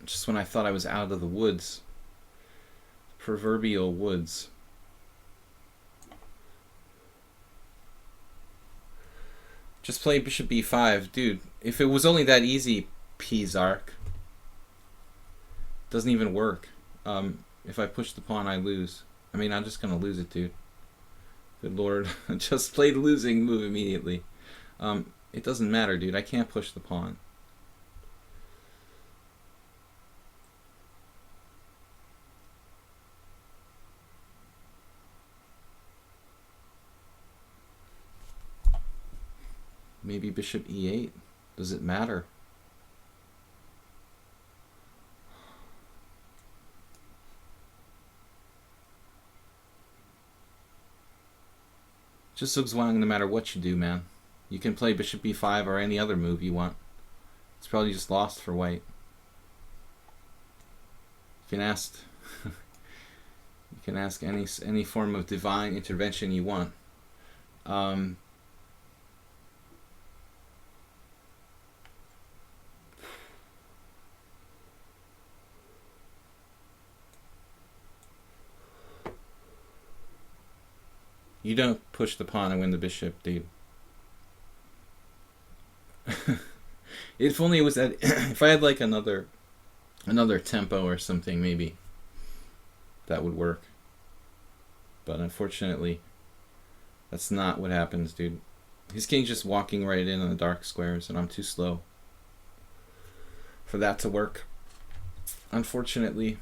Just when I thought I was out of the woods. Proverbial woods. Just play bishop b5. Dude, if it was only that easy, P-Zark. Doesn't even work. If I push the pawn, I lose. I mean, I'm just going to lose it, dude. Good lord. Just play the losing move immediately. It doesn't matter, dude. I can't push the pawn. Maybe bishop e8. Does it matter? Just Zugzwang no matter what you do, man. You can play bishop b5 or any other move you want. It's probably just lost for white. You can ask you can ask any form of divine intervention you want. You don't push the pawn and win the bishop, dude. If only it was that. If I had like another tempo or something, maybe that would work. But unfortunately, that's not what happens, dude. His king's just walking right in on the dark squares, and I'm too slow for that to work. Unfortunately.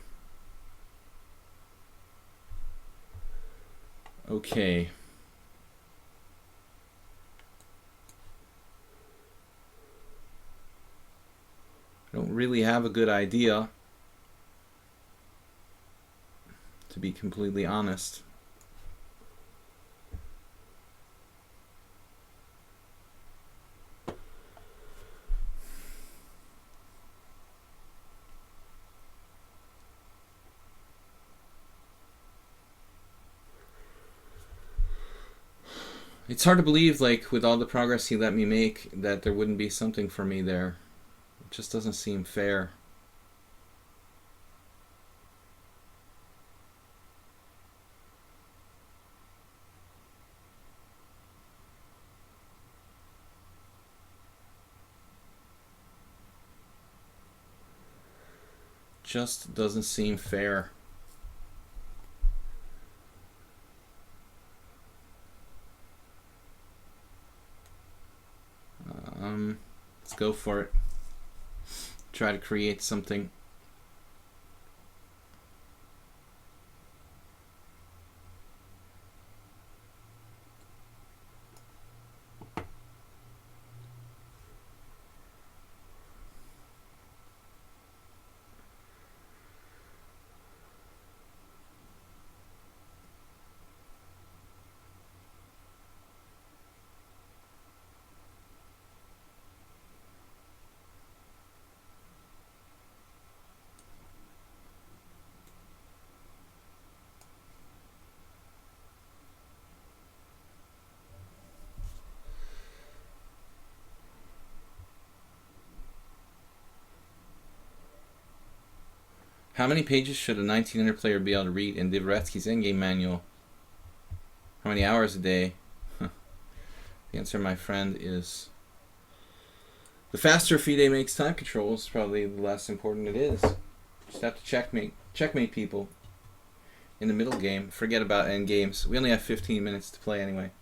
Okay. I don't really have a good idea, to be completely honest. It's hard to believe, like, with all the progress he let me make, that there wouldn't be something for me there. It just doesn't seem fair. Just doesn't seem fair. Let's go for it. Try to create something. How many pages should a 1900 player be able to read in Dvoretsky's endgame manual? How many hours a day? The answer, my friend, is the faster FIDE makes time controls, probably the less important it is. Just have to checkmate people in the middle game. Forget about end games. We only have 15 minutes to play anyway.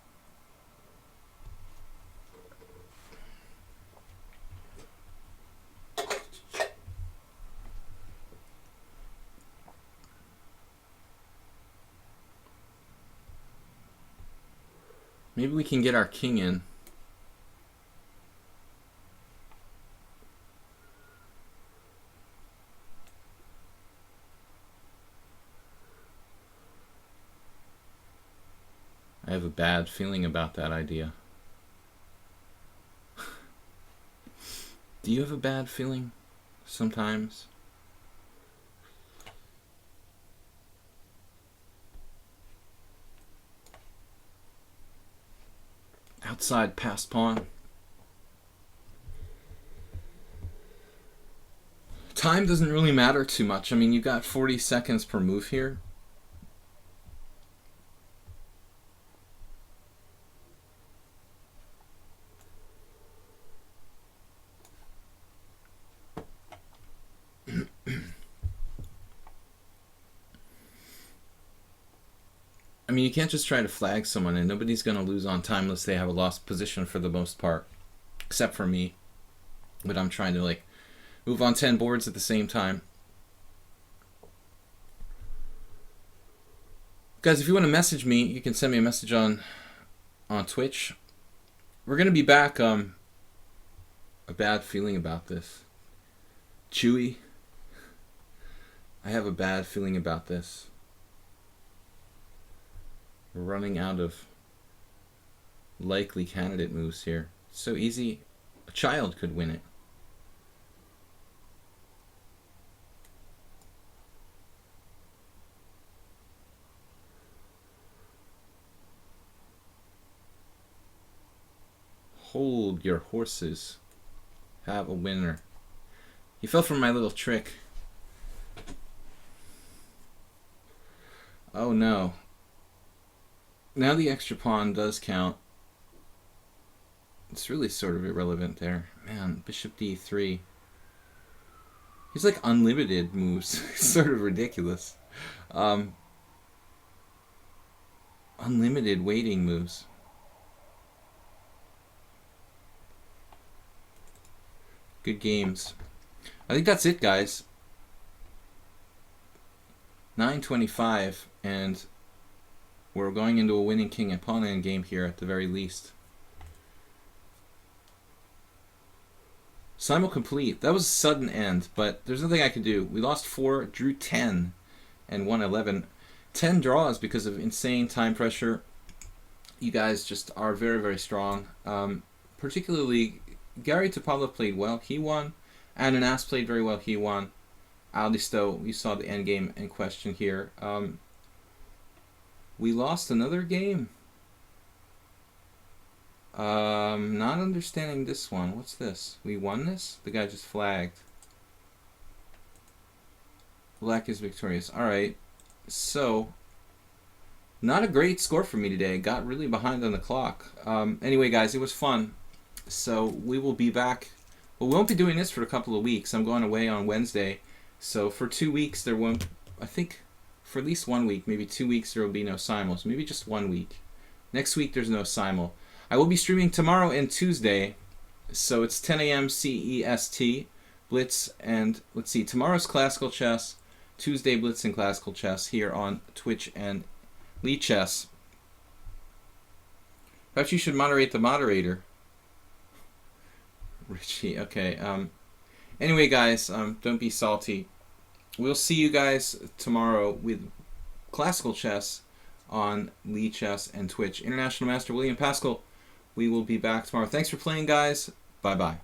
Maybe we can get our king in. I have a bad feeling about that idea. Do you have a bad feeling sometimes? Outside passed pawn. Time doesn't really matter too much. I mean, you got 40 seconds per move here. I mean, you can't just try to flag someone, and nobody's going to lose on time unless they have a lost position for the most part. Except for me. But I'm trying to, like, move on 10 boards at the same time. Guys, if you want to message me, you can send me a message on Twitch. We're going to be back. A bad feeling about this. Chewy. I have a bad feeling about this. We're running out of likely candidate moves here. It's so easy. A child could win it. Hold your horses. Have a winner. You fell for my little trick. Oh no. Now the extra pawn does count. It's really sort of irrelevant there. Man, bishop d3. He's like unlimited moves. It's sort of ridiculous. Unlimited waiting moves. Good games. I think that's it, guys. 9:25, and we're going into a winning king and pawn end game here at the very least. Simul complete. That was a sudden end, but there's nothing I can do. We lost 4, drew 10, and won 11. 10 draws because of insane time pressure. You guys just are very, very strong. Particularly, Gary Topalov played well. He won. Ananas played very well. He won. Aldisto, you saw the end game in question here. We lost another game. Not understanding this one. What's this? We won this? The guy just flagged. Black is victorious. Alright. So, not a great score for me today. Got really behind on the clock. Anyway, guys, it was fun. So, we will be back. Well, we won't be doing this for a couple of weeks. I'm going away on Wednesday. So, for 2 weeks, there won't... I think for at least 1 week, maybe 2 weeks, there will be no simuls. Maybe just 1 week. Next week, there's no simul. I will be streaming tomorrow and Tuesday, so it's 10 a.m. CEST, Blitz, and let's see, tomorrow's Classical Chess, Tuesday Blitz and Classical Chess here on Twitch and Lee Chess. Perhaps you should moderate the moderator. Richie, okay. Anyway, guys, don't be salty. We'll see you guys tomorrow with Classical Chess on Lee Chess and Twitch. International Master William Paschall. We will be back tomorrow. Thanks for playing, guys. Bye-bye.